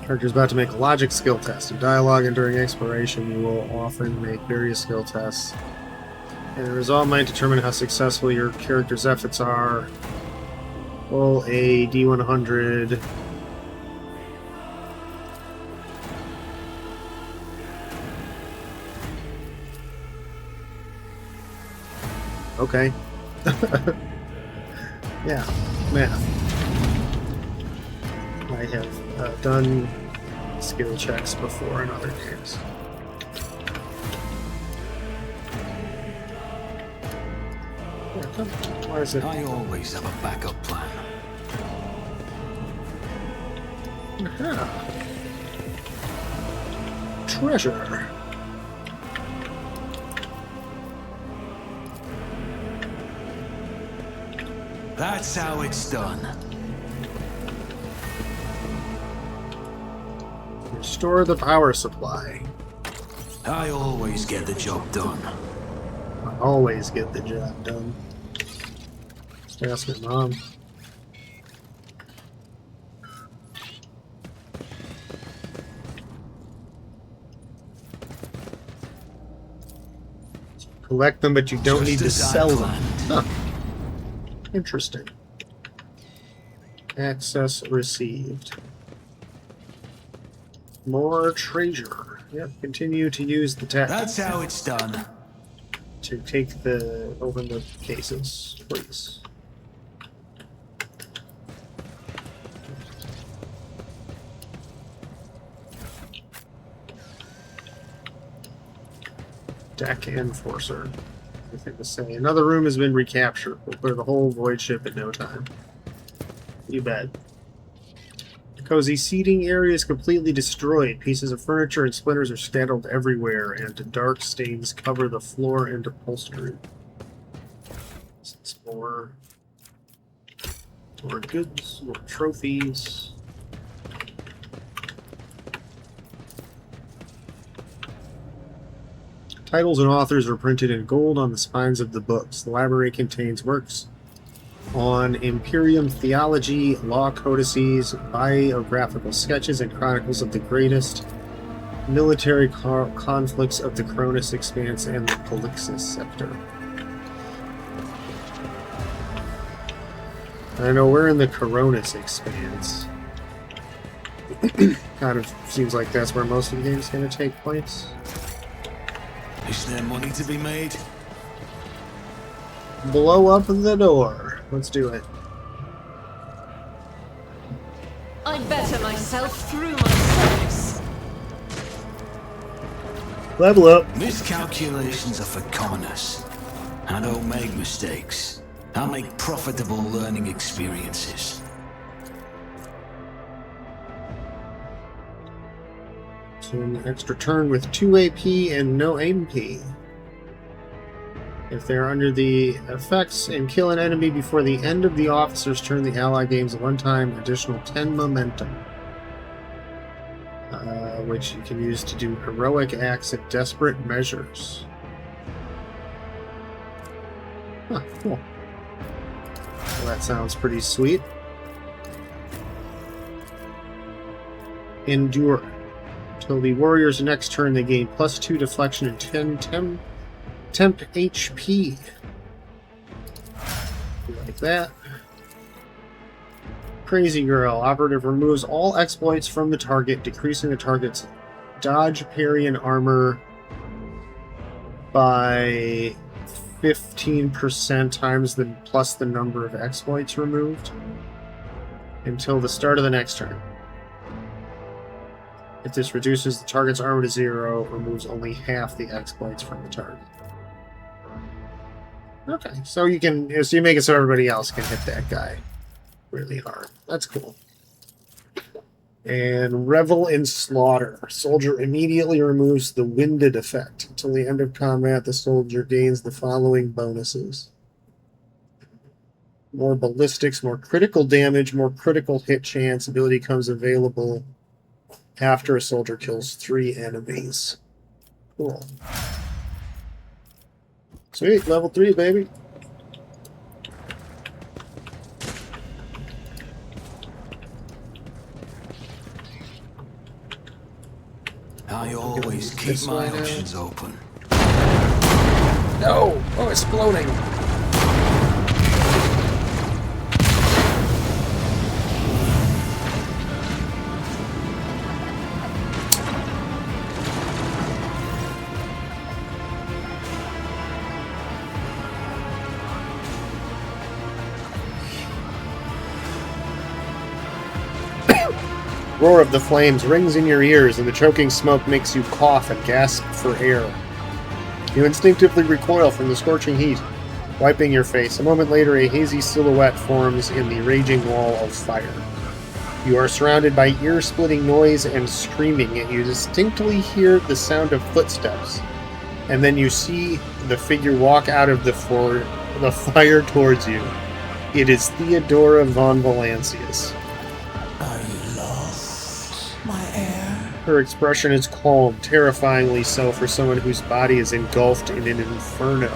Character's about to make a logic skill test. In dialogue and during exploration, you will often make various skill tests. And the result might determine how successful your character's efforts are. Roll a D100. Okay. Yeah, math. I have done skill checks before in other games. Why is it? I always have a backup plan. Aha. Treasure. That's how it's done. Restore the power supply. I always get the job done. I always get the job done. Just ask my mom. Collect them, but you don't need to sell them. Huh. Interesting. Access received. More treasure. Yep, continue to use the tech. That's how it's done. To open the cases, please. Deck Enforcer. Anything to say? Another room has been recaptured. We'll clear the whole void ship in no time. You bet. The cozy seating area is completely destroyed. Pieces of furniture and splinters are scattered everywhere, and dark stains cover the floor and upholstery. More goods, more trophies. Titles and authors are printed in gold on the spines of the books. The library contains works on Imperium theology, law codices, biographical sketches, and chronicles of the greatest military conflicts of the Cronus Expanse and the Polixis Scepter. I know we're in the Cronus Expanse. Kind of seems like that's where most of the game's going to take place. Is there money to be made? Blow up the door. Let's do it. I better myself through my service. Level up. Miscalculations are for commoners. I don't make mistakes. I make profitable learning experiences. So an extra turn with 2 AP and no MP. If they're under the effects and kill an enemy before the end of the officer's turn, the ally gains a one-time additional 10 momentum. Which you can use to do heroic acts of desperate measures. Huh, cool. Well, that sounds pretty sweet. Endure. Until the warrior's next turn, they gain +2 deflection and 10 temp HP. Like that. Crazy Girl. Operative removes all exploits from the target, decreasing the target's dodge, parry, and armor by 15% times plus the number of exploits removed until the start of the next turn. If this reduces the target's armor to 0, removes only half the exploits from the target. Okay, so you make it so everybody else can hit that guy really hard. That's cool. And Revel in Slaughter. Soldier immediately removes the winded effect. Until the end of combat, the soldier gains the following bonuses. More ballistics, more critical damage, more critical hit chance. Ability comes available after a soldier kills 3 enemies. Cool. Sweet, level 3, baby. I always keep my options open. No! Oh, it's exploding! Roar of the flames rings in your ears, and the choking smoke makes you cough and gasp for air. You instinctively recoil from the scorching heat, wiping your face. A moment later, a hazy silhouette forms in the raging wall of fire. You are surrounded by ear-splitting noise and screaming, and you distinctly hear the sound of footsteps. And then you see the figure walk out of the fire towards you. It is Theodora von Valancius. Are you lost, my heir? Her expression is calm, terrifyingly so for someone whose body is engulfed in an inferno.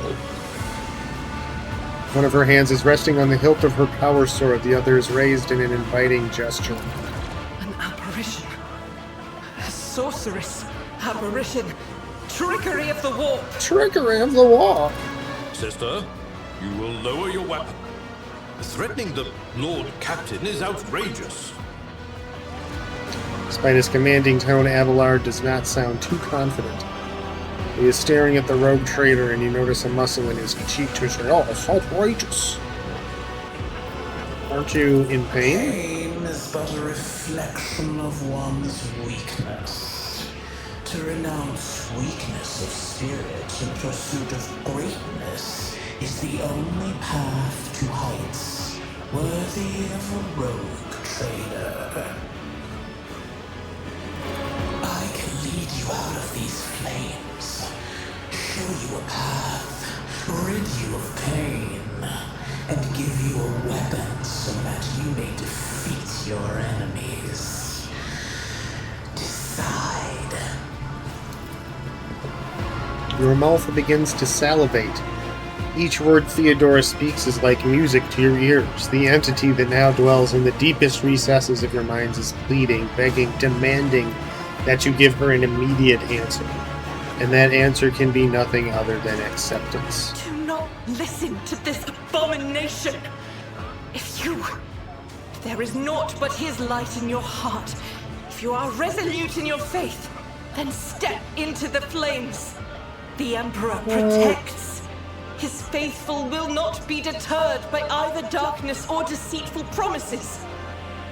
One of her hands is resting on the hilt of her power sword, the other is raised in an inviting gesture. An apparition. A sorceress. Apparition. Trickery of the warp. Trickery of the warp. Sister, you will lower your weapon. Threatening the Lord Captain is outrageous. Despite his commanding tone, Abelard does not sound too confident. He is staring at the rogue trader, and you notice a muscle in his cheek twitching. Oh, it's outrageous. Aren't you in pain? Pain is but a reflection of one's weakness. To renounce weakness of spirit in pursuit of greatness is the only path to heights worthy of a rogue trader. I can lead you out of these flames, show you a path, rid you of pain, and give you a weapon so that you may defeat your enemies. Decide. Your mouth begins to salivate. Each word Theodora speaks is like music to your ears. The entity that now dwells in the deepest recesses of your minds is pleading, begging, demanding that you give her an immediate answer. And that answer can be nothing other than acceptance. Do not listen to this abomination. If there is naught but his light in your heart. If you are resolute in your faith, then step into the flames. The Emperor protects. His faithful will not be deterred by either darkness or deceitful promises.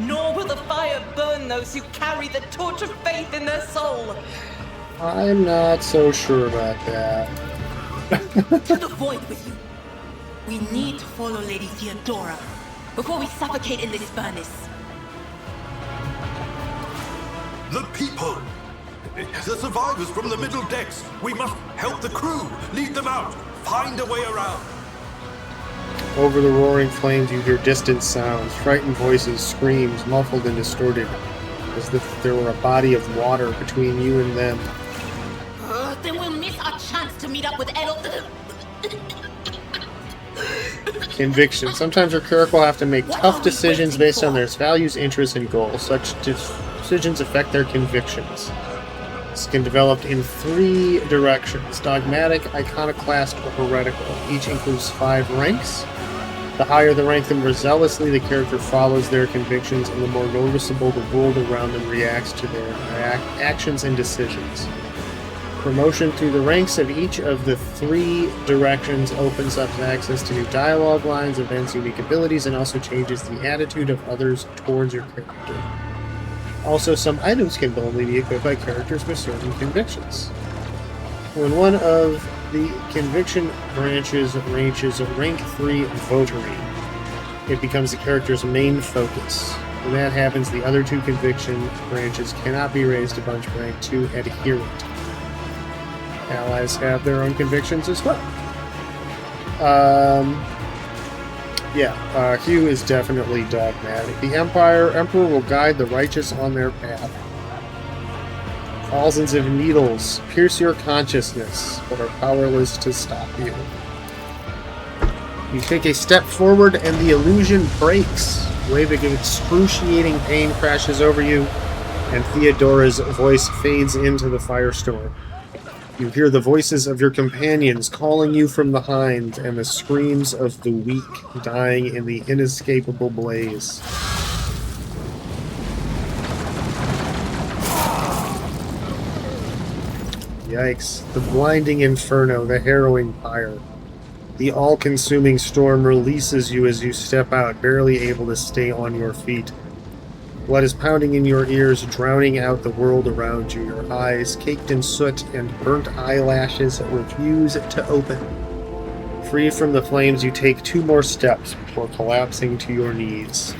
Nor will the fire burn those who carry the torch of faith in their soul. I'm not so sure about that. To the void with you. We need to follow Lady Theodora before we suffocate in this furnace. The people! The survivors from the middle decks! We must help the crew! Lead them out! Find a way around! Over the roaring flames you hear distant sounds, frightened voices, screams, muffled and distorted, as if there were a body of water between you and them. Then we'll miss our chance to meet up with Edel. Conviction. Sometimes your character will have to make tough decisions based on their values, interests, and goals. Such decisions affect their convictions. This can develop in 3 directions: dogmatic, iconoclast, or heretical. Each includes 5 ranks. The higher the rank, the more zealously the character follows their convictions, and the more noticeable the world around them reacts to their actions and decisions. Promotion through the ranks of each of the 3 directions opens up access to new dialogue lines, events, unique abilities, and also changes the attitude of others towards your character. Also, some items can only be equipped by characters with certain convictions. When one of the conviction branches reaches rank 3 votary, it becomes the character's main focus. When that happens, the other 2 conviction branches cannot be raised above rank 2 adherent. Allies have their own convictions as well. Hugh is definitely dogmatic. The Emperor will guide the righteous on their path. Thousands of needles pierce your consciousness, but are powerless to stop you. You take a step forward and the illusion breaks. A wave of excruciating pain crashes over you, and Theodora's voice fades into the firestorm. You hear the voices of your companions calling you from behind, and the screams of the weak dying in the inescapable blaze. Yikes. The blinding inferno, the harrowing fire. The all-consuming storm releases you as you step out, barely able to stay on your feet. Blood is pounding in your ears, drowning out the world around you. Your eyes, caked in soot and burnt eyelashes, refuse to open. Free from the flames, you take 2 more steps before collapsing to your knees.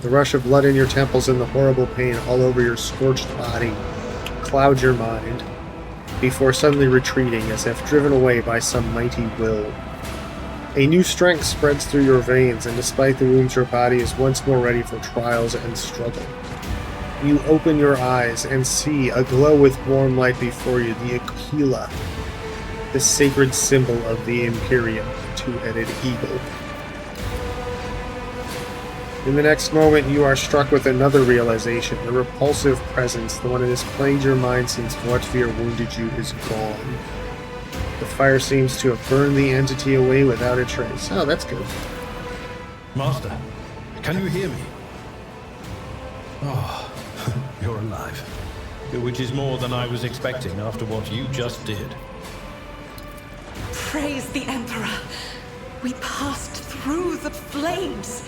The rush of blood in your temples and the horrible pain all over your scorched body cloud your mind, before suddenly retreating as if driven away by some mighty will. A new strength spreads through your veins, and despite the wounds, your body is once more ready for trials and struggle. You open your eyes and see, aglow with warm light before you, the Aquila, the sacred symbol of the Imperium, the two-headed eagle. In the next moment, you are struck with another realization. The repulsive presence, the one that has plagued your mind since Vortvir wounded you, is gone. The fire seems to have burned the entity away without a trace. Oh, that's good. Master, can you hear me? Oh, you're alive. Which is more than I was expecting after what you just did. Praise the Emperor! We passed through the flames!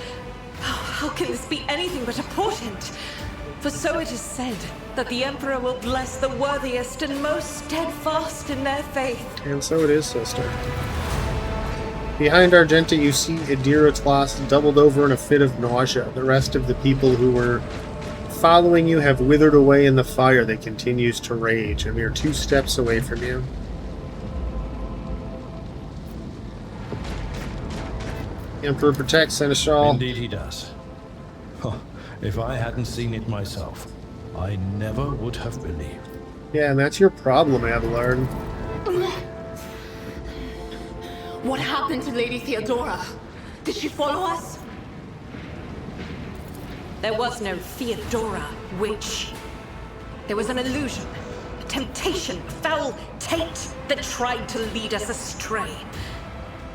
How can this be anything but a portent? For so it is said, that the Emperor will bless the worthiest and most steadfast in their faith. And so it is, sister. Behind Argenta, you see Idiratlas doubled over in a fit of nausea. The rest of the people who were following you have withered away in the fire that continues to rage, and we are 2 steps away from you. The Emperor protects Seneschal. Indeed he does. Huh. If I hadn't seen it myself, I never would have believed. Yeah, and that's your problem, Abelard. What happened to Lady Theodora? Did she follow us? There was no Theodora, witch. There was an illusion, a temptation, a foul taint that tried to lead us astray.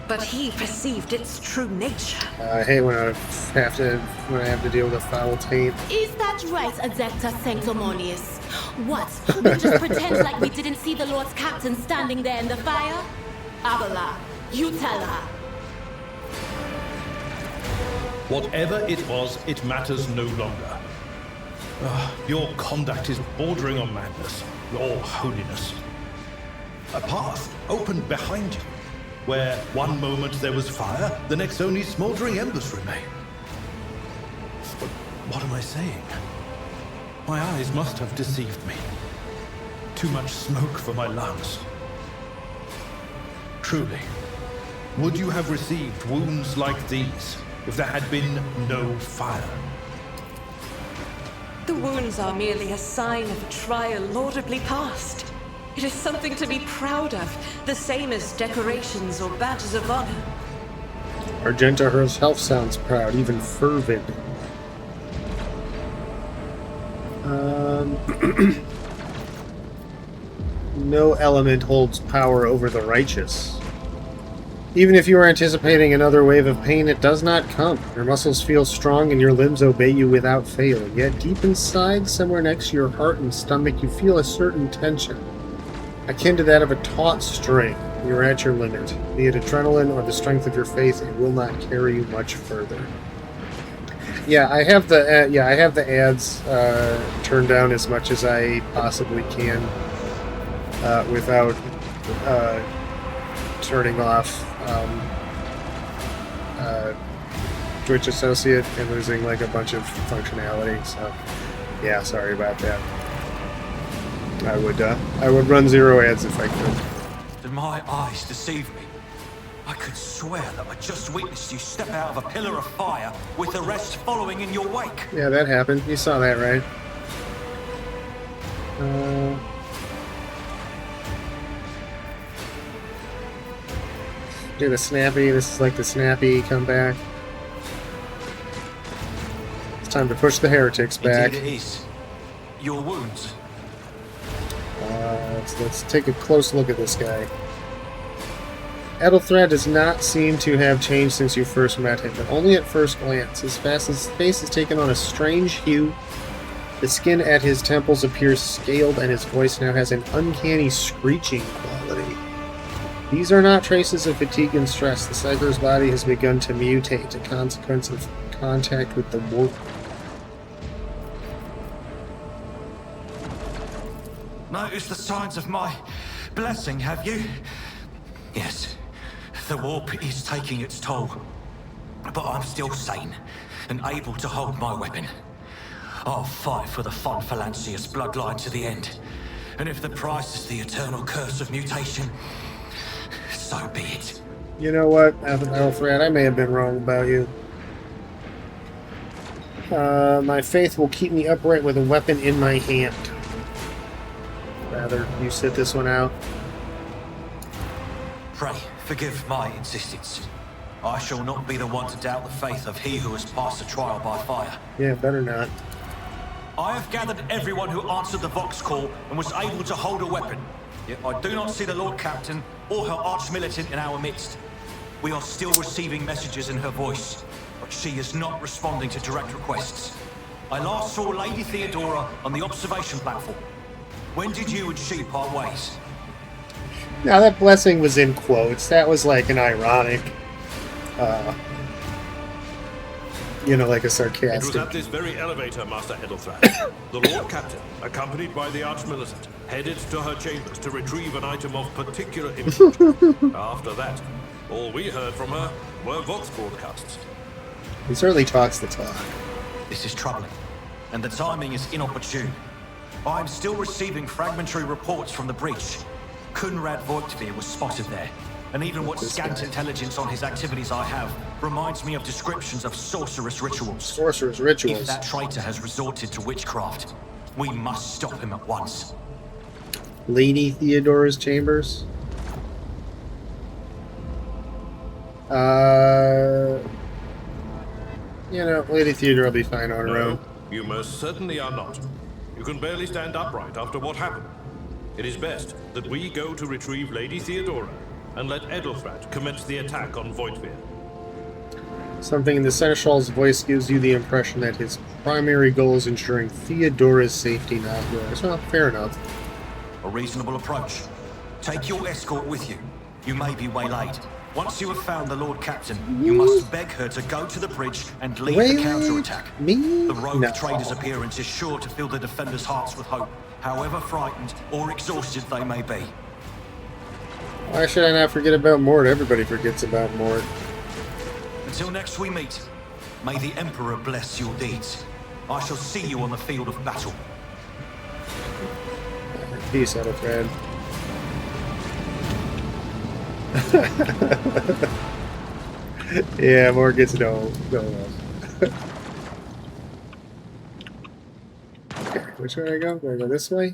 But he perceived its true nature. I hate when I have to deal with a foul taint. Is that right, Adepta Sanctimonious? What? We just pretend like we didn't see the Lord's Captain standing there in the fire? Abela, you tell her. Whatever it was, it matters no longer. Your conduct is bordering on madness. Your holiness. A path opened behind you, where one moment there was fire, the next only smoldering embers remain. But what am I saying? My eyes must have deceived me. Too much smoke for my lungs. Truly, would you have received wounds like these if there had been no fire? The wounds are merely a sign of a trial laudably passed. It is something to be proud of, the same as decorations or badges of honor. Argenta herself sounds proud, even fervent. No element holds power over the righteous. Even if you are anticipating another wave of pain, it does not come. Your muscles feel strong and your limbs obey you without fail. Yet deep inside, somewhere next to your heart and stomach, you feel a certain tension, akin to that of a taut string. You're at your limit. Be it adrenaline or the strength of your faith, it will not carry you much further. Yeah, I have the ads turned down as much as I possibly can without turning off Twitch Associate and losing like a bunch of functionality. So yeah, sorry about that. I would run 0 ads if I could. Did my eyes deceive me? I could swear that I just witnessed you step out of a pillar of fire with the rest following in your wake. Yeah, that happened. You saw that, right? Do the snappy. This is like the snappy comeback. It's time to push the heretics back. Indeed it is. Your wounds. Let's take a close look at this guy. Ethelthred does not seem to have changed since you first met him, but only at first glance. His face has taken on a strange hue. The skin at his temples appears scaled, and his voice now has an uncanny screeching quality. These are not traces of fatigue and stress. The Psyker's body has begun to mutate, a consequence of contact with the warp. Noticed the signs of my blessing, have you? Yes, the warp is taking its toll. But I'm still sane and able to hold my weapon. I'll fight for the Von Valancius bloodline to the end. And if the price is the eternal curse of mutation, so be it. You know what, Alfred, I may have been wrong about you. My faith will keep me upright with a weapon in my hand. Rather, you sit this one out. Pray, forgive my insistence. I shall not be the one to doubt the faith of he who has passed the trial by fire. Yeah, better not. I have gathered everyone who answered the Vox call and was able to hold a weapon. Yet I do not see the Lord Captain or her arch-militant in our midst. We are still receiving messages in her voice, but she is not responding to direct requests. I last saw Lady Theodora on the observation platform. When did you and she part ways? Now, that blessing was in quotes. That was like an ironic, like a sarcastic. It was at this very elevator, Master Edelthrat. The Lord Captain, accompanied by the Arch-Militant, headed to her chambers to retrieve an item of particular interest. After that, all we heard from her were Vox broadcasts. He certainly talks the talk. This is troubling, and the timing is inopportune. I am still receiving fragmentary reports from the breach. Kunrad Voigtveer was spotted there, and even what scant intelligence on his activities I have reminds me of descriptions of sorcerous rituals. Sorcerous rituals. If that traitor has resorted to witchcraft, we must stop him at once. Lady Theodora's chambers? Lady Theodora will be fine on her own. You most certainly are not. You can barely stand upright after what happened. It is best that we go to retrieve Lady Theodora and let Edelthrat commence the attack on Voigtveer. Something in the Seneschal's voice gives you the impression that his primary goal is ensuring Theodora's safety, not yours. Well, fair enough. A reasonable approach. Take your escort with you. You may be waylaid. Once you have found the Lord Captain, you must beg her to go to the bridge and lead the counterattack. Me? The rogue No. trader's appearance is sure to fill the defenders' hearts with hope, however frightened or exhausted they may be. Why should I not forget about Mort? Everybody forgets about Mort. Until next we meet, may the Emperor bless your deeds. I shall see you on the field of battle. Peace, Edelfred. Yeah, Mort gets no love. Okay, which way do I go? Do I go this way?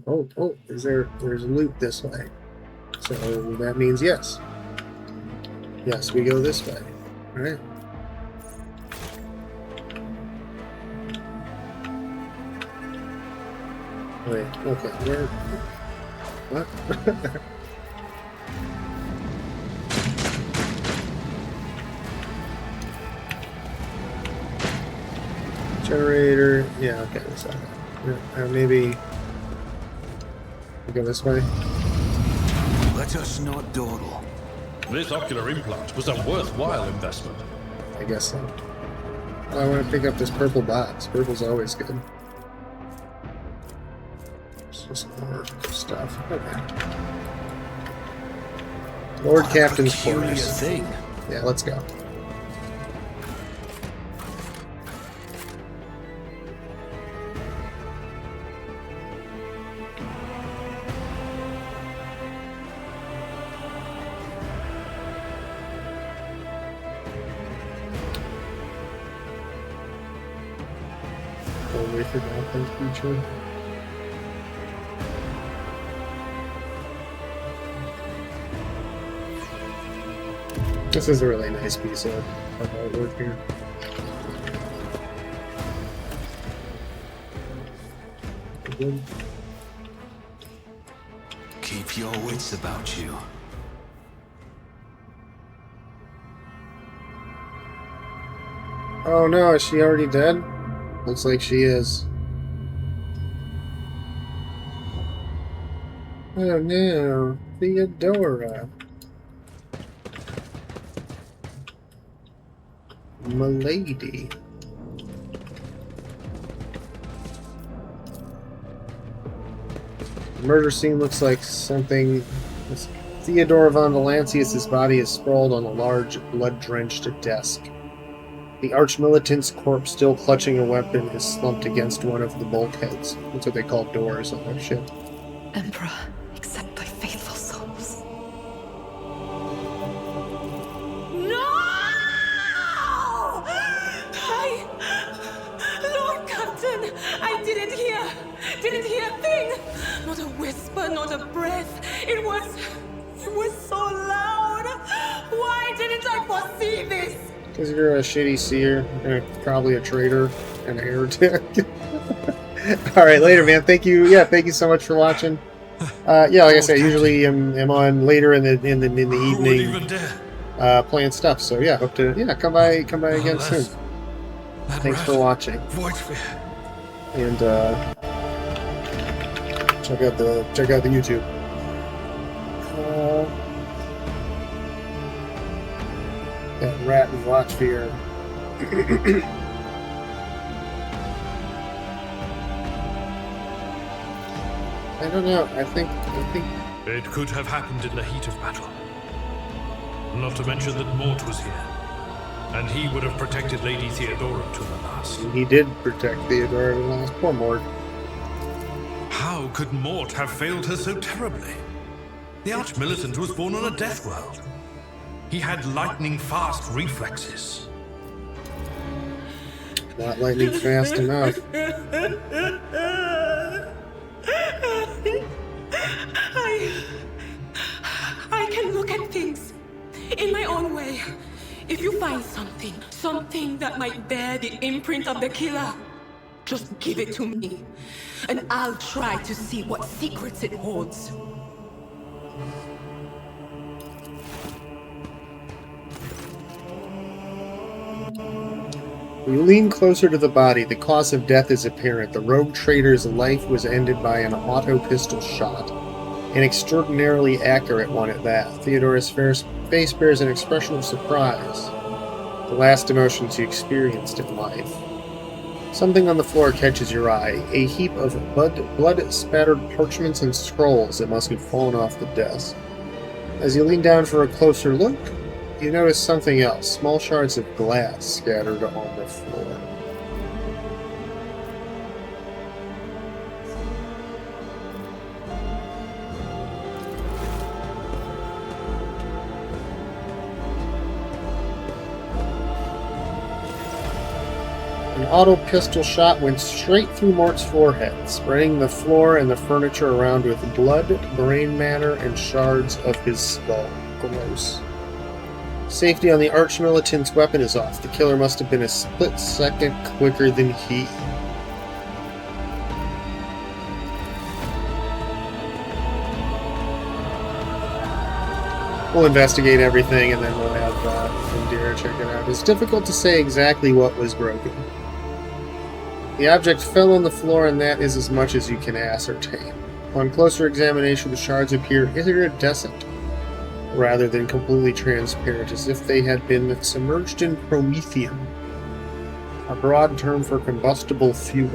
Oh, there's loot this way. So that means yes. Yes, we go this way. Alright. Wait, okay, where? What? Generator, yeah, okay, so maybe we go this way. Let us not dawdle. This ocular implant was a worthwhile investment. I guess so. I want to pick up this purple box. Purple's always good. It's just more stuff. Okay. Lord Captain's quarters. Thing. Yeah, let's go. Wait for that creature. This is a really nice piece of artwork here. Good. Keep your wits about you. Oh no, is she already dead? Looks like she is. Oh no, Theodora. Milady. The murder scene looks like something. Theodora von Valancius' body is sprawled on a large, blood-drenched desk. The arch-militant's corpse, still clutching a weapon, is slumped against one of the bulkheads. That's what they call doors on their ship. Emperor, accept thy faithful souls. No! Lord Captain, I didn't hear a thing. Not a whisper, not a breath. It was so loud. Why didn't I foresee this? Because you're a shitty seer and probably a traitor and a heretic. All right, later, man. Thank you. Yeah, thank you so much for watching. Yeah, like I said, usually I'm on later in the evening playing stuff. So yeah, hope to come by again soon. Thanks for watching. And check out the YouTube. That rat and watch fear. I don't know. I think it could have happened in the heat of battle. Not to mention that Mort was here, and he would have protected Lady Theodora to the last. He did protect Theodora to the last. Poor Mort. How could Mort have failed her so terribly? The Arch-Militant was born on a death world. He had lightning-fast reflexes. Not lightning fast enough. I can look at things in my own way. If you find something that might bear the imprint of the killer, just give it to me, and I'll try to see what secrets it holds. You lean closer to the body. The cause of death is apparent. The rogue trader's life was ended by an auto pistol shot. An extraordinarily accurate one at that. Theodora's face bears an expression of surprise. The last emotions you experienced in life. Something on the floor catches your eye. A heap of blood-spattered parchments and scrolls that must have fallen off the desk. As you lean down for a closer look, you notice something else. Small shards of glass scattered on the floor. An auto pistol shot went straight through Mort's forehead, spraying the floor and the furniture around with blood, brain matter, and shards of his skull. Gross. Safety on the Arch-Militant's weapon is off. The killer must have been a split second quicker than he. We'll investigate everything and then we'll have Indira check it out. It's difficult to say exactly what was broken. The object fell on the floor, and that is as much as you can ascertain. On closer examination, the shards appear iridescent, rather than completely transparent, as if they had been submerged in promethium, a broad term for combustible fuel.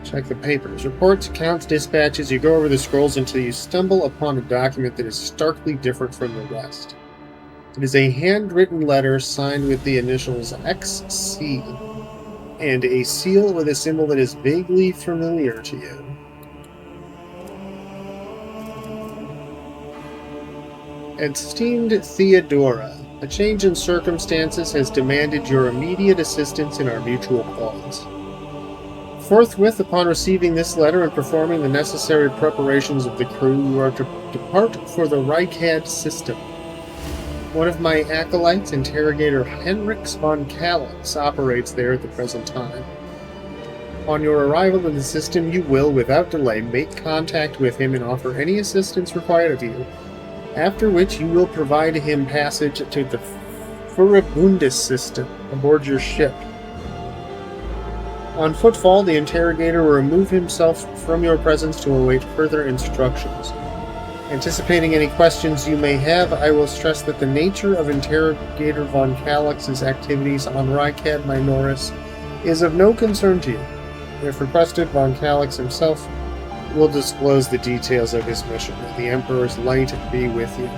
Check the papers. Reports, accounts, dispatches. You go over the scrolls until you stumble upon a document that is starkly different from the rest. It is a handwritten letter signed with the initials XC and a seal with a symbol that is vaguely familiar to you. Esteemed Theodora, a change in circumstances has demanded your immediate assistance in our mutual cause. Forthwith, upon receiving this letter and performing the necessary preparations of the crew, you are to depart for the Reichad system. One of my acolytes, Interrogator Henrix von Kallax, operates there at the present time. On your arrival in the system, you will, without delay, make contact with him and offer any assistance required of you, after which you will provide him passage to the Furibundus system aboard your ship. On footfall, the interrogator will remove himself from your presence to await further instructions. Anticipating any questions you may have, I will stress that the nature of Interrogator von Kallax's activities on Reichad Minoris is of no concern to you. If requested, von Kallax himself will disclose the details of his mission. May the Emperor's light be with you.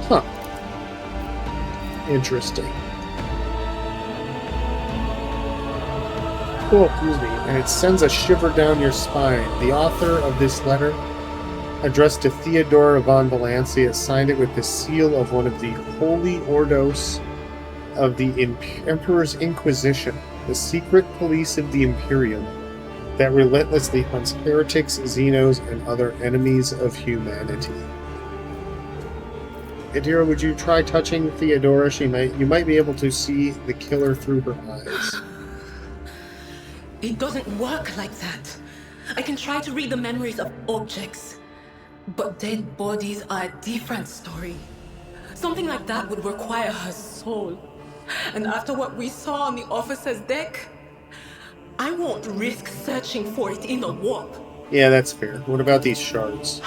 Huh. Interesting. Oh, excuse me. And it sends a shiver down your spine. The author of this letter, addressed to Theodora von Valancia, signed it with the seal of one of the Holy Ordos of the Emperor's Inquisition, the secret police of the Imperium that relentlessly hunts heretics, Xenos, and other enemies of humanity. Adira, would you try touching Theodora? You might be able to see the killer through her eyes. It doesn't work like that. I can try to read the memories of objects, but dead bodies are a different story. Something like that would require her soul. And after what we saw on the officer's deck, I won't risk searching for it in the warp. Yeah, that's fair. What about these shards?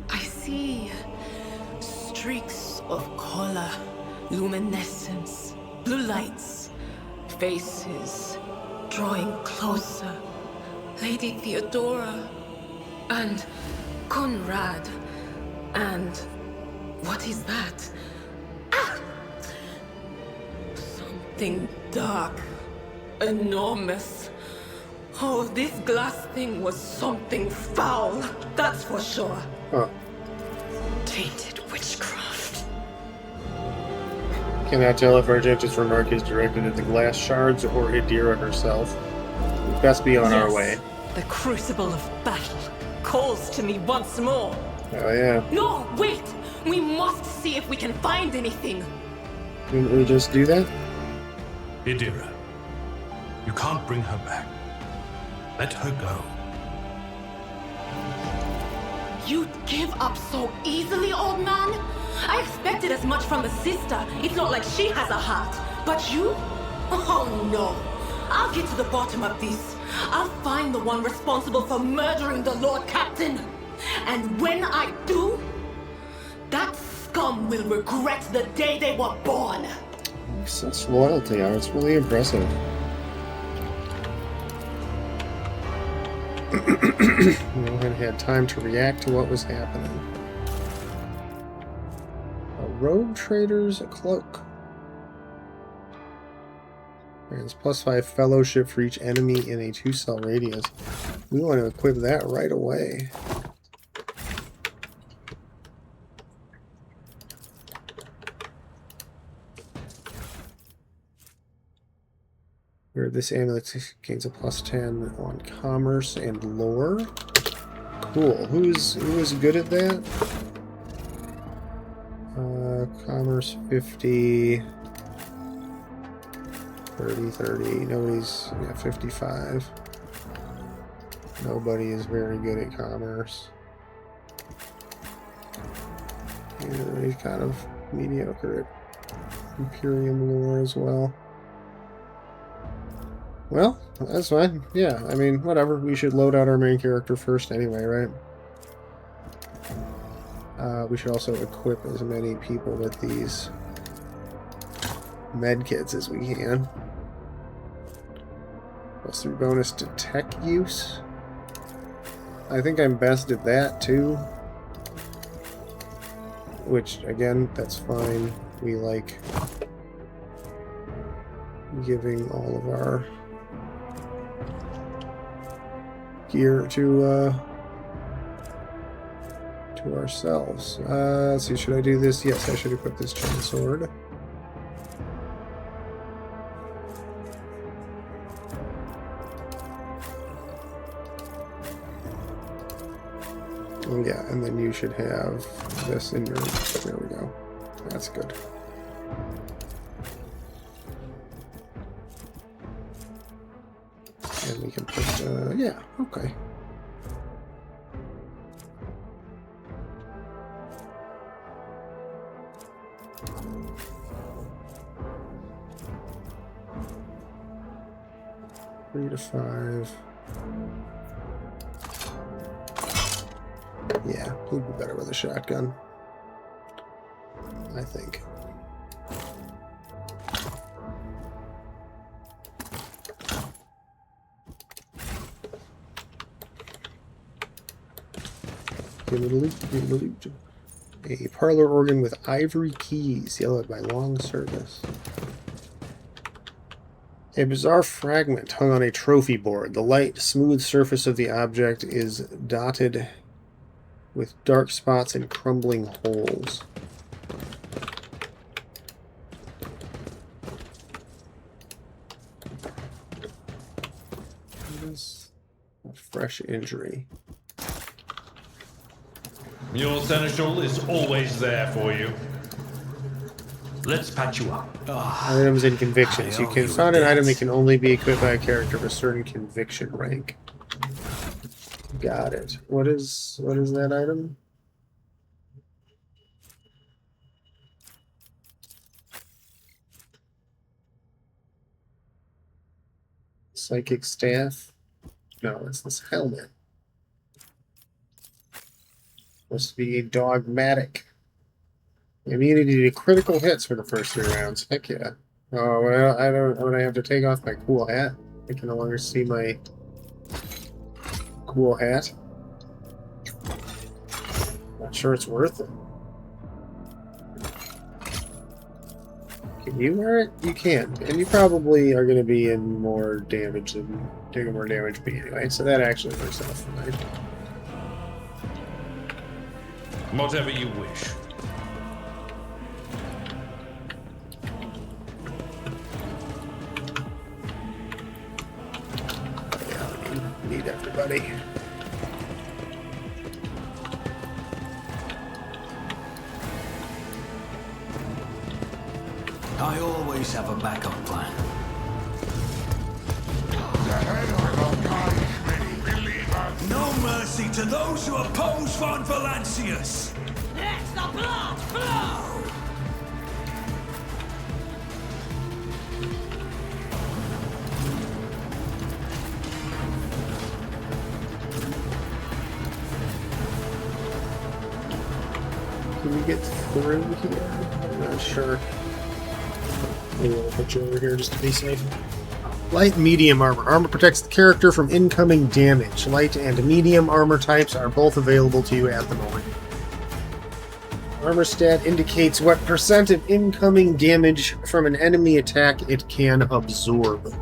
I see streaks of color, luminescence, blue lights, faces drawing closer. Lady Theodora and Conrad and what is that? Ah! Something dark, enormous. Oh, this glass thing was something foul, that's for sure. Huh. Tainted witchcraft. Cannot tell if Argente's remark is directed at the glass shards or Adira herself. We'd best be on our way. The crucible of battle calls to me once more. Oh, yeah. No, wait! We must see if we can find anything. Didn't we just do that? Idira, you can't bring her back. Let her go. You'd give up so easily, old man? I expected as much from the sister. It's not like she has a heart. But you? Oh no. I'll get to the bottom of this. I'll find the one responsible for murdering the Lord Captain. And when I do, that scum will regret the day they were born. Such loyalty, it's really impressive. No one had time to react to what was happening. A rogue trader's cloak. Grants +5 fellowship for each enemy in a 2-cell radius. We want to equip that right away. Where this amulet gains a +10 on commerce and lore. Cool. Who is good at that? Commerce 50. 30. Nobody's 55. Nobody is very good at commerce. Yeah, he's kind of mediocre at Imperium lore as well. Well, that's fine. Yeah, I mean, whatever. We should load out our main character first anyway, right? We should also equip as many people with these medkits as we can. +3 bonus to tech use. I think I'm best at that too. Which, again, that's fine. We like giving all of our gear to ourselves. Let's see, should I do this? Yes, I should equip this chain sword. Oh, yeah, and then you should have this in your... There we go. That's good. And we can put, yeah, okay. Three to 5. Yeah, he'd be better with a shotgun, I think. Give it a loot, give it a loot. A parlor organ with ivory keys, yellowed by long service. A bizarre fragment hung on a trophy board. The light, smooth surface of the object is dotted with dark spots and crumbling holes. What is a fresh injury? Your seneschal is always there for you. Let's patch you up. Items and convictions. You can find an item that can only be equipped by a character of a certain conviction rank. Got it. What is that item? Psychic staff? No, it's this helmet. Must be dogmatic. Immunity to critical hits for the first 3 rounds. Heck yeah. Oh, well, I don't. Would I have to take off my cool hat? I can no longer see my cool hat. Not sure it's worth it. Can you wear it? You can. And you probably are going to be in more damage than taking more damage me anyway, so that actually works out fine. Whatever you wish. Need everybody. I always have a backup plan. No mercy to those who oppose Von Valancius! Let the blood flow! Can we get through here? I'm not sure. Maybe I'll put you over here just to be safe. Light and medium armor. Armor protects the character from incoming damage. Light and medium armor types are both available to you at the moment. Armor stat indicates what percent of incoming damage from an enemy attack it can absorb.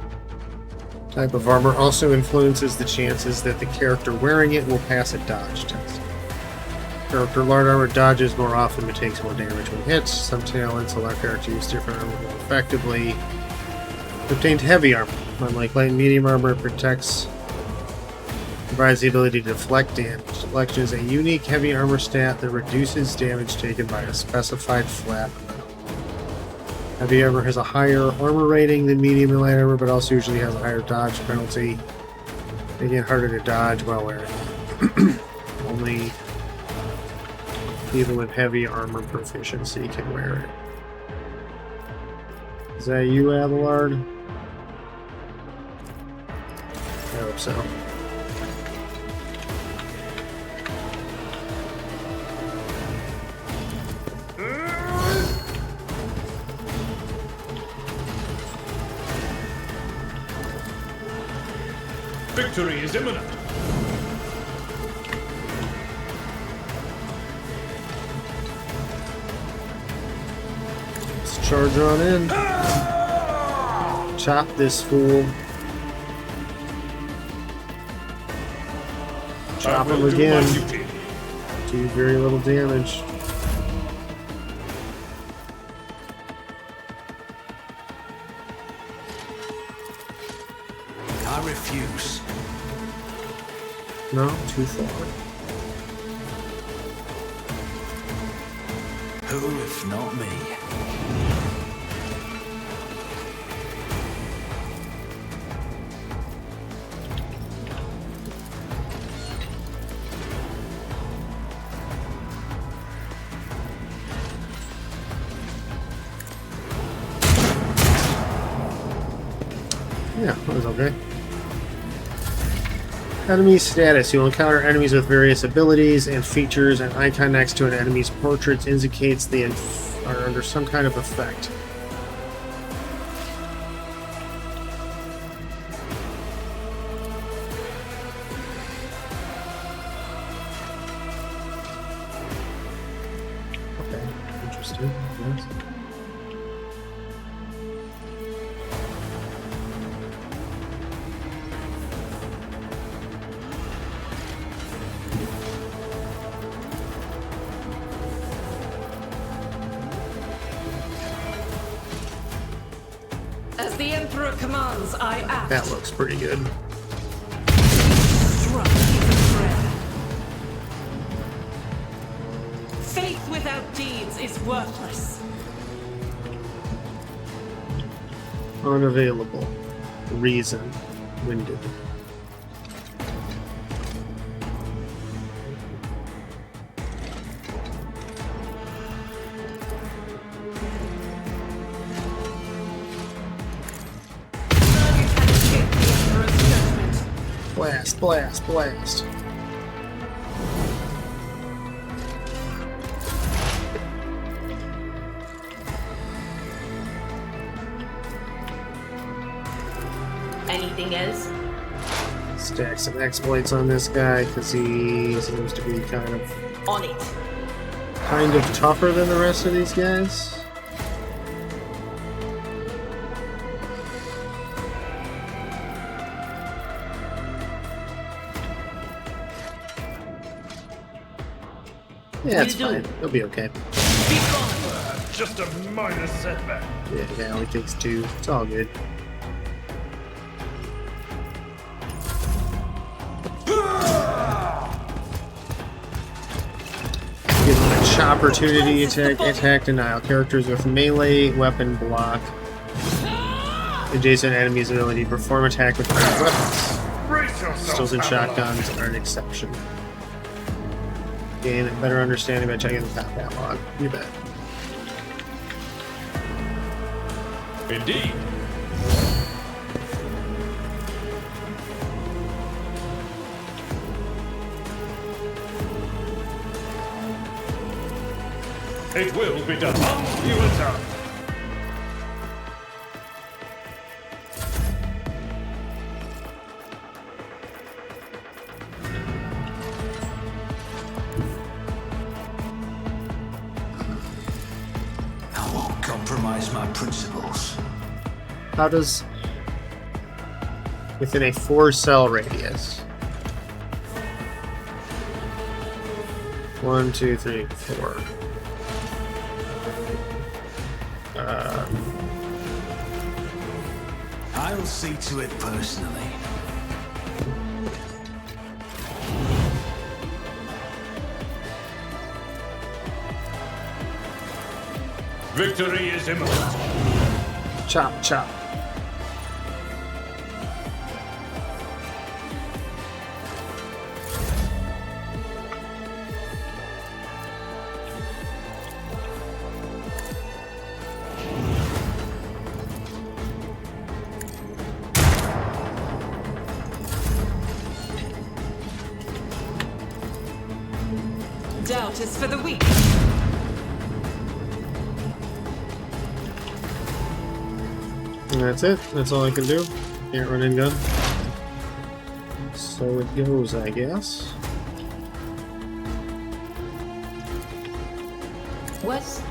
Type of armor also influences the chances that the character wearing it will pass a dodge test. Character light armor dodges more often but takes more damage when hit. Some talents allow characters to use different armor more effectively. Obtained heavy armor. Unlike light and medium armor, it provides the ability to deflect damage. Deflection is a unique heavy armor stat that reduces damage taken by a specified flat amount. Heavy armor has a higher armor rating than medium and light armor, but also usually has a higher dodge penalty, making it harder to dodge while wearing it. Only people with heavy armor proficiency can wear it. Is that you, Abelard? I hope so. Victory is imminent. Let's charge on in. Chop this fool. Chop him again. Do very little damage. I refuse. No, too far. Who if not me? Yeah, that was okay. Enemy status. You will encounter enemies with various abilities and features. An icon next to an enemy's portrait indicates they are under some kind of effect. Okay, interesting. Yes. As the Emperor commands, I act. That looks pretty good. Struck is a prayer. Faith without deeds is worthless. Unavailable. Reason. Winded. Blast, blast, blast. Anything else? Stack some exploits on this guy because he seems to be kind On it. of tougher than the rest of these guys. Yeah, it's fine. He'll be okay. Just a minor setback. Yeah, it only takes 2. It's all good. Give them a opportunity attack denial. Characters with melee weapon block. Adjacent enemies' ability to perform attack with ranged weapons. Pistols and shotguns are an exception. Gain a better understanding by checking the top catalog. You bet. Indeed. It will be done. You will tell. I won't compromise my principles. How does... within a 4-cell radius. 1, 2, 3, 4. I'll see to it personally. Victory is imminent. Chop, chop. Doubt is for the weak. And that's it. That's all I can do. Can't run and gun. So it goes, I guess. Was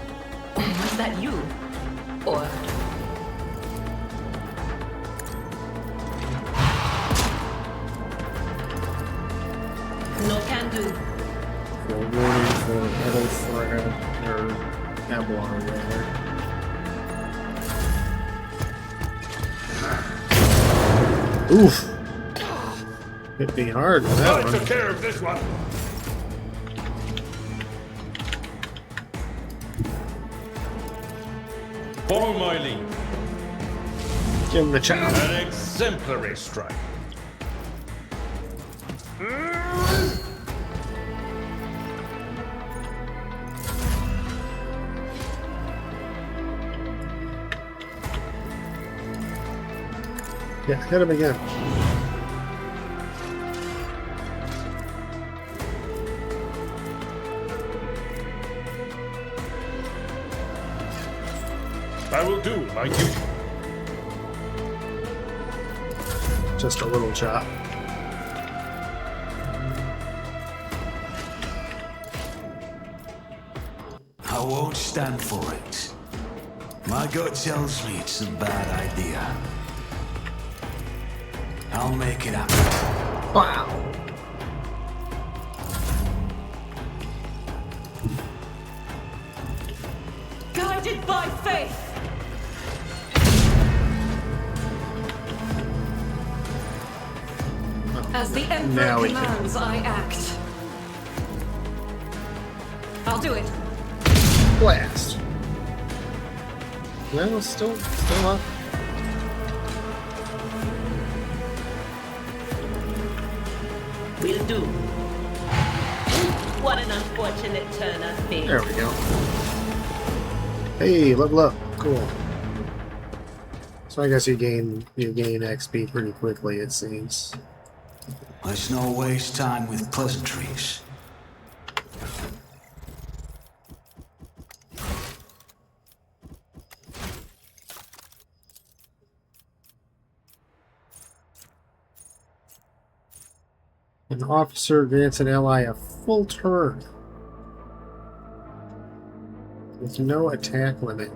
that you? Or... no can do. For warning for Edelfred, or Ablon, rather. Oof! Hit me hard with that I one. took care of this one. Follow my lead. Give him the chop. An exemplary strike. Yeah, hit him again. I will do my duty. Just a little chop. I won't stand for it. My gut tells me it's a bad idea. I'll make it happen. Wow. Guided by faith. As the Now Emperor we can. commands, I act. I'll do it. Blast. No, still up. Will do. What an unfortunate turn of fate. There we go. Hey, level up. Cool. So I guess you gain XP pretty quickly, it seems. Let's not waste time with pleasantries. An officer grants an ally a full turn with no attack limit.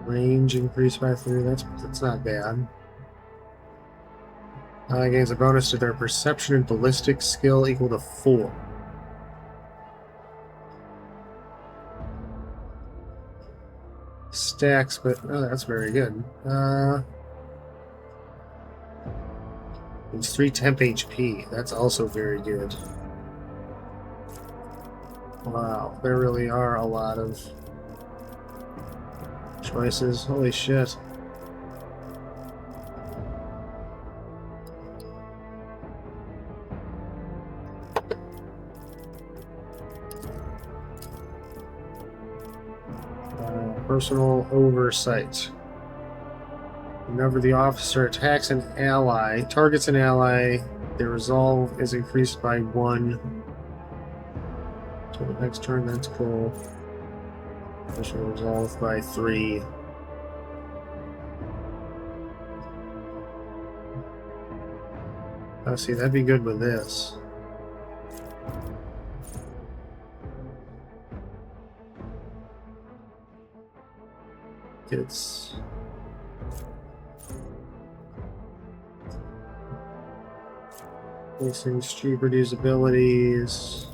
Range increased by 3. That's not bad. Ally gains a bonus to their perception and ballistic skill equal to 4. Stacks, but oh, that's very good. It's 3 temp HP. That's also very good. Wow, there really are a lot of choices. Holy shit. Personal oversight. Whenever the officer attacks an ally, targets an ally, their resolve is increased by 1. So the next turn, that's cool. Special resolve by 3. Oh, see, that'd be good with this. It's facing street reduce abilities.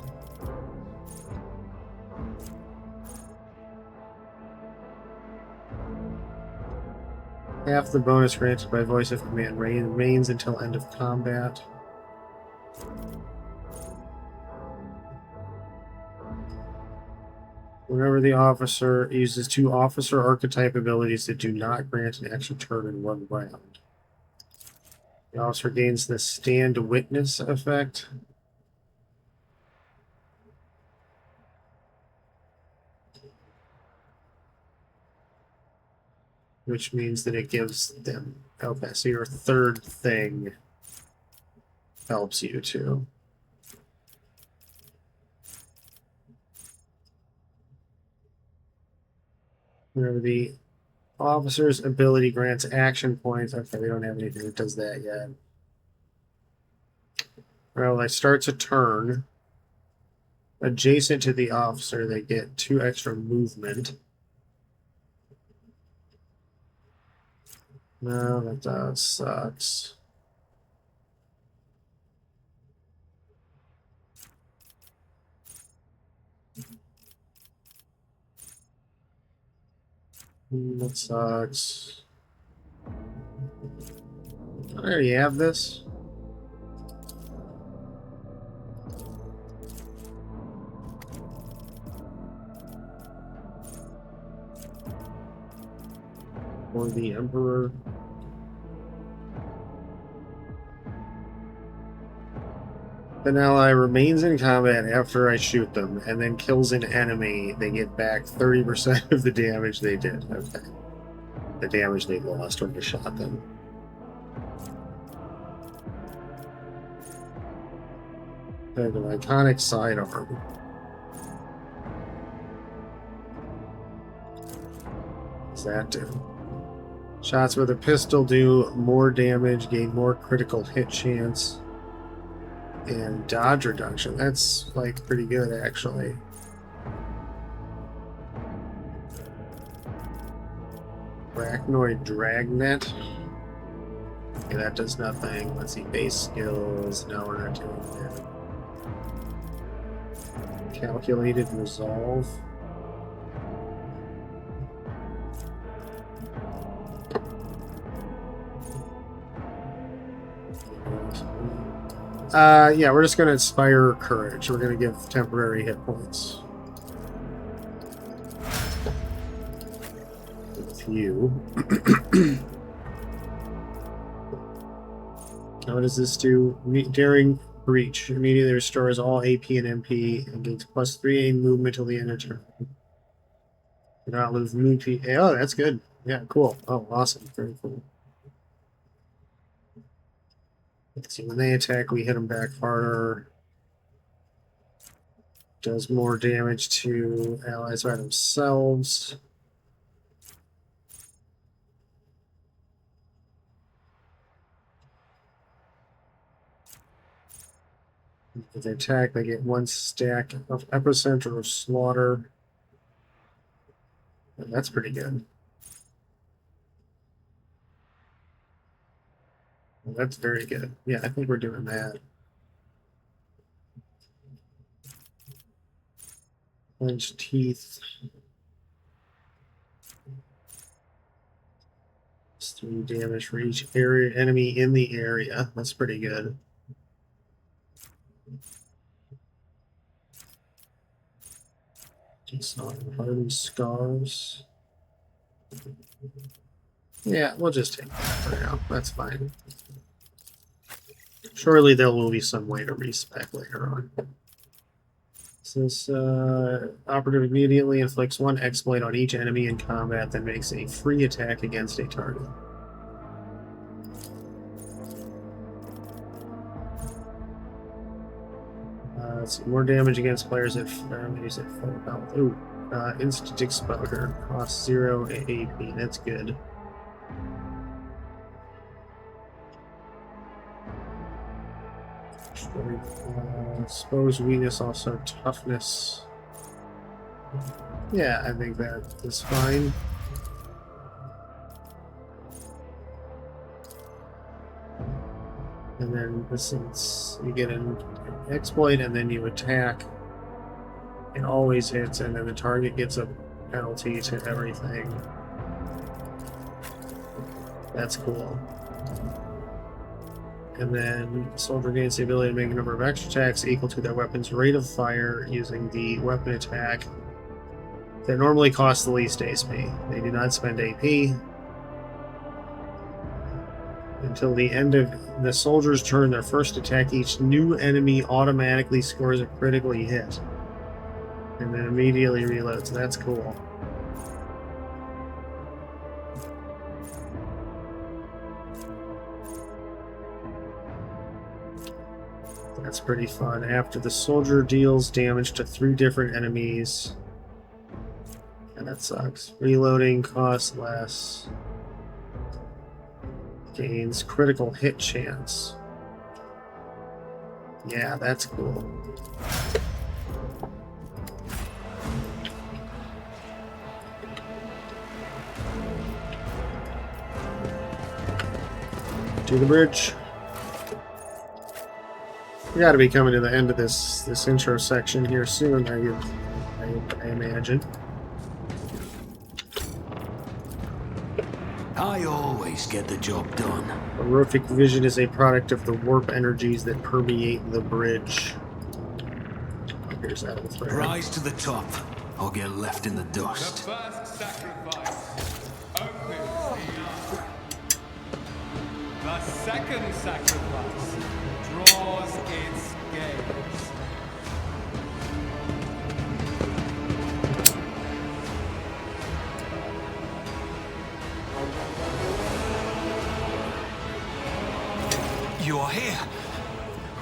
Half the bonus granted by voice of command remains until end of combat. Whenever the officer uses 2 officer archetype abilities that do not grant an extra turn in 1 round. The officer gains the stand witness effect. Which means that it gives them... Okay, so your third thing helps you too. Whenever the officer's ability grants action points. Okay, we don't have anything that does that yet. Well, it starts a turn. Adjacent to the officer, they get 2 extra movement. No, that sucks. That sucks. I already have this. Or the Emperor. An ally remains in combat after I shoot them, and then kills an enemy. They get back 30% of the damage they did. Okay. The damage they lost when you shot them. Okay, the iconic sidearm. What does that do? Shots with a pistol do more damage, gain more critical hit chance. And dodge reduction. That's like pretty good actually. Arachnoid Dragnet. Okay, that does nothing. Let's see, base skills. No, we're not doing that. Calculated resolve. Yeah, we're just going to inspire courage. We're going to give temporary hit points. With you. Now, what does this do? Daring Breach. Immediately restores all AP and MP and gains +3 movement till the end of turn. Do not lose move. Oh, that's good. Yeah, cool. Oh, awesome. Very cool. Let's see, when they attack, we hit them back harder. Does more damage to allies by themselves. If they attack, they get 1 stack of epicenter of slaughter. And that's pretty good. Well, that's very good. Yeah, I think we're doing that. Clenched teeth. It's 3 damage for each area enemy in the area. That's pretty good. It's not hardened scars. Yeah, we'll just take that for now. That's fine. Surely there will be some way to respec later on. Since operative immediately inflicts 1 exploit on each enemy in combat, then makes a free attack against a target. More damage against players if enemies at full health. Ooh, instant exposure costs 0 AP. That's good. Exposed weakness, also toughness. Yeah, I think that is fine. And then this is, you get an exploit and then you attack. It always hits, and then the target gets a penalty to everything. That's cool. And then soldier gains the ability to make a number of extra attacks equal to their weapon's rate of fire using the weapon attack that normally costs the least SP. They do not spend AP. Until the end of the soldier's turn, their first attack, each new enemy automatically scores a critically hit. And then immediately reloads. That's cool. That's pretty fun. After the soldier deals damage to 3 different enemies. And that sucks. Reloading costs less. Gains critical hit chance. Yeah, that's cool. To the bridge. We got to be coming to the end of this intro section here soon, I imagine. I always get the job done. Horrific vision is a product of the warp energies that permeate the bridge. Here's that old thread. Rise to the top, or get left in the dust. The first sacrifice opens the eye. The second sacrifice draws its gaze. You are here.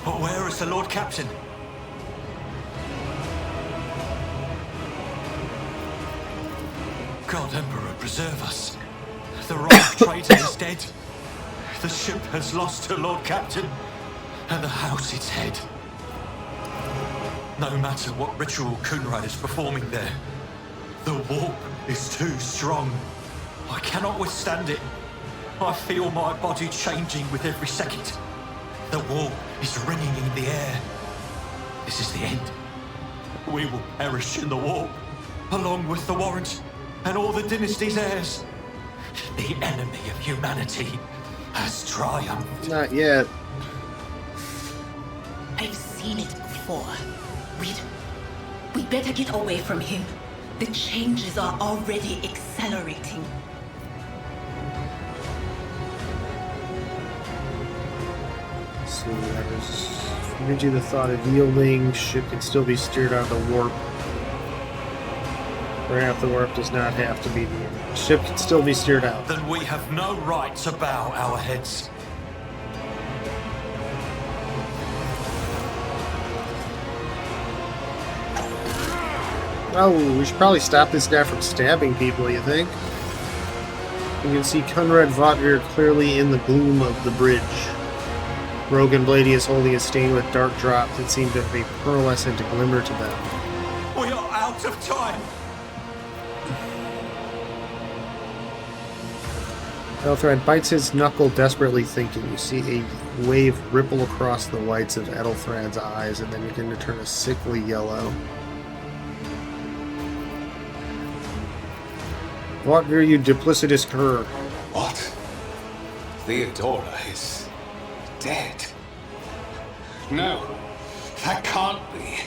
But where is the Lord Captain? God Emperor, preserve us. The rogue traitor is dead. The ship has lost her Lord Captain, and the house its head. No matter what ritual Coonrad is performing there, the warp is too strong. I cannot withstand it. I feel my body changing with every second. The warp is ringing in the air. This is the end. We will perish in the warp, along with the Warrant and all the dynasty's heirs. The enemy of humanity has triumphed. Not yet. I've seen it before. We'd better get away from him. The changes are already accelerating. So that was gives you the thought of yielding. Ship can still be steered out of the warp. Perhaps the warp does not have to be the end. Ship can still be steered out. Then we have no right to bow our heads. Oh, we should probably stop this guy from stabbing people, you think? You can see Conrad Votvir clearly in the gloom of the bridge. Rogue and Blady is holding a stain with dark drops that seem to have a pearlescent glimmer to them. We are out of time. Ethelthred bites his knuckle, desperately thinking. You see a wave ripple across the whites of Ethelthred's eyes, and then begin to turn a sickly yellow. Votvir, you duplicitous cur. What? Theodora is dead? No, that can't be.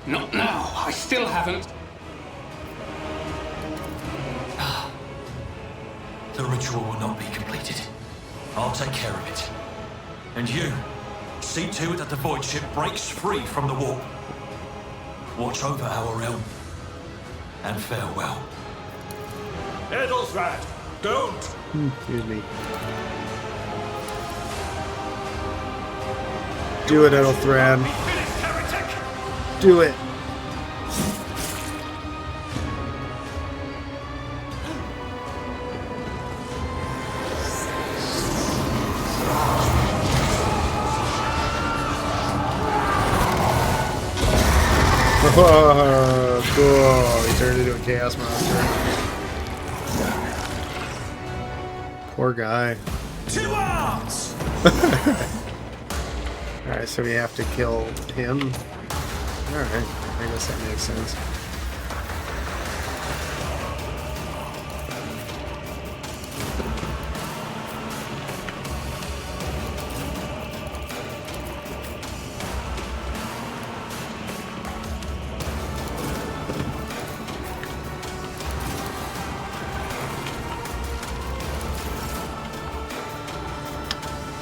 Not now. I still haven't. The ritual will not be completed. I'll take care of it. And you, see to it that the void ship breaks free from the warp. Watch over our realm. And farewell. Ethelthred, don't! Excuse me. Do it, Ethelthred. Do it. Oh, cool. He turned into a chaos monster. Poor guy. To arms! Alright, so we have to kill him. Alright, I guess that makes sense.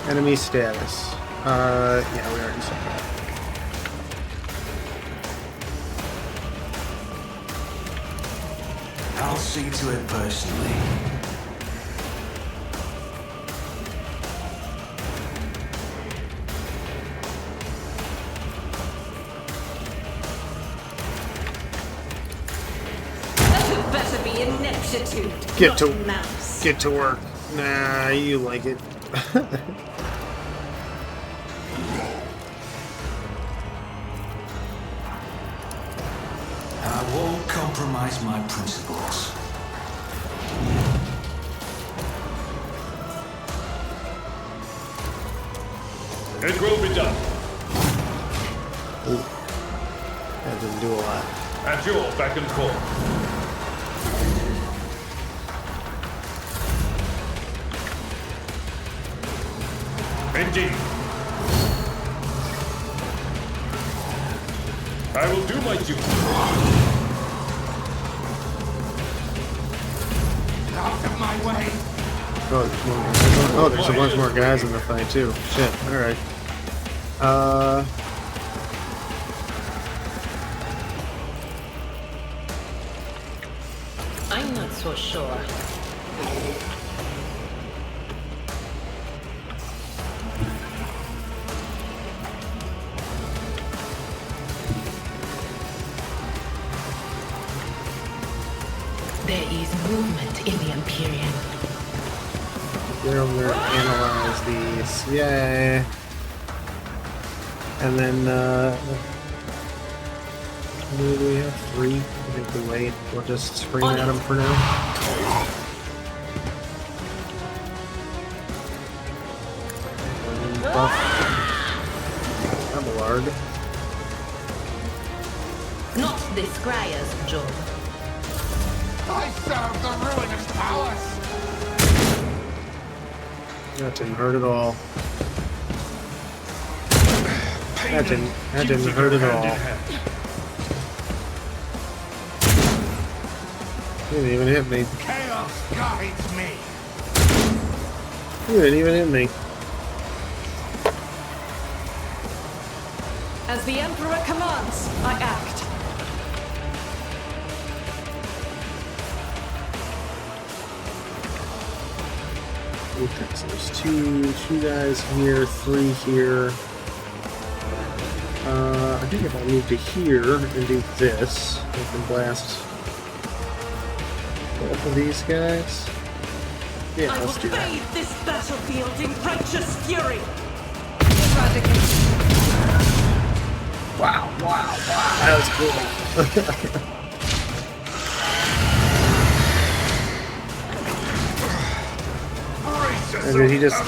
Enemy status. Yeah, we already saw that. I'll see to it personally. That would better be ineptitude. Get to work. Nah, you like it. I won't compromise my principles. It will be done. Ooh. That didn't do a lot. At your beck and call. Indeed. I will do my duty. Out of my way! Oh, there's a bunch more guys in the fight too. Shit. Alright. I'm not so sure. There is movement in the Empyrean. We're going to analyze these. Yay! And then, do we have 3? I think we wait. We'll just scream at them for now. Buff. Abelard. Not the Scryer's job. I serve the ruinous palace! That didn't hurt at all. That didn't hurt at all. He didn't even hit me. Chaos guides me. He didn't even hit me. As the Emperor commands, I act. Okay, so there's two guys here, 3 here. I think if I move to here and do this, I can blast both of these guys. Yeah, I let's will do that. bathe this battlefield in righteous fury. Wow, that was cool. And did he just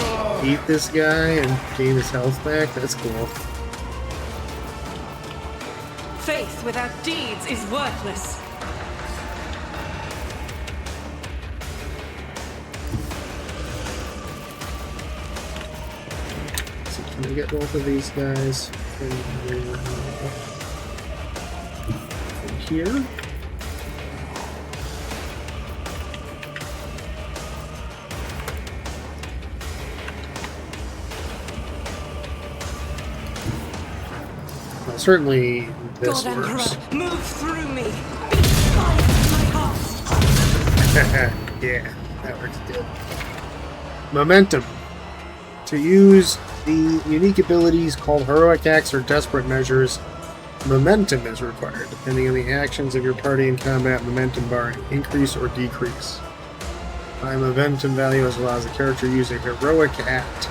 eat this guy and gain his health back? That's cool. Faith without deeds is worthless. So can we get both of these guys from here? Certainly, this God works. Emperor, move through me. Be silent, my heart. Yeah, that works good. Momentum. To use the unique abilities called heroic acts or desperate measures, momentum is required. Depending on the actions of your party in combat, momentum bar increase or decrease. High momentum value allows the character to use a heroic act.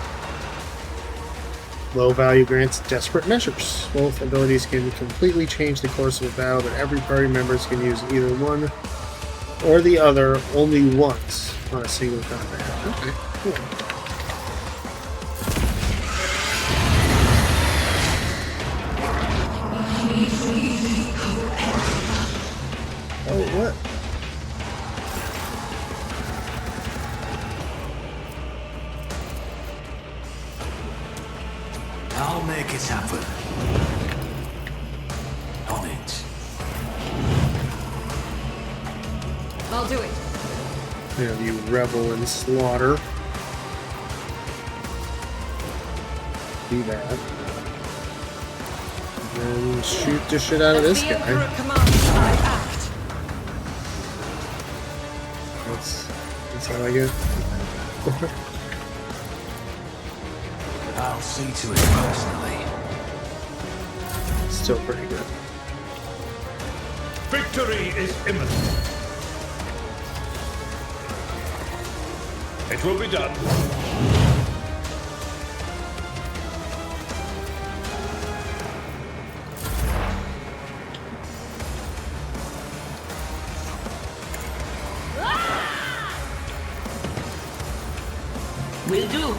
Low value grants desperate measures. Both abilities can completely change the course of a battle, but every party members can use either one or the other only once on a single combat. Okay, cool. Oh, what? I'll make it happen. On it. I'll do it. Yeah, you revel in slaughter. Do that. And then shoot the shit out of this The guy. Emperor commands, I act. That's how I get. I'll see to it personally. Still pretty good. Victory is imminent. It will be done. Will do.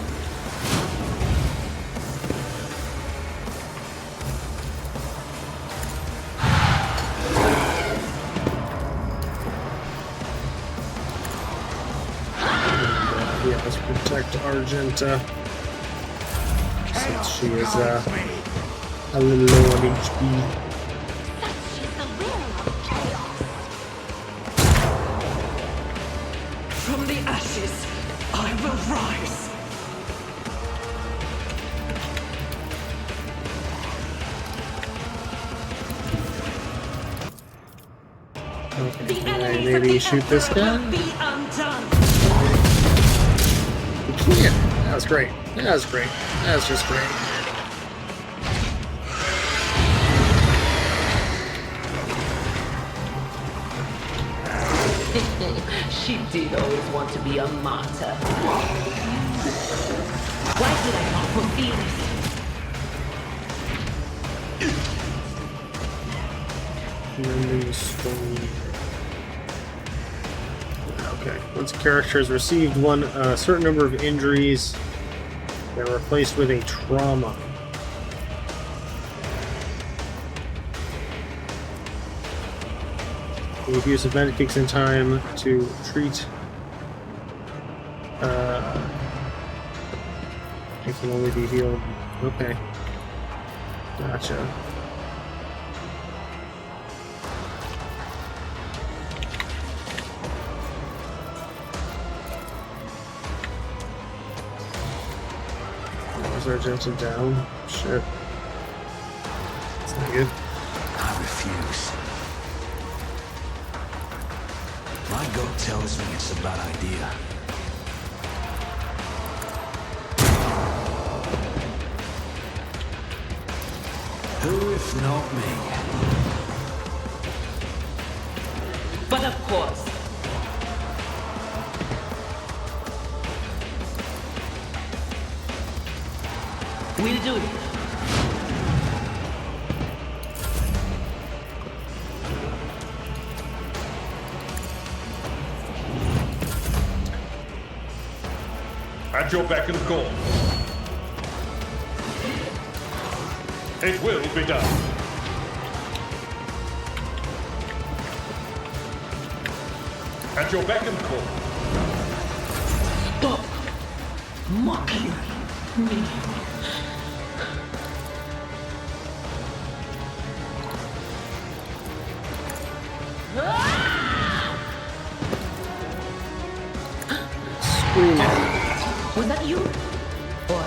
Yeah, let's protect Argenta. Since she is a little low on HP. From the ashes, I will rise. Okay, can I maybe shoot this guy? Be undone. You can't. That was great. That was great. That was just great. She did always want to be a martyr. Why did I not fulfill this? Rending the stone. Okay. Once a character has received a certain number of injuries, they're replaced with a trauma. The abuse event kicks in time to treat. It can only be healed. Okay. Gotcha. Sergeant down. Shit. That's not good. I refuse. My gut tells me it's a bad idea. Who if not me? But of course. We'll do it. At your beck and call. It will be done. At your beck and call. Stop mocking me. Was that you? Or...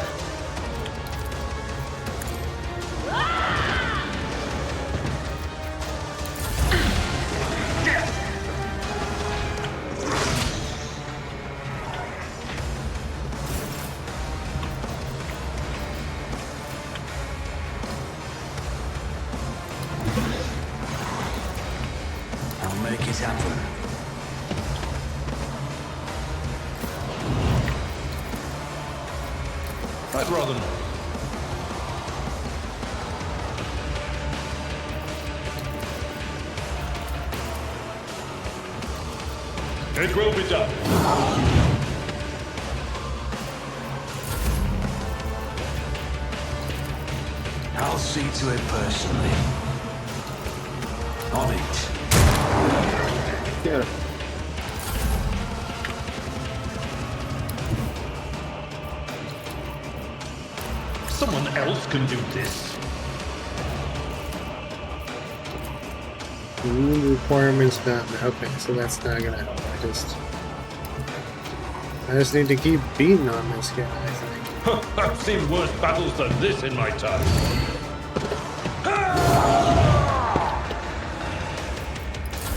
I'll make it happen. I'd rather not. It will be done. I'll see to it personally. On it. Yeah. Someone else can do this. New requirements not met. Okay, so that's not gonna help. I just need to keep beating on this guy, I think. I've seen worse battles than this in my time.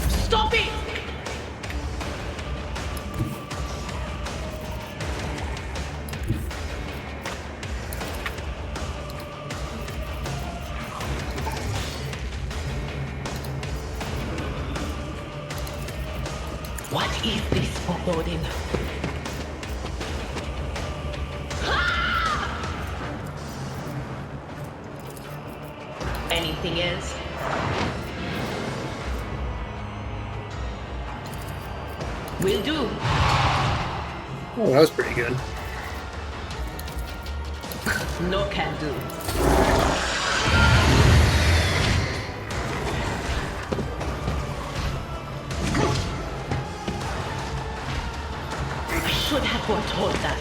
Stop it! What is this foreboding? Anything else? Will do. Oh, that was pretty good. No can do. Should have foretold that.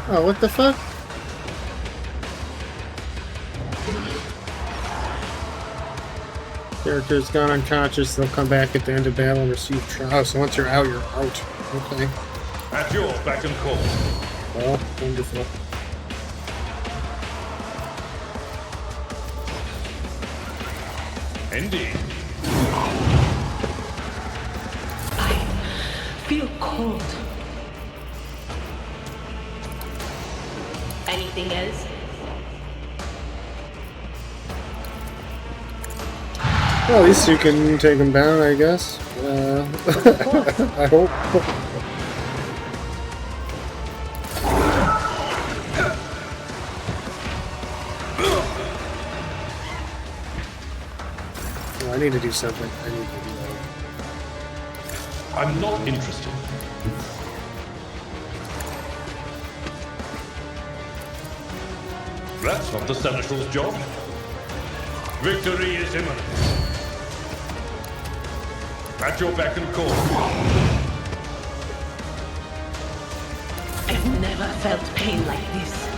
Oh, what the fuck? Character's gone unconscious, they'll come back at the end of battle and receive trauma. Oh, so once you're out, you're out. Okay. At your beck and call. Well, wonderful. Indeed. I feel cold. Anything else? Well, at least you can take him down, I guess. I hope. I need to do something. I need to do that. I'm not interested. That's not the Seneschal's job. Victory is imminent. At your beck and call. I've never felt pain like this.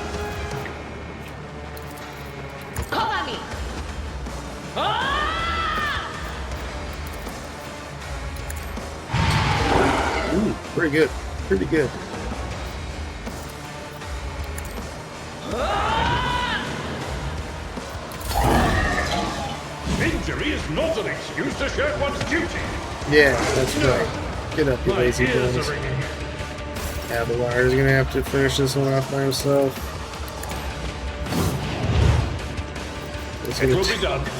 Come on! Ooh, pretty good. Pretty good. Injury is not an excuse to shirk one's duty. Yeah, that's right. Get up, you lazy bones. Abelar's gonna have to finish this one off by himself. It's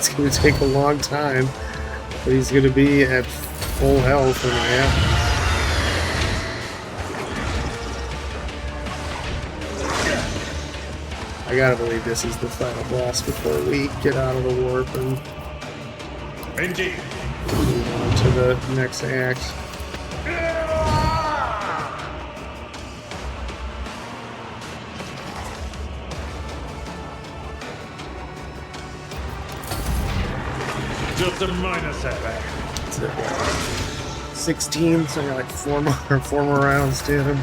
gonna take a long time, but he's gonna be at full health when it happens. I gotta believe this is the final boss before we get out of the warp and Indeed. move on to the next act. Just a minor setback. 16, so I got like four more rounds to him.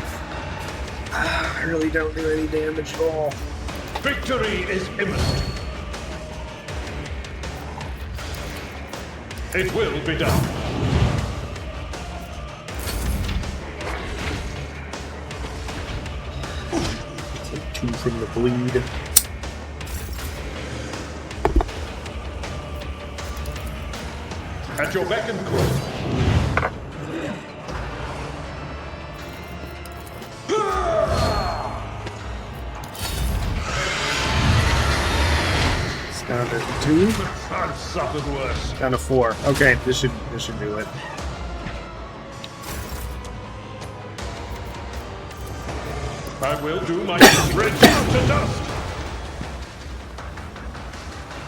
I really don't do any damage at all. Victory is imminent. It will be done. Take 2 from the bleed. At your beck and call. It's down to 2. I've suffered worse. Down to 4. Okay, this should do it. I will do my best. Reduce to dust.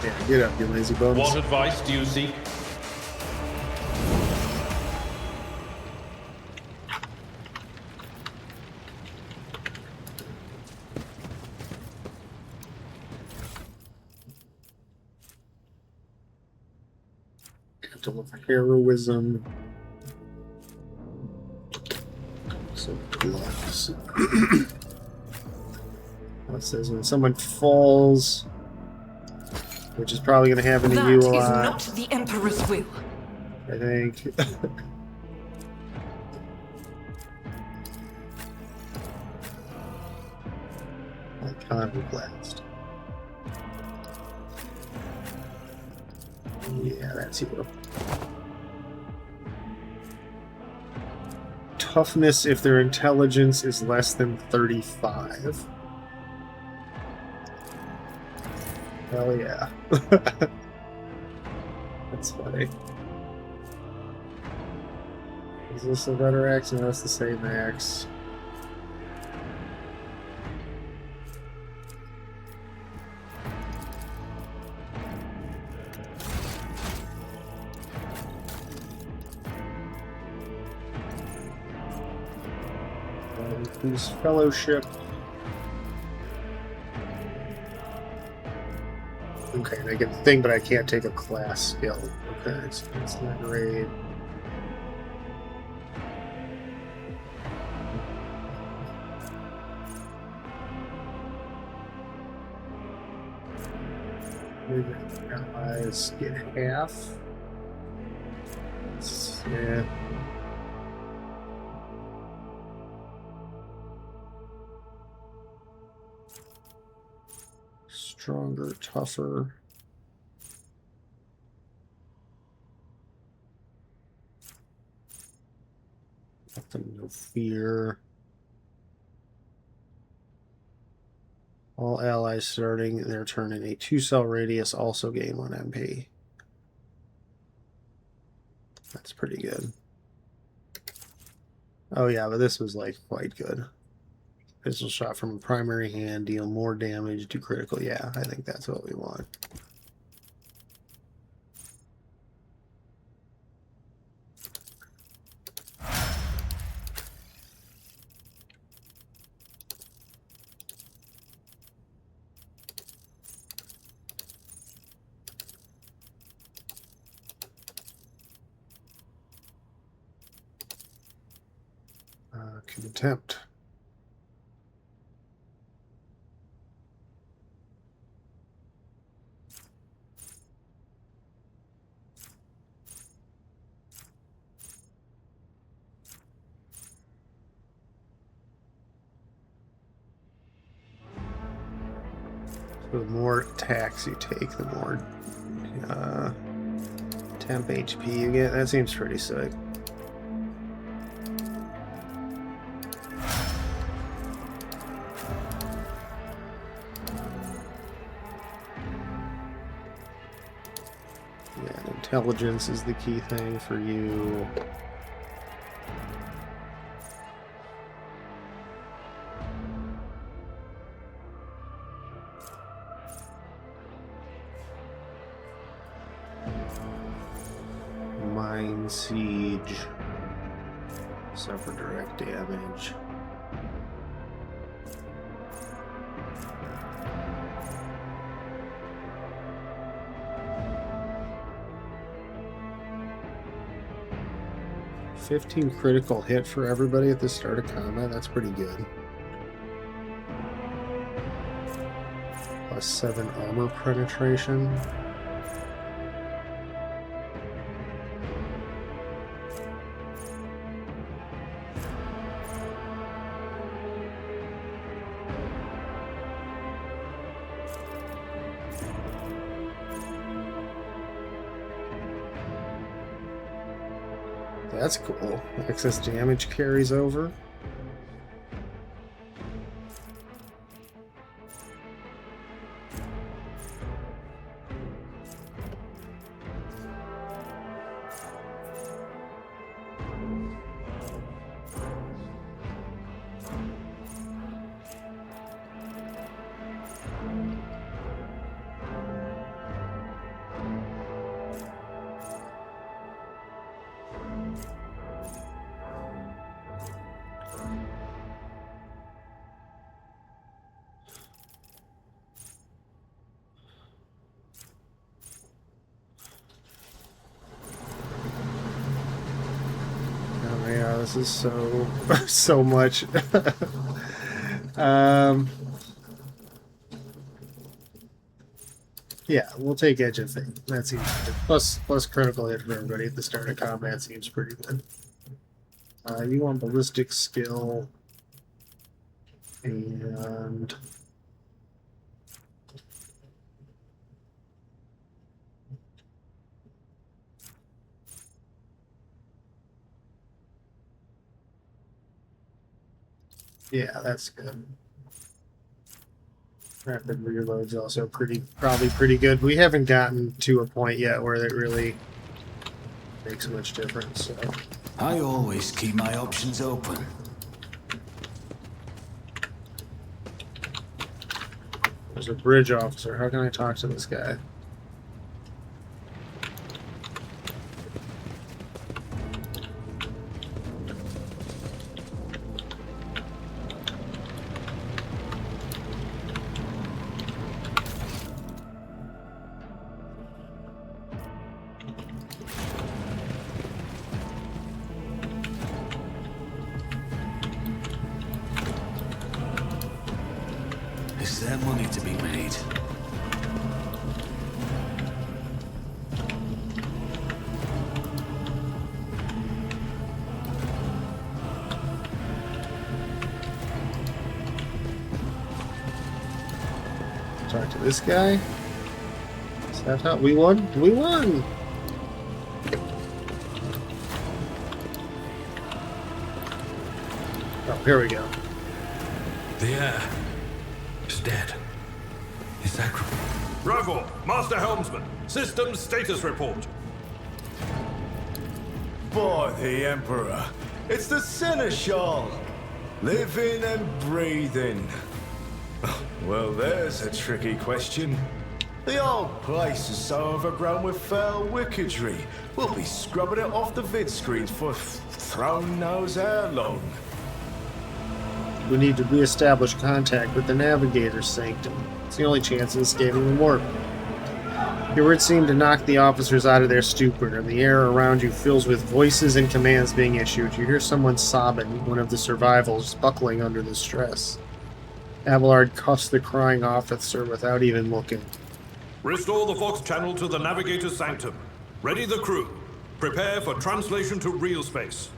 Yeah, get up, you lazy bones. What advice do you seek? To look for heroism. Some gloves. It says when someone falls, which is probably going to happen to you a lot. That is not the Emperor's will. I think. Iconoclast. Yeah, that's you. Toughness if their intelligence is less than 35. Hell yeah. That's funny. Is this a better axe? No, it's the same axe. Increase fellowship. Okay, I get the thing, but I can't take a class skill. Okay, so it's not great. Maybe allies get half. Yeah. Stronger, tougher. Nothing, no fear. All allies starting their turn in a 2-cell radius also gain 1 MP. That's pretty good. Oh yeah, but this was like quite good. Pistol shot from a primary hand, deal more damage, do critical. Yeah, I think that's what we want. Contempt. The more attacks you take, the more temp HP you get. That seems pretty sick. Yeah, intelligence is the key thing for you. Mine Siege. Suffer direct damage. $15 critical hit for everybody at the start of combat. That's pretty good. Plus 7 armor penetration. That's cool. Excess damage carries over. This is so much. Yeah, we'll take Edge of Fate. That seems good. Plus critical hit for everybody at the start of combat seems pretty good. You want ballistic skill and yeah, that's good. Rapid reload's also probably pretty good. We haven't gotten to a point yet where it really makes much difference. So. I always keep my options open. There's a bridge officer. How can I talk to this guy? Is there money to be made? Talk to this guy. Is that how we won? We won! Oh, here we go. The air is dead. Is that... Bravo! Master Helmsman! Systems status report. By the Emperor, it's the Seneschal! Living and breathing. Well, there's a tricky question. The old place is so overgrown with foul wickedry, we'll be scrubbing it off the vid screens for throne knows how long. We need to re-establish contact with the Navigator's Sanctum. It's the only chance of escaping the warp. Your words seem to knock the officers out of their stupor, and the air around you fills with voices and commands being issued. You hear someone sobbing, one of the survivals buckling under the stress. Abelard cuffs the crying officer without even looking. Restore the Fox channel to the Navigator's Sanctum. Ready the crew. Prepare for translation to real space.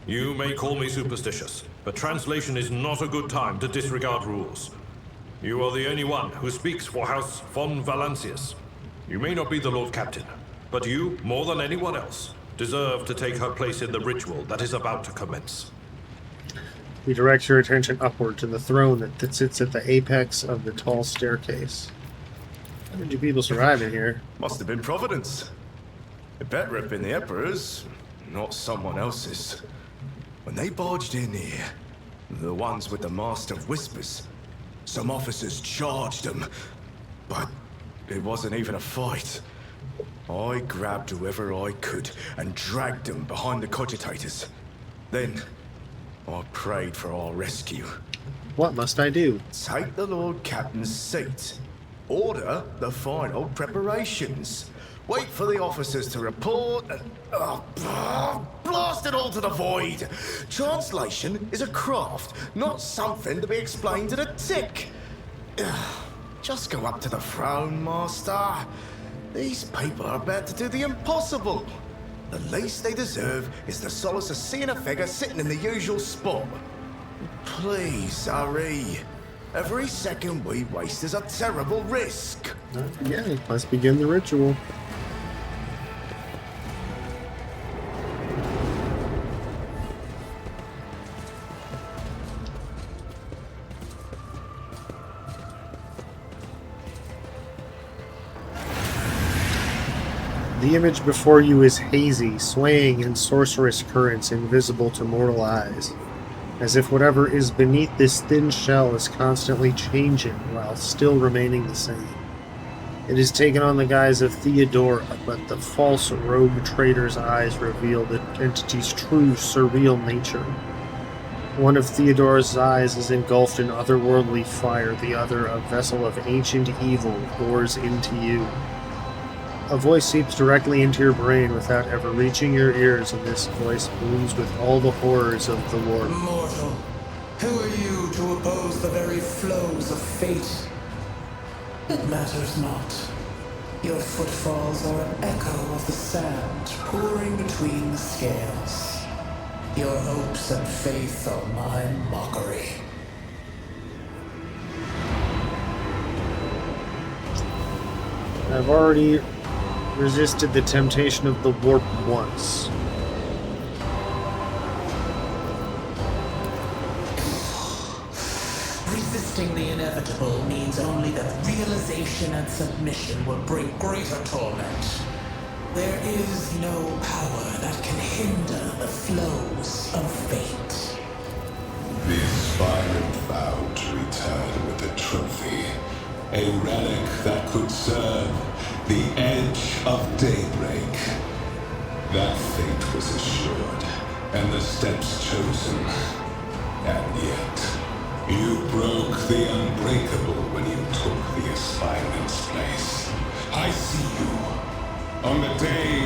You may call me superstitious, but translation is not a good time to disregard rules. You are the only one who speaks for House von Valancius. You may not be the Lord Captain, but you, more than anyone else, deserve to take her place in the ritual that is about to commence. He directs your attention upward to the throne that sits at the apex of the tall staircase. How did you people survive in here? Must have been Providence. It better have been the Emperor's, not someone else's. When they barged in here, the ones with the Master of Whispers, some officers charged them, but it wasn't even a fight. I grabbed whoever I could and dragged them behind the cogitators. Then, I prayed for our rescue. What must I do? Take the Lord Captain's seat. Order the final preparations. Wait for the officers to report and... blast it all to the void! Translation is a craft, not something to be explained to the tick. Just go up to the throne, Master. These people are about to do the impossible. The least they deserve is the solace of seeing a figure sitting in the usual spot. Please, hurry. Every second we waste is a terrible risk. Yeah, let's begin the ritual. The image before you is hazy, swaying in sorcerous currents invisible to mortal eyes, as if whatever is beneath this thin shell is constantly changing while still remaining the same. It is taken on the guise of Theodora, but the false rogue trader's eyes reveal the entity's true surreal nature. One of Theodora's eyes is engulfed in otherworldly fire, the other a vessel of ancient evil pours into you. A voice seeps directly into your brain without ever reaching your ears, and this voice booms with all the horrors of the war. Mortal, who are you to oppose the very flows of fate? It matters not. Your footfalls are an echo of the sand pouring between the scales. Your hopes and faith are my mockery. I've already resisted the temptation of the warp once. Resisting the inevitable means only that realization and submission will bring greater torment. There is no power that can hinder the flows of fate. The aspirant vowed to return with a trophy, a relic that could serve the edge of daybreak. That fate was assured, and the steps chosen. And yet, you broke the unbreakable when you took the aspirant's place. I see you. On the day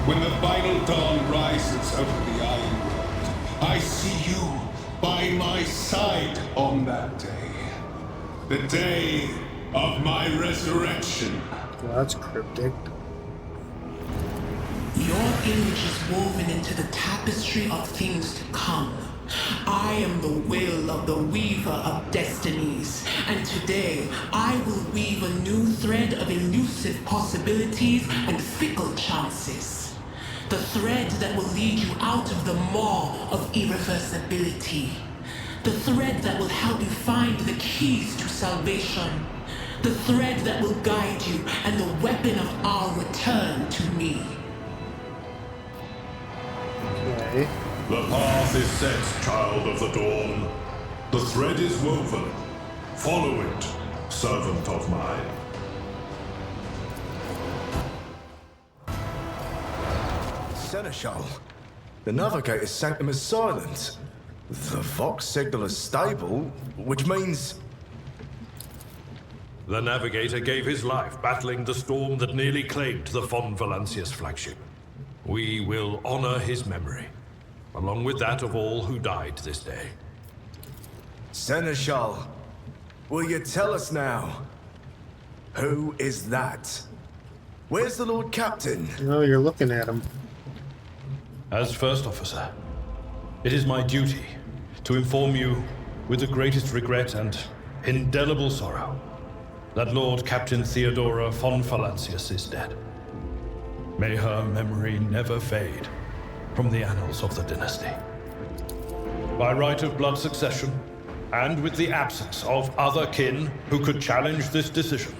when the final dawn rises over the Iron World, I see you by my side on that day. The day of my resurrection. Well, that's cryptic. Your image is woven into the tapestry of things to come. I am the will of the weaver of destinies, and today I will weave a new thread of elusive possibilities and fickle chances. The thread that will lead you out of the maw of irreversibility. The thread that will help you find the keys to salvation. The thread that will guide you and the weapon of our return to me. Okay. The path is set, child of the dawn. The thread is woven. Follow it, servant of mine. Seneschal, the Navigator's sanctum is silent. The Vox signal is stable, which means... The Navigator gave his life battling the storm that nearly claimed the von Valancius flagship. We will honor his memory, along with that of all who died this day. Seneschal, will you tell us now? Who is that? Where's the Lord Captain? Oh, you're looking at him. As First Officer, it is my duty to inform you with the greatest regret and indelible sorrow that Lord Captain Theodora von Valancius is dead. May her memory never fade from the annals of the dynasty. By right of blood succession, and with the absence of other kin who could challenge this decision,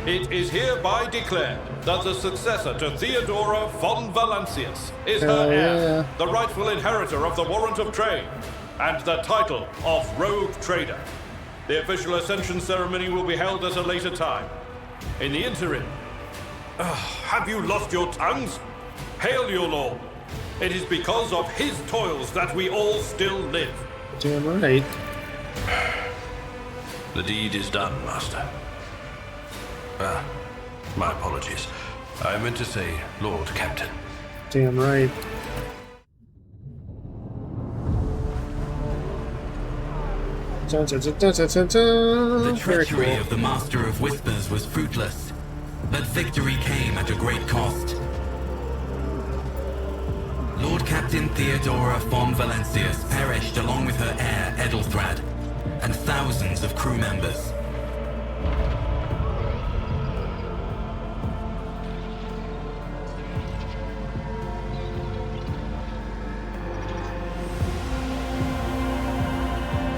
it is hereby declared that the successor to Theodora von Valancius is her heir, the rightful inheritor of the warrant of trade, and the title of Rogue Trader. The official ascension ceremony will be held at a later time. In the interim, have you lost your tongues? Hail your lord. It is because of his toils that we all still live. Damn right. The deed is done, Master. My apologies. I meant to say Lord Captain. Damn right. The treachery of the Master of Whispers was fruitless, but victory came at a great cost. Lord Captain Theodora von Valancius perished along with her heir Edelthrad, and thousands of crew members.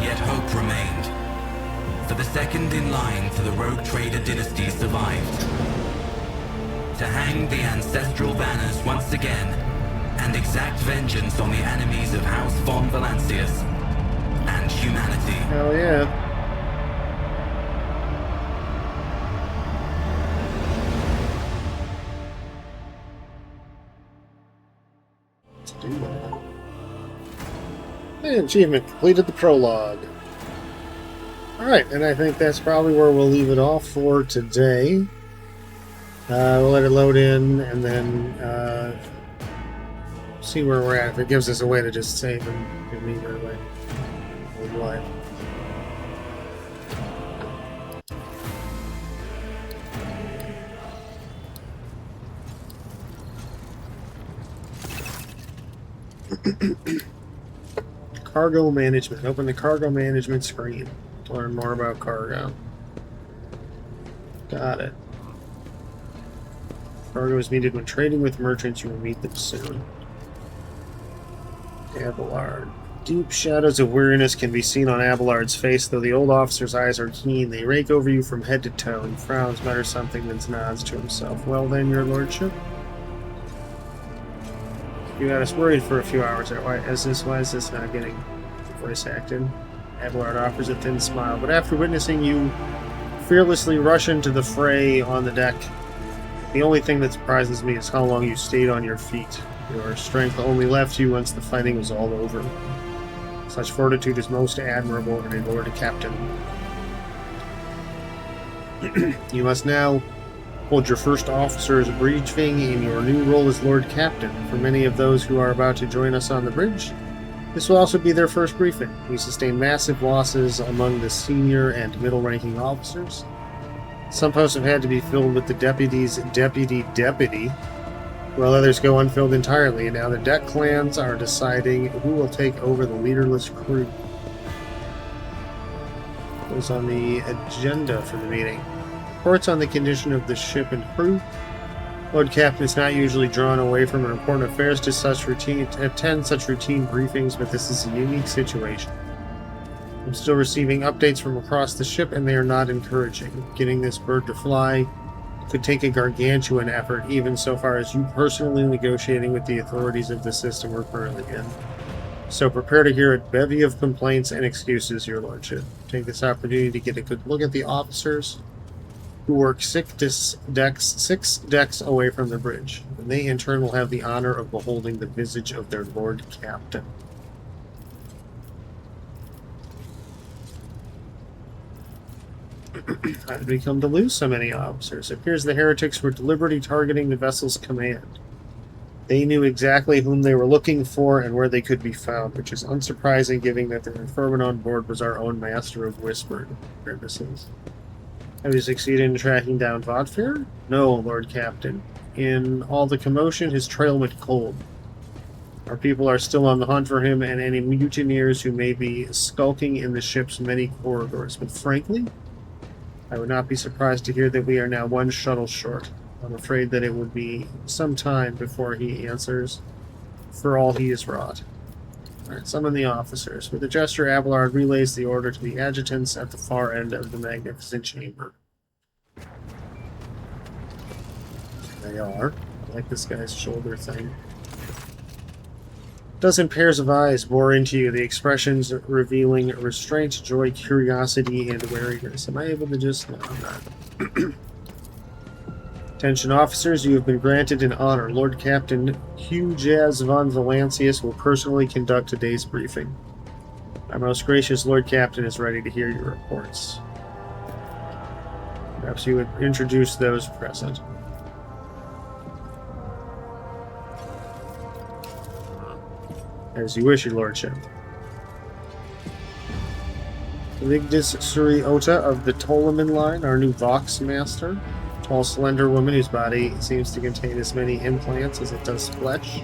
Yet hope remained, for the second in line to the Rogue Trader dynasty survived. To hang the ancestral banners once again, and exact vengeance on the enemies of House von Valancius and humanity. Hell yeah. Let's do that. And achievement, completed the prologue. Alright, and I think that's probably where we'll leave it off for today. We'll let it load in and then see where we're at. If it gives us a way to just save and leave right away. Live. Cargo management. Open the cargo management screen to learn more about cargo. Got it. Cargo is needed when trading with merchants. You will meet them soon. Abelard. Deep shadows of weariness can be seen on Abelard's face, though the old officer's eyes are keen. They rake over you from head to toe. He frowns, mutters something, then nods to himself. Well then, your lordship? You got us worried for a few hours there. Why is this not getting voice acted? Abelard offers a thin smile, but after witnessing you fearlessly rush into the fray on the deck, the only thing that surprises me is how long you stayed on your feet. Your strength only left you once the fighting was all over. Such fortitude is most admirable in a Lord Captain. You must now hold your first officer's briefing in your new role as Lord Captain. For many of those who are about to join us on the bridge, this will also be their first briefing. We sustained massive losses among the senior and middle-ranking officers. Some posts have had to be filled with the deputy's deputy, while others go unfilled entirely, and now the deck clans are deciding who will take over the leaderless crew. What's on the agenda for the meeting? Reports on the condition of the ship and crew. Lord Captain is not usually drawn away from important affairs to attend such routine briefings, but this is a unique situation. I'm still receiving updates from across the ship, and they are not encouraging. Getting this bird to fly could take a gargantuan effort, even so far as you personally negotiating with the authorities of the system we're currently in. So prepare to hear a bevy of complaints and excuses, your lordship. Take this opportunity to get a good look at the officers who work 6 decks away from the bridge, and they in turn will have the honor of beholding the visage of their Lord Captain. How did we come to lose so many officers? It appears the heretics were deliberately targeting the vessel's command. They knew exactly whom they were looking for and where they could be found, which is unsurprising given that the informant on board was our own Master of Whispered Grimaces. Have you succeeded in tracking down Vodfair? No, Lord Captain. In all the commotion, his trail went cold. Our people are still on the hunt for him and any mutineers who may be skulking in the ship's many corridors. But frankly, I would not be surprised to hear that we are now one shuttle short. I'm afraid that it would be some time before he answers for all he has wrought. Alright, summon the officers. With a gesture, Abelard relays the order to the adjutants at the far end of the magnificent chamber. They are. I like this guy's shoulder thing. Dozen pairs of eyes bore into you, the expressions revealing restraint, joy, curiosity, and wariness. Am I able to just... No, I'm not. Attention officers, you have been granted an honor. Lord Captain Hugh Jazz von Valancius will personally conduct today's briefing. Our most gracious Lord Captain is ready to hear your reports. Perhaps you would introduce those present. As you wish, your lordship. Vigdis Suri Ota of the Ptolemy line, our new Vox Master. Tall, slender woman whose body seems to contain as many implants as it does flesh.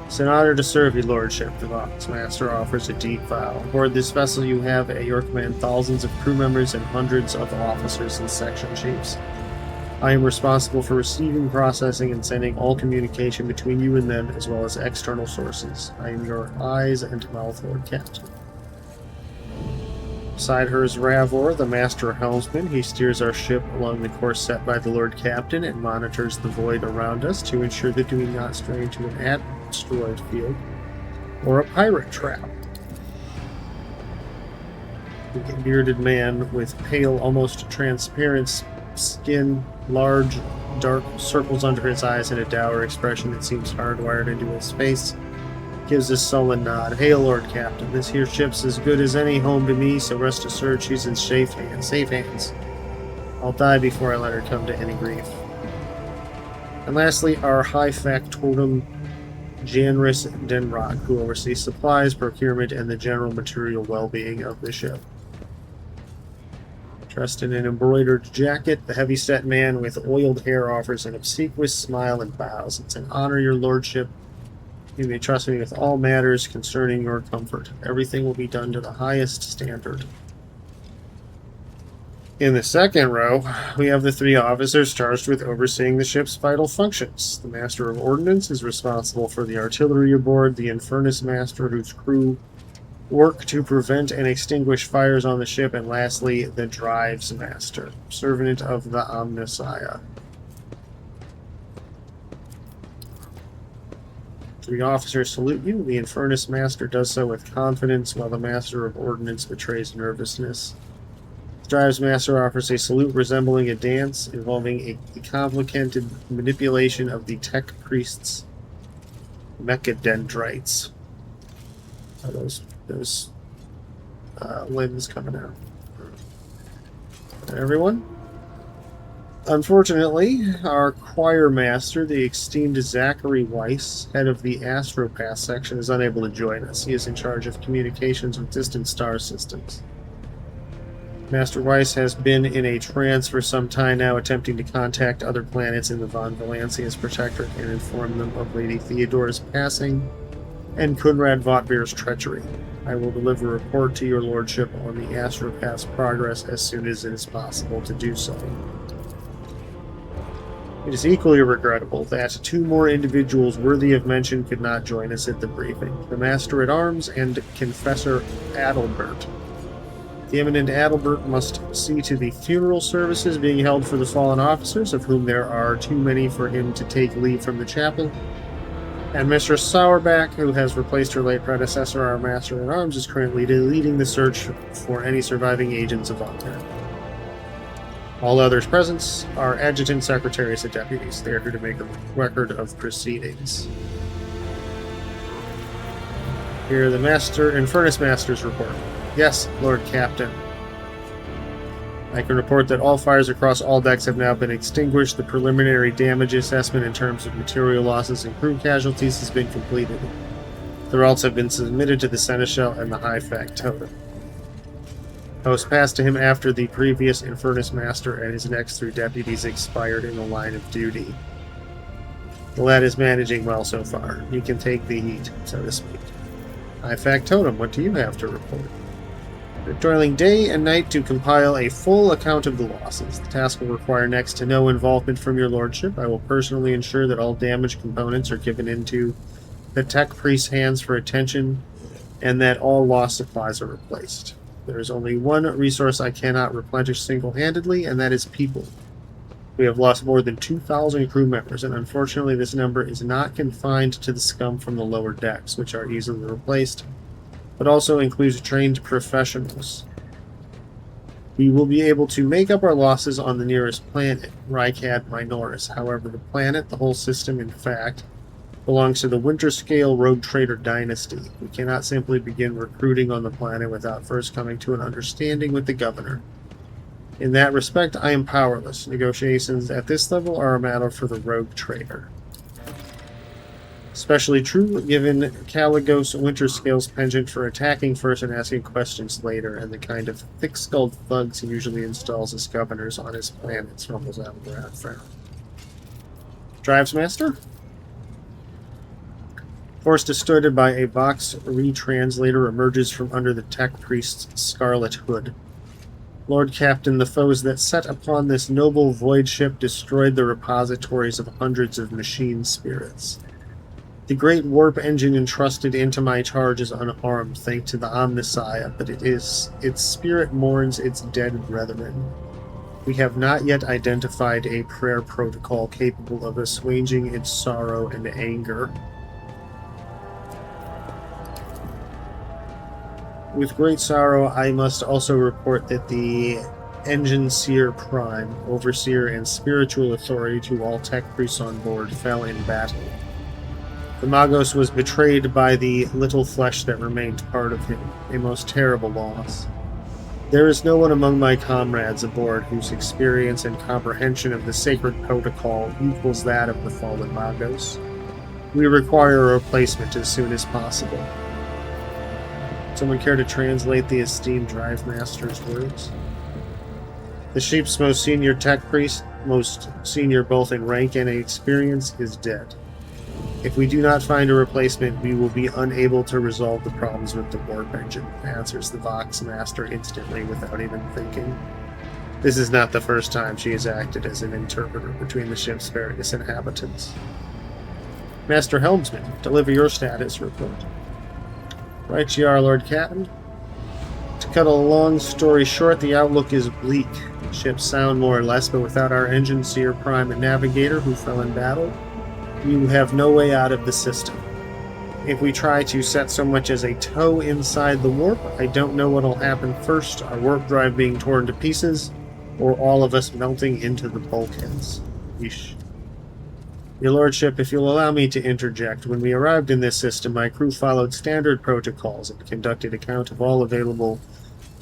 It's an honor to serve your lordship, the Vox Master offers a deep bow. Aboard this vessel you have at your command thousands of crew members and hundreds of officers and section chiefs. I am responsible for receiving, processing, and sending all communication between you and them, as well as external sources. I am your eyes and mouth, Lord Captain. Beside her is Ravor, the Master Helmsman. He steers our ship along the course set by the Lord Captain and monitors the void around us to ensure that we do not stray into an asteroid field or a pirate trap. The bearded man with pale, almost transparent skin, large, dark circles under his eyes, and a dour expression that seems hardwired into his face, gives a sullen nod. Hail, Lord Captain. This here ship's as good as any home to me, so rest assured she's in safe hands. I'll die before I let her come to any grief. And lastly, our high factotum, Janris Denrock, who oversees supplies, procurement, and the general material well-being of the ship. Dressed in an embroidered jacket, the heavy-set man with oiled hair offers an obsequious smile and bows. It's an honor, your lordship. You may trust me with all matters concerning your comfort. Everything will be done to the highest standard. In the second row, we have the three officers charged with overseeing the ship's vital functions. The Master of Ordnance is responsible for the artillery aboard, the Infernus Master, whose crew work to prevent and extinguish fires on the ship, and lastly, the Drives Master, servant of the Omnissiah. Three officers salute you. The Infernus Master does so with confidence, while the Master of Ordnance betrays nervousness. The Drives Master offers a salute resembling a dance, involving a complicated manipulation of the Tech Priest's mechadendrites. Are those limbs coming out? Everyone? Unfortunately, our choir master, the esteemed Zachary Weiss, head of the Astropath section, is unable to join us. He is in charge of communications with distant star systems. Master Weiss has been in a trance for some time now, attempting to contact other planets in the Von Valancius Protectorate and inform them of Lady Theodora's passing and Kunrad Votvir's treachery. I will deliver a report to your lordship on the Astropath's progress as soon as it is possible to do so. It is equally regrettable that two more individuals worthy of mention could not join us at the briefing. The Master-at-Arms and Confessor Adalbert. The eminent Adalbert must see to the funeral services being held for the fallen officers, of whom there are too many for him to take leave from the chapel. And Mistress Sauerback, who has replaced her late predecessor, our Master-at-Arms, is currently leading the search for any surviving agents of Altair. All others present are adjutant secretaries and deputies. They are here to make a record of proceedings. Here are the Infernus Master's report. Yes, Lord Captain. I can report that all fires across all decks have now been extinguished. The preliminary damage assessment in terms of material losses and crew casualties has been completed. The results have been submitted to the Seneschal and the High Factotum. I was passed to him after the previous Infernus Master and his next three deputies expired in the line of duty. The lad is managing well so far. He can take the heat, so to speak. High Factotum, what do you have to report? We're toiling day and night to compile a full account of the losses. The task will require next to no involvement from your lordship. I will personally ensure that all damaged components are given into the tech priest's hands for attention, and that all lost supplies are replaced. There is only one resource I cannot replenish single-handedly, and that is people. We have lost more than 2,000 crew members, and unfortunately this number is not confined to the scum from the lower decks, which are easily replaced, but also includes trained professionals. We will be able to make up our losses on the nearest planet, Rykad Minoris. However, the planet, the whole system in fact, belongs to the Winterscale Rogue Trader dynasty. We cannot simply begin recruiting on the planet without first coming to an understanding with the governor. In that respect, I am powerless. Negotiations at this level are a matter for the Rogue Trader. Especially true given Caligos Winterscale's penchant for attacking first and asking questions later, and the kind of thick-skulled thugs he usually installs as governors on his planets, rumbles out the frown. Drives Master? Force distorted by a Vox retranslator emerges from under the tech priest's scarlet hood. Lord Captain, the foes that set upon this noble void ship destroyed the repositories of hundreds of machine spirits. The great warp engine entrusted into my charge is unharmed, thanks to the Omnissiah, but its spirit mourns its dead brethren. We have not yet identified a prayer protocol capable of assuaging its sorrow and anger. With great sorrow, I must also report that the Engine Seer Prime, Overseer and Spiritual Authority to all tech priests on board, fell in battle. The Magos was betrayed by the little flesh that remained part of him, a most terrible loss. There is no one among my comrades aboard whose experience and comprehension of the sacred protocol equals that of the fallen Magos. We require a replacement as soon as possible. Someone care to translate the esteemed Drive Master's words? The ship's most senior tech priest, most senior both in rank and in experience, is dead. If we do not find a replacement, we will be unable to resolve the problems with the warp engine, answers the Vox Master instantly without even thinking. This is not the first time she has acted as an interpreter between the ship's various inhabitants. Master Helmsman, deliver your status report. Right you are, Lord Captain. To cut a long story short, the outlook is bleak. Ships sound more or less, but without our Engine Seer Prime and Navigator, who fell in battle, we have no way out of the system. If we try to set so much as a toe inside the warp, I don't know what'll happen first, our warp drive being torn to pieces, or all of us melting into the bulkheads. Yeesh. Your Lordship, if you'll allow me to interject, when we arrived in this system, my crew followed standard protocols and conducted a count of all available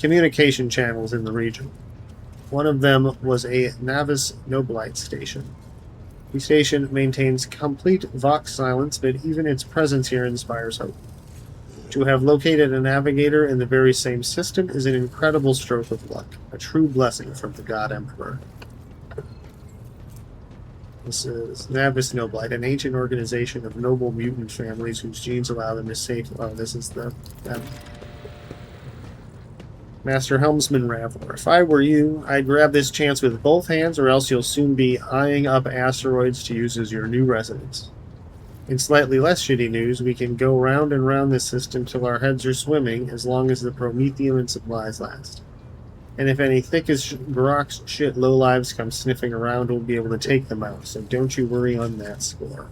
communication channels in the region. One of them was a Navis Noblite station. The station maintains complete Vox silence, but even its presence here inspires hope. To have located a navigator in the very same system is an incredible stroke of luck, a true blessing from the God Emperor. This is Navis Noblite, an ancient organization of noble mutant families whose genes allow them to safe... Oh, this is the... Master Helmsman Ravor, if I were you, I'd grab this chance with both hands, or else you'll soon be eyeing up asteroids to use as your new residence. In slightly less shitty news, we can go round and round this system till our heads are swimming, as long as the Prometheum and supplies last. And if any thick as Grok's shit lowlives come sniffing around, we'll be able to take them out, so don't you worry on that score.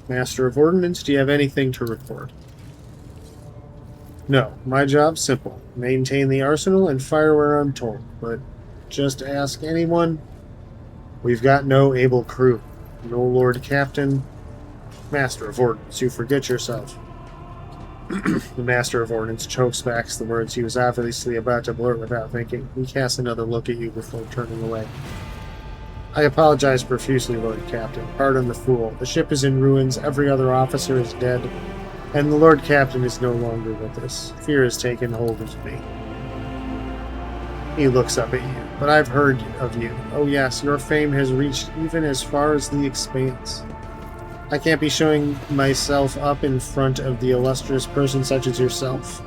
Master of Ordnance, do you have anything to report? No, my job's simple. Maintain the arsenal and fire where I'm told, but just ask anyone. We've got no able crew. No Lord Captain. Master of Ordnance, you forget yourself. The Master of Ordnance chokes back the words he was obviously about to blurt without thinking. He casts another look at you before turning away. I apologize profusely, Lord Captain. Pardon the fool. The ship is in ruins, every other officer is dead, and the Lord Captain is no longer with us. Fear has taken hold of me. He looks up at you. But I've heard of you. Oh yes, your fame has reached even as far as the expanse. I can't be showing myself up in front of the illustrious person such as yourself.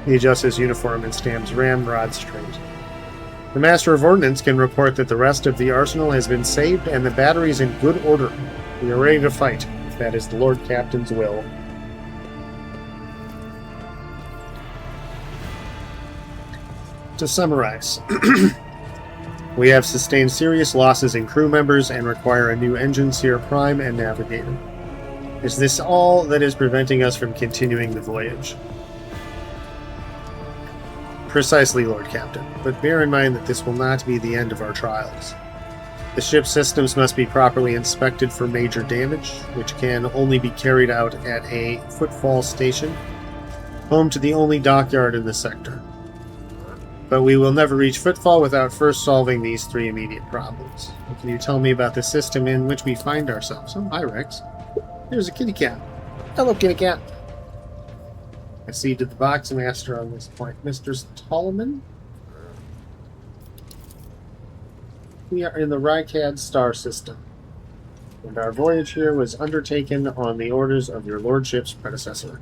He adjusts his uniform and stands ramrod straight. The Master of Ordnance can report that the rest of the arsenal has been saved and the battery is in good order. We are ready to fight, if that is the Lord Captain's will. To summarize, we have sustained serious losses in crew members and require a new engine, Seer Prime, and navigator. Is this all that is preventing us from continuing the voyage? Precisely, Lord Captain, but bear in mind that this will not be the end of our trials. The ship's systems must be properly inspected for major damage, which can only be carried out at a footfall station, home to the only dockyard in the sector. But we will never reach Footfall without first solving these three immediate problems. Can you tell me about the system in which we find ourselves? Oh, hi, Rex. There's a kitty cat. Hello, kitty cat. I cede to the box master on this point. Mr. Tolman? We are in the Rykad star system, and our voyage here was undertaken on the orders of your lordship's predecessor.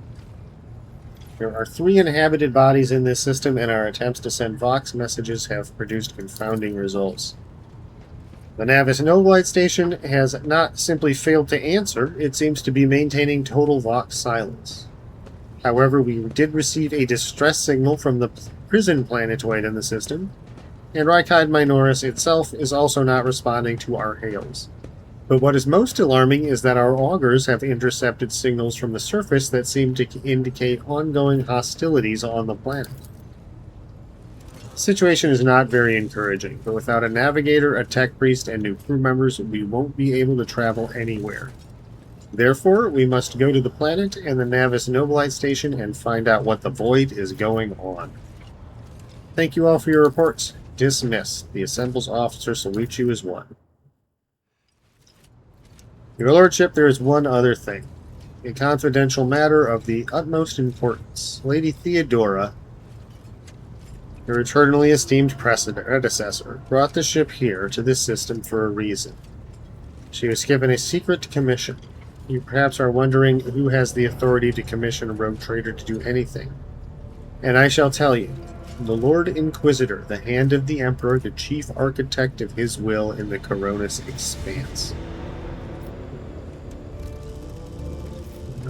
There are 3 inhabited bodies in this system, and our attempts to send Vox messages have produced confounding results. The Navis Novolite station has not simply failed to answer, it seems to be maintaining total Vox silence. However, we did receive a distress signal from the prison planetoid in the system, and Rykad Minoris itself is also not responding to our hails. But what is most alarming is that our augurs have intercepted signals from the surface that seem to indicate ongoing hostilities on the planet. The situation is not very encouraging, but without a navigator, a tech priest, and new crew members, we won't be able to travel anywhere. Therefore, we must go to the planet and the Navis Novolite station and find out what the void is going on. Thank you all for your reports. Dismissed. The Assemble's officer salutes you as one. Your Lordship, there is one other thing. A confidential matter of the utmost importance. Lady Theodora, your eternally esteemed predecessor, brought the ship here to this system for a reason. She was given a secret commission. You perhaps are wondering who has the authority to commission a rogue trader to do anything. And I shall tell you. The Lord Inquisitor, the hand of the Emperor, the chief architect of his will in the Coronis Expanse.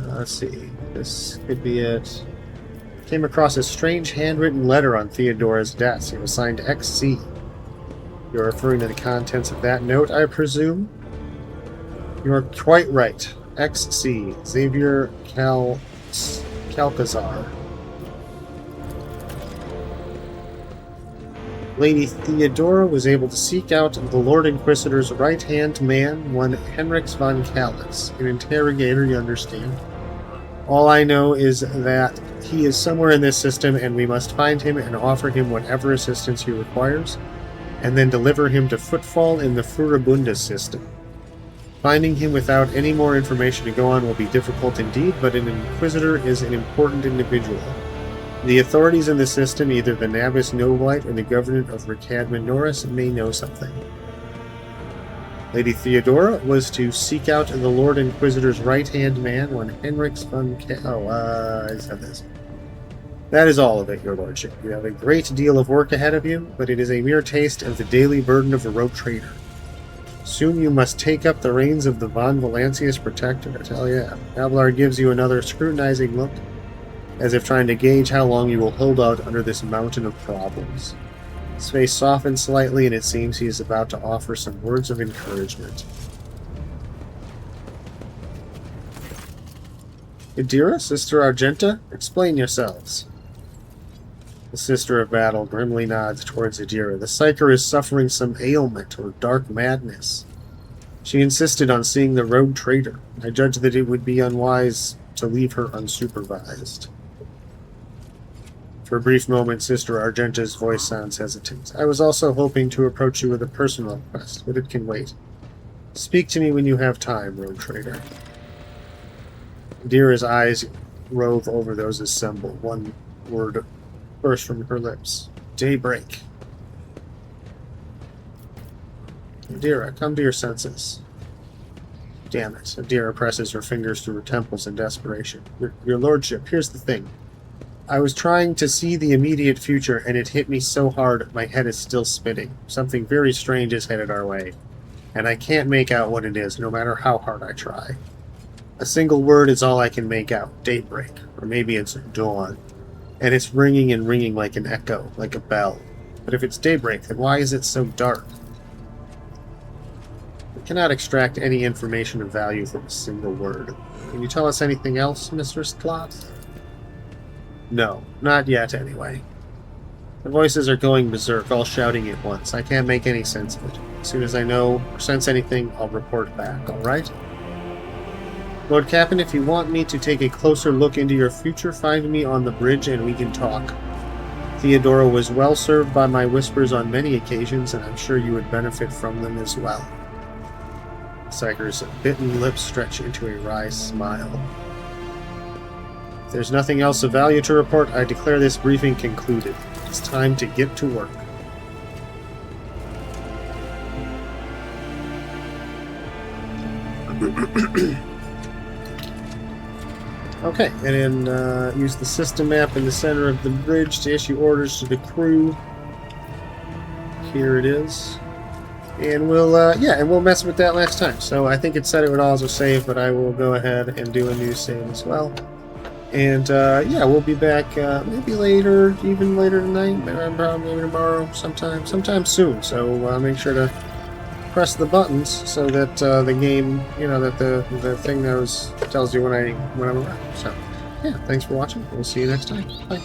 Let's see. This could be it. Came across a strange handwritten letter on Theodora's desk. It was signed XC. You're referring to the contents of that note, I presume? You're quite right. XC. Xavier Calcazar. Lady Theodora was able to seek out the Lord Inquisitor's right-hand man, one Henrix von Callis. An interrogator, you understand. All I know is that he is somewhere in this system, and we must find him and offer him whatever assistance he requires, and then deliver him to Footfall in the Furibunda system. Finding him without any more information to go on will be difficult indeed, but an Inquisitor is an important individual. The authorities in the system, either the Navis Novolite or the Government of Rykad Minoris, may know something. Lady Theodora was to seek out the Lord Inquisitor's right-hand man, one Henrix von I said this. That is all of it, Your Lordship. You have a great deal of work ahead of you, but it is a mere taste of the daily burden of a rogue trader. Soon you must take up the reins of the Von Valancius Protectorate. Hell yeah. Abelard gives you another scrutinizing look, as if trying to gauge how long you will hold out under this mountain of problems. His face softens slightly, and it seems he is about to offer some words of encouragement. Idira, Sister Argenta, explain yourselves. The Sister of Battle grimly nods towards Idira. The Psyker is suffering some ailment or dark madness. She insisted on seeing the rogue trader. I judge that it would be unwise to leave her unsupervised. For a brief moment, Sister Argenta's voice sounds hesitant. I was also hoping to approach you with a personal request, but it can wait. Speak to me when you have time, rogue trader. Idira's eyes rove over those assembled. One word burst from her lips. Daybreak. Adira, come to your senses. Damn it. Adira presses her fingers through her temples in desperation. Your lordship, here's the thing. I was trying to see the immediate future, and it hit me so hard my head is still spinning. Something very strange is headed our way, and I can't make out what it is, no matter how hard I try. A single word is all I can make out. Daybreak. Or maybe it's dawn. And it's ringing and ringing like an echo, like a bell. But if it's daybreak, then why is it so dark? We cannot extract any information of value from a single word. Can you tell us anything else, Mistress Klotz? No, not yet, anyway. The voices are going berserk, all shouting at once. I can't make any sense of it. As soon as I know or sense anything, I'll report back, alright? Lord Captain, if you want me to take a closer look into your future, find me on the bridge and we can talk. Theodora was well served by my whispers on many occasions, and I'm sure you would benefit from them as well. Psyker's bitten lips stretch into a wry smile. If there's nothing else of value to report, I declare this briefing concluded. It's time to get to work. Okay, and then use the system map in the center of the bridge to issue orders to the crew. Here it is. And we'll mess with that last time. So I think it said it would also save, but I will go ahead and do a new save as well. And we'll be back maybe later, even later tonight, maybe tomorrow, sometime soon. So make sure to press the buttons so that the game, that the thing tells you when I'm around. So yeah, thanks for watching. We'll see you next time. Bye.